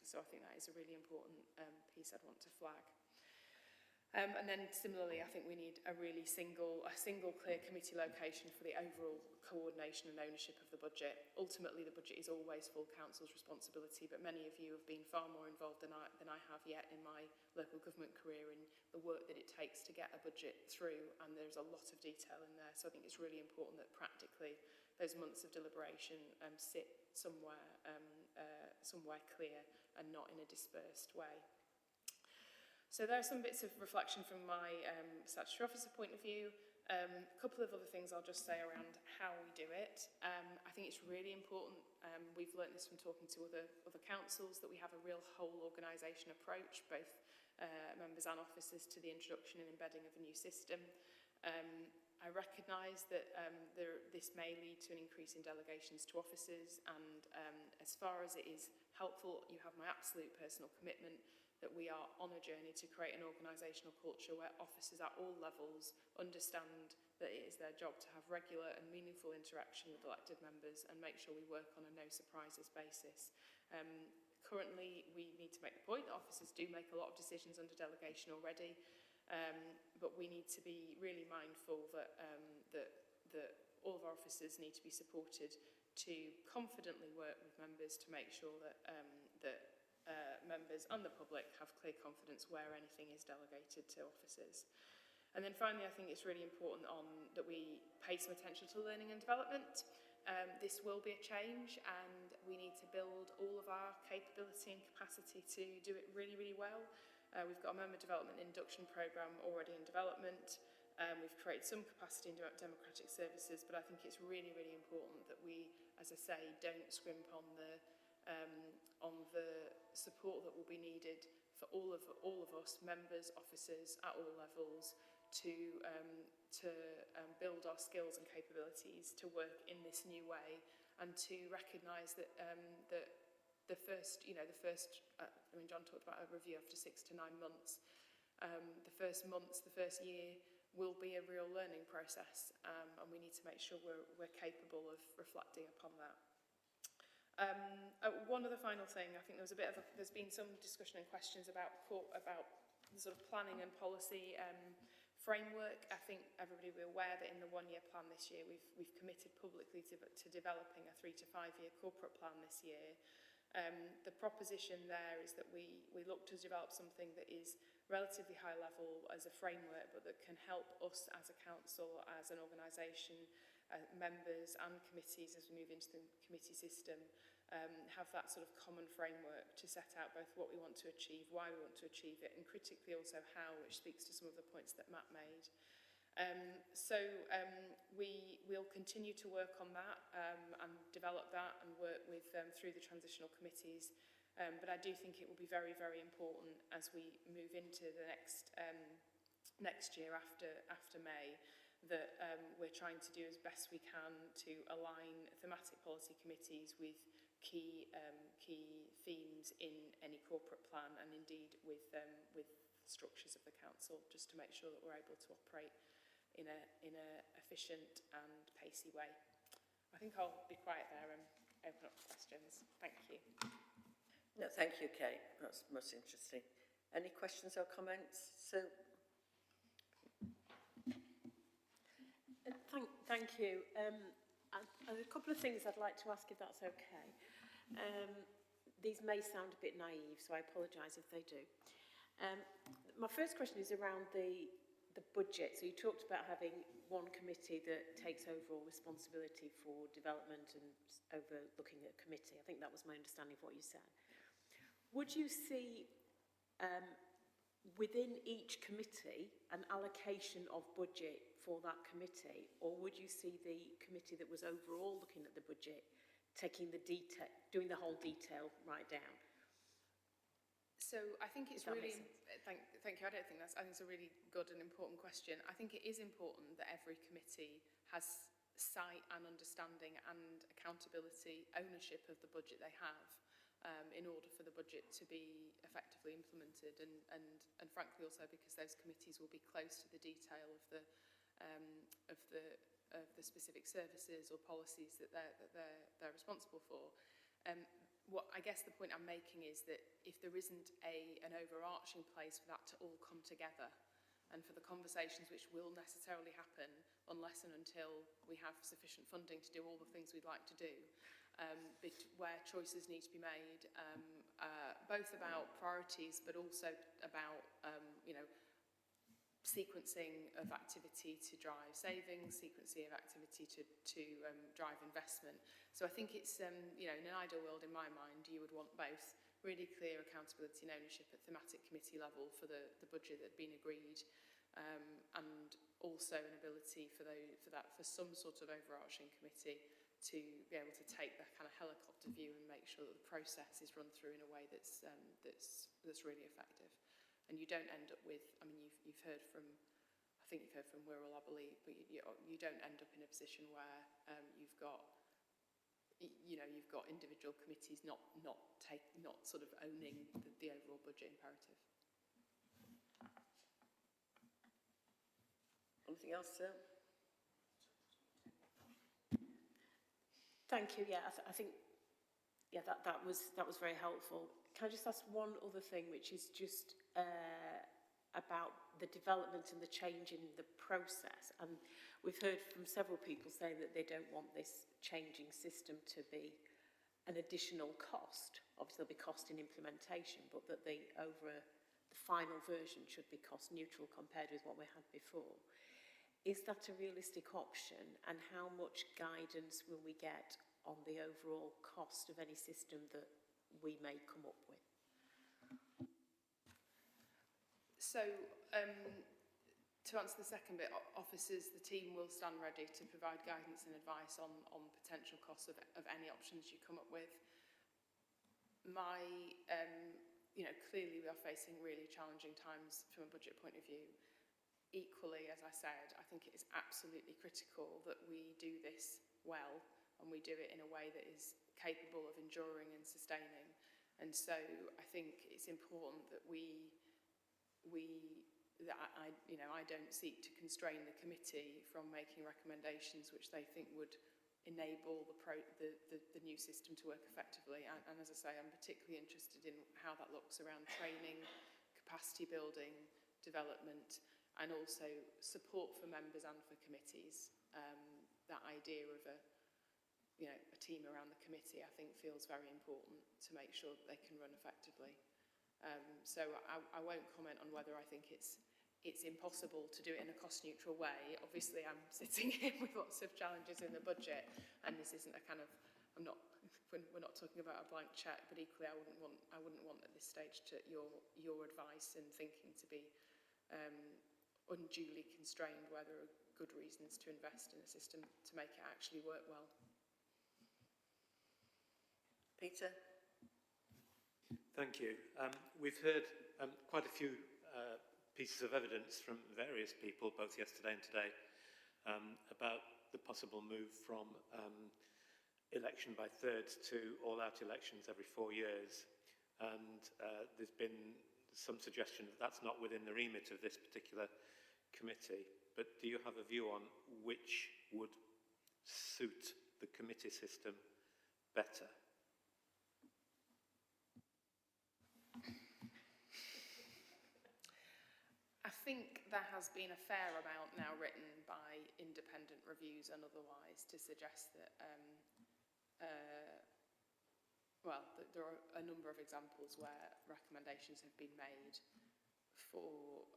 So I think that is a really important piece I'd want to flag. And then similarly, I think we need a single clear committee location for the overall coordination and ownership of the budget. Ultimately, the budget is always full council's responsibility, but many of you have been far more involved than I have yet in my local government career in the work that it takes to get a budget through, and there's a lot of detail in there. So I think it's really important that practically those months of deliberation sit somewhere clear and not in a dispersed way. So there are some bits of reflection from my statutory officer point of view. A couple of other things I'll just say around how we do it. I think it's really important, we've learnt this from talking to other councils, that we have a real whole organisation approach, both members and officers, to the introduction and embedding of a new system. I recognise that this may lead to an increase in delegations to officers, and as far as it is helpful, you have my absolute personal commitment that we are on a journey to create an organisational culture where officers at all levels understand that it is their job to have regular and meaningful interaction with elected members and make sure we work on a no surprises basis. Currently, we need to make the point that officers do make a lot of decisions under delegation already, but we need to be really mindful that all of our officers need to be supported to confidently work with members to make sure that members and the public have clear confidence where anything is delegated to officers. And then finally, I think it's really important that we pay some attention to learning and development. This will be a change, and we need to build all of our capability and capacity to do it really, really well. We've got a member development induction programme already in development. We've created some capacity in democratic services, but I think it's really, really important that we, as I say, don't scrimp on the support that will be needed for all of us, members, officers at all levels, to build our skills and capabilities to work in this new way, and to recognise that the first, John talked about a review after 6 to 9 months. The first months, the first year, will be a real learning process, and we need to make sure we're capable of reflecting upon that. One other final thing, I think there's been some discussion and questions about the sort of planning and policy framework. I think everybody will be aware that in the one-year plan this year, we've committed publicly to developing a 3 to 5 year corporate plan this year. The proposition there is that we look to develop something that is relatively high level as a framework, but that can help us as a council, as an organisation, members and committees as we move into the committee system, have that sort of common framework to set out both what we want to achieve, why we want to achieve it, and critically also how, which speaks to some of the points that Matt made. We'll continue to work on that and develop that and work with through the transitional committees. But I do think it will be very, very important as we move into the next year after May, that we're trying to do as best we can to align thematic policy committees with key themes in any corporate plan, and indeed with structures of the council, just to make sure that we're able to operate in a efficient and pacey way. I think I'll be quiet there and open up for questions. Thank you.
No, thank you, Kate. That's most interesting. Any questions or comments? So.
Thank you. A couple of things I'd like to ask, if that's okay. These may sound a bit naive, so I apologise if they do. My first question is around the budget. So you talked about having one committee that takes overall responsibility for development and overlooking a committee. I think that was my understanding of what you said. Would you see within each committee an allocation of budget for that committee, or would you see the committee that was overall looking at the budget taking the detail, doing the whole detail right down?
So I think it's really, thank you, I think it's a really good and important question. I think it is important that every committee has sight and understanding and accountability, ownership of the budget they have, in order for the budget to be effectively implemented, and frankly also because those committees will be close to the detail of the specific services or policies that they're responsible for. What I guess the point I'm making is that if there isn't an overarching place for that to all come together, and for the conversations which will necessarily happen unless and until we have sufficient funding to do all the things we'd like to do, where choices need to be made, both about priorities but also about sequencing of activity to drive savings, sequencing of activity to drive investment. So I think it's, in an ideal world in my mind, you would want both really clear accountability and ownership at thematic committee level for the budget that had been agreed, and also an ability for some sort of overarching committee to be able to take that kind of helicopter view and make sure that the process is run through in a way that's really effective. And you don't end up with, I mean, you've heard from, I think you've heard from Wirral, I believe, but you don't end up in a position where you've got individual committees not sort of owning the overall budget imperative.
Anything else, sir?
Thank you. Yeah, I think that was very helpful. Can I just ask one other thing, which is just about the development and the change in the process? And we've heard from several people saying that they don't want this changing system to be an additional cost. Obviously, there'll be cost in implementation, but that the final version should be cost neutral compared with what we had before. Is that a realistic option, and how much guidance will we get on the overall cost of any system that we may come up with?
So, to answer the second bit, officers, the team will stand ready to provide guidance and advice on potential costs of any options you come up with. Clearly we are facing really challenging times from a budget point of view. Equally, as I said, I think it is absolutely critical that we do this well, and we do it in a way that is capable of enduring and sustaining. And so I think it's important that we that I don't seek to constrain the committee from making recommendations which they think would enable the new system to work effectively. And as I say, I'm particularly interested in how that looks around training, capacity building, development, and also support for members and for committees. That idea of a team around the committee, I think, feels very important to make sure that they can run effectively. So I won't comment on whether I think it's impossible to do it in a cost-neutral way. Obviously, I'm sitting here with lots of challenges in the budget, and this isn't a kind of, we're not talking about a blank cheque, but equally, I wouldn't want at this stage to your advice and thinking to be unduly constrained where there are good reasons to invest in a system to make it actually work well.
Peter?
Thank you. We've heard quite a few pieces of evidence from various people, both yesterday and today, about the possible move from election by thirds to all-out elections every 4 years. And there's been some suggestion that that's not within the remit of this particular committee. But do you have a view on which would suit the committee system better?
I think there has been a fair amount now written by independent reviews and otherwise to suggest that, there are a number of examples where recommendations have been made for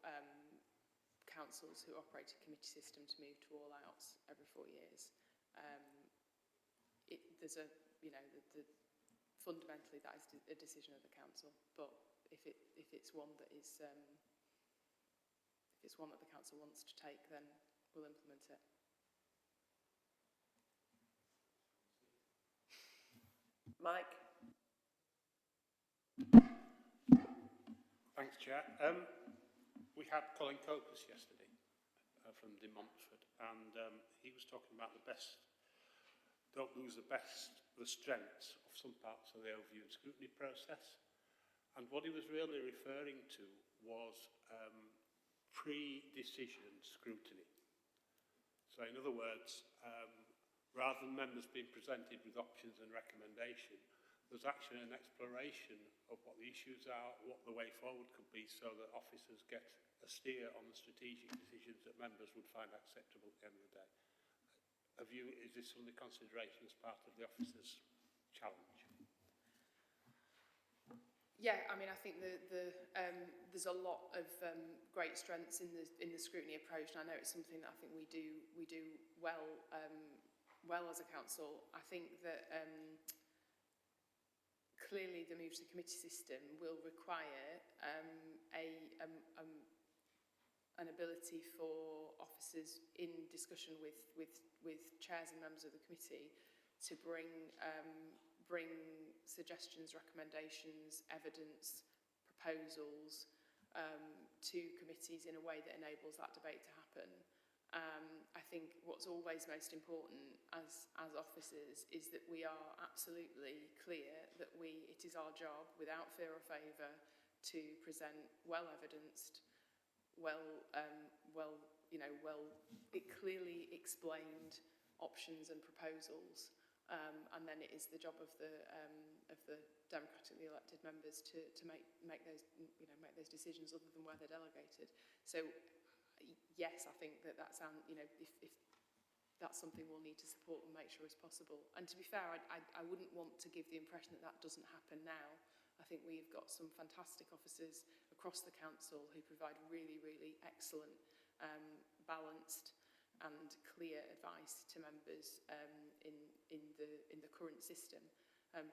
councils who operate a committee system to move to all-outs every 4 years. Fundamentally that is a decision of the council, but if it's one that is if it's one that the council wants to take, then we'll implement it.
Mike?
Thanks, Chair. We had Colin Copus yesterday from De Montfort, and he was talking about don't lose the strengths of some parts of the overview and scrutiny process. And what he was really referring to was pre-decision scrutiny. So in other words, rather than members being presented with options and recommendation, there's actually an exploration of what the issues are, what the way forward could be, so that officers get a steer on the strategic decisions that members would find acceptable at the end of the day. Is this under consideration as part of the officers' challenge?
Yeah, I mean, I think there's a lot of great strengths in the scrutiny approach, and I know it's something that I think we do well as a council. I think that clearly the move to the committee system will require an ability for officers in discussion with chairs and members of the committee to bring suggestions, recommendations, evidence, proposals to committees in a way that enables that debate to happen. I think what's always most important as officers is that we are absolutely clear that it is our job, without fear or favour, to present well-evidenced, clearly explained options and proposals. And then it is the job of the democratically elected members to make those decisions other than where they're delegated. So yes, I think that sounds, if that's something we'll need to support and make sure is possible. And to be fair, I wouldn't want to give the impression that doesn't happen now. I think we've got some fantastic officers across the council who provide really, really excellent, balanced and clear advice to members in the current system.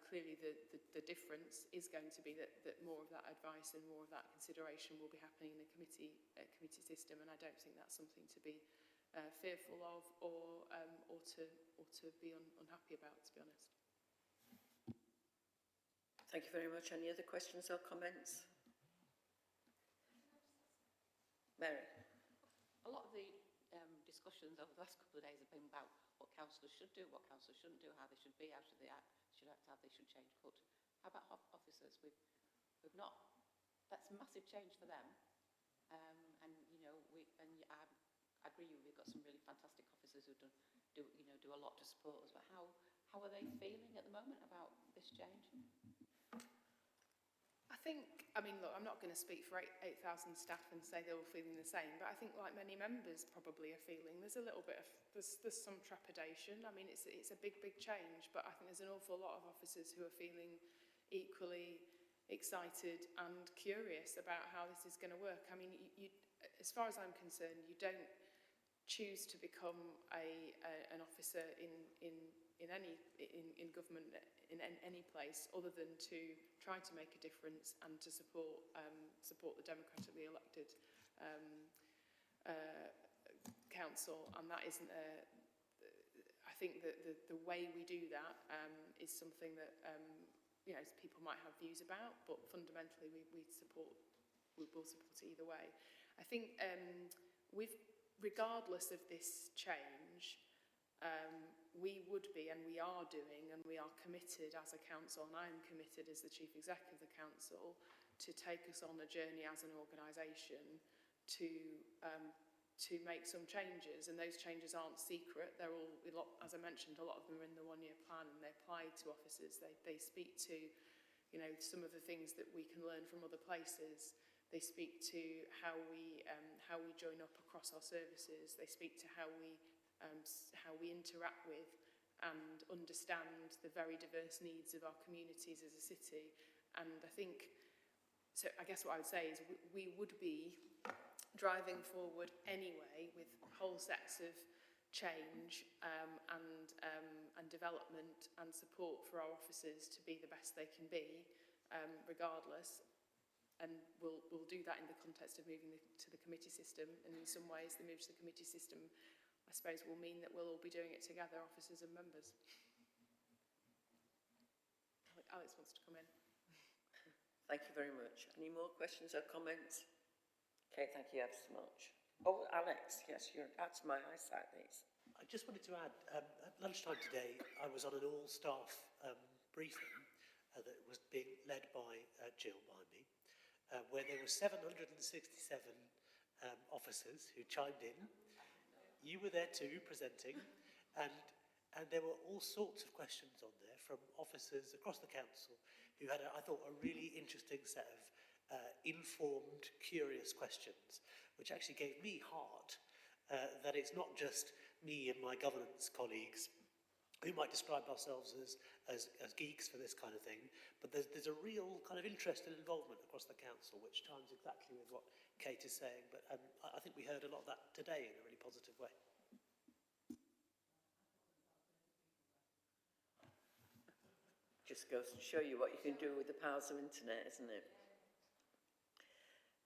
Clearly the difference is going to be that more of that advice and more of that consideration will be happening in a committee system, and I don't think that's something to be fearful of or to be unhappy about, to be honest.
Thank you very much. Any other questions or comments? Mary?
A lot of the discussions over the last couple of days have been about what councillors should do, what councillors shouldn't do, how they should be, how should they act, how they should change. But how about officers? We've not. That's a massive change for them. And you know, I agree with you. We've got some really fantastic officers who do a lot to support us. But how are they feeling at the moment about this change?
I mean, look, I'm not going to speak for 8,000 staff and say they're all feeling the same, but I think like many members probably are feeling, there's a little bit of, there's some trepidation. I mean, it's a big change, but I think there's an awful lot of officers who are feeling equally excited and curious about how this is going to work. I mean, you, as far as I'm concerned, you don't choose to become an officer in government in any place other than to try to make a difference and to support the democratically elected council, and that isn't I think that the way we do that is something that you know, people might have views about, but fundamentally we will support it either way. I think regardless of this change, we would be, and we are doing, and we are committed as a council, and I am committed as the Chief Executive of the council, to take us on a journey as an organisation to make some changes, and those changes aren't secret. They're all, as I mentioned, a lot of them are in the one-year plan, and they apply to officers. They speak to, you know, some of the things that we can learn from other places. They speak to how we join up across our services. They speak to how we interact with and understand the very diverse needs of our communities as a city. And I think, so I guess what I would say is we would be driving forward anyway with whole sets of change and development and support for our officers to be the best they can be, regardless. And we'll do that in the context of moving to the committee system. And in some ways, the move to the committee system, I suppose, will mean that we'll all be doing it together, officers and members. Alex wants to come in.
Thank you very much. Any more questions or comments? Okay, thank you ever so much. Oh, Alex, yes, you're out of my eyesight, these.
I just wanted to add, at lunchtime today, I was on an all-staff briefing that was being led by Jill behind me, where there were 767 officers who chimed in. You were there too, presenting, and there were all sorts of questions on there from officers across the council who had, I thought, a really interesting set of informed, curious questions, which actually gave me heart that it's not just me and my governance colleagues who might describe ourselves as geeks for this kind of thing, but there's a real kind of interest and involvement across the council, which chimes exactly with what Kate is saying. But I think we heard a lot of that today in a really positive way.
Just goes to show you what you can do with the powers of internet, isn't it?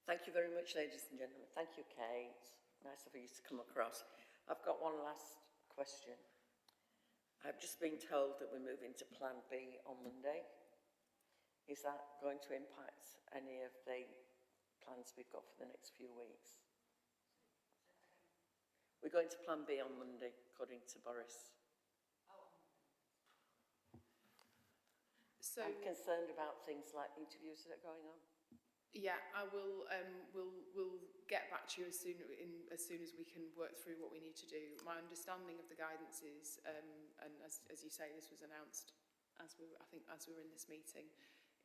Thank you very much, ladies and gentlemen. Thank you, Kate. Nice of you to come across. I've got one last question. I've just been told that we're moving to Plan B on Monday. Is that going to impact any of the plans we've got for the next few weeks? We're going to Plan B on Monday, according to Boris.
So
I'm concerned about things like interviews that are going on.
Yeah, I will. We'll get back to you as soon as we can work through what we need to do. My understanding of the guidance is, and as you say, this was announced as we were in this meeting,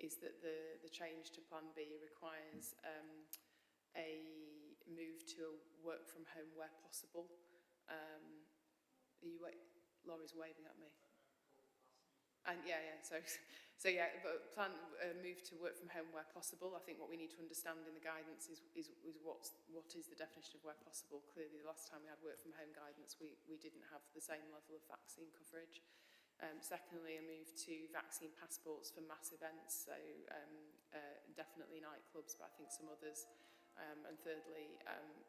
is that the change to Plan B requires a move to a work from home where possible. Laurie's waving at me. And yeah. So yeah, but plan move to work from home where possible. I think what we need to understand in the guidance is what is the definition of where possible. Clearly, the last time we had work from home guidance, we didn't have the same level of vaccine coverage. Secondly, a move to vaccine passports for mass events, so definitely nightclubs, but I think some others. And thirdly,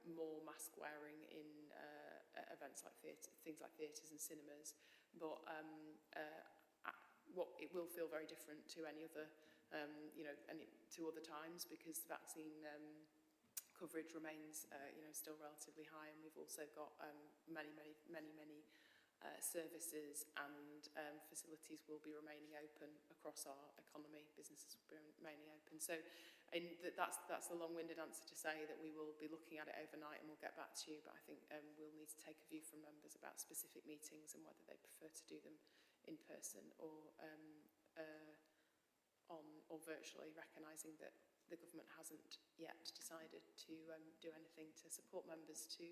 more mask wearing in events like things like theatres and cinemas. But it will feel very different to any other, to other times, because the vaccine coverage remains, still relatively high, and we've also got many services and facilities will be remaining open across our economy, businesses will be remaining open. So that's the long-winded answer to say that we will be looking at it overnight and we'll get back to you, but I think we'll need to take a view from members about specific meetings and whether they prefer to do them in person or virtually, recognising that the government hasn't yet decided to do anything to support members to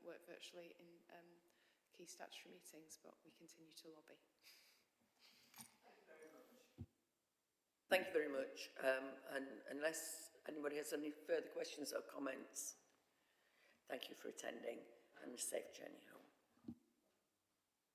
work virtually in key statutory meetings, but we continue to lobby.
Thank you very much. And unless anybody has any further questions or comments, thank you for attending and a safe journey home.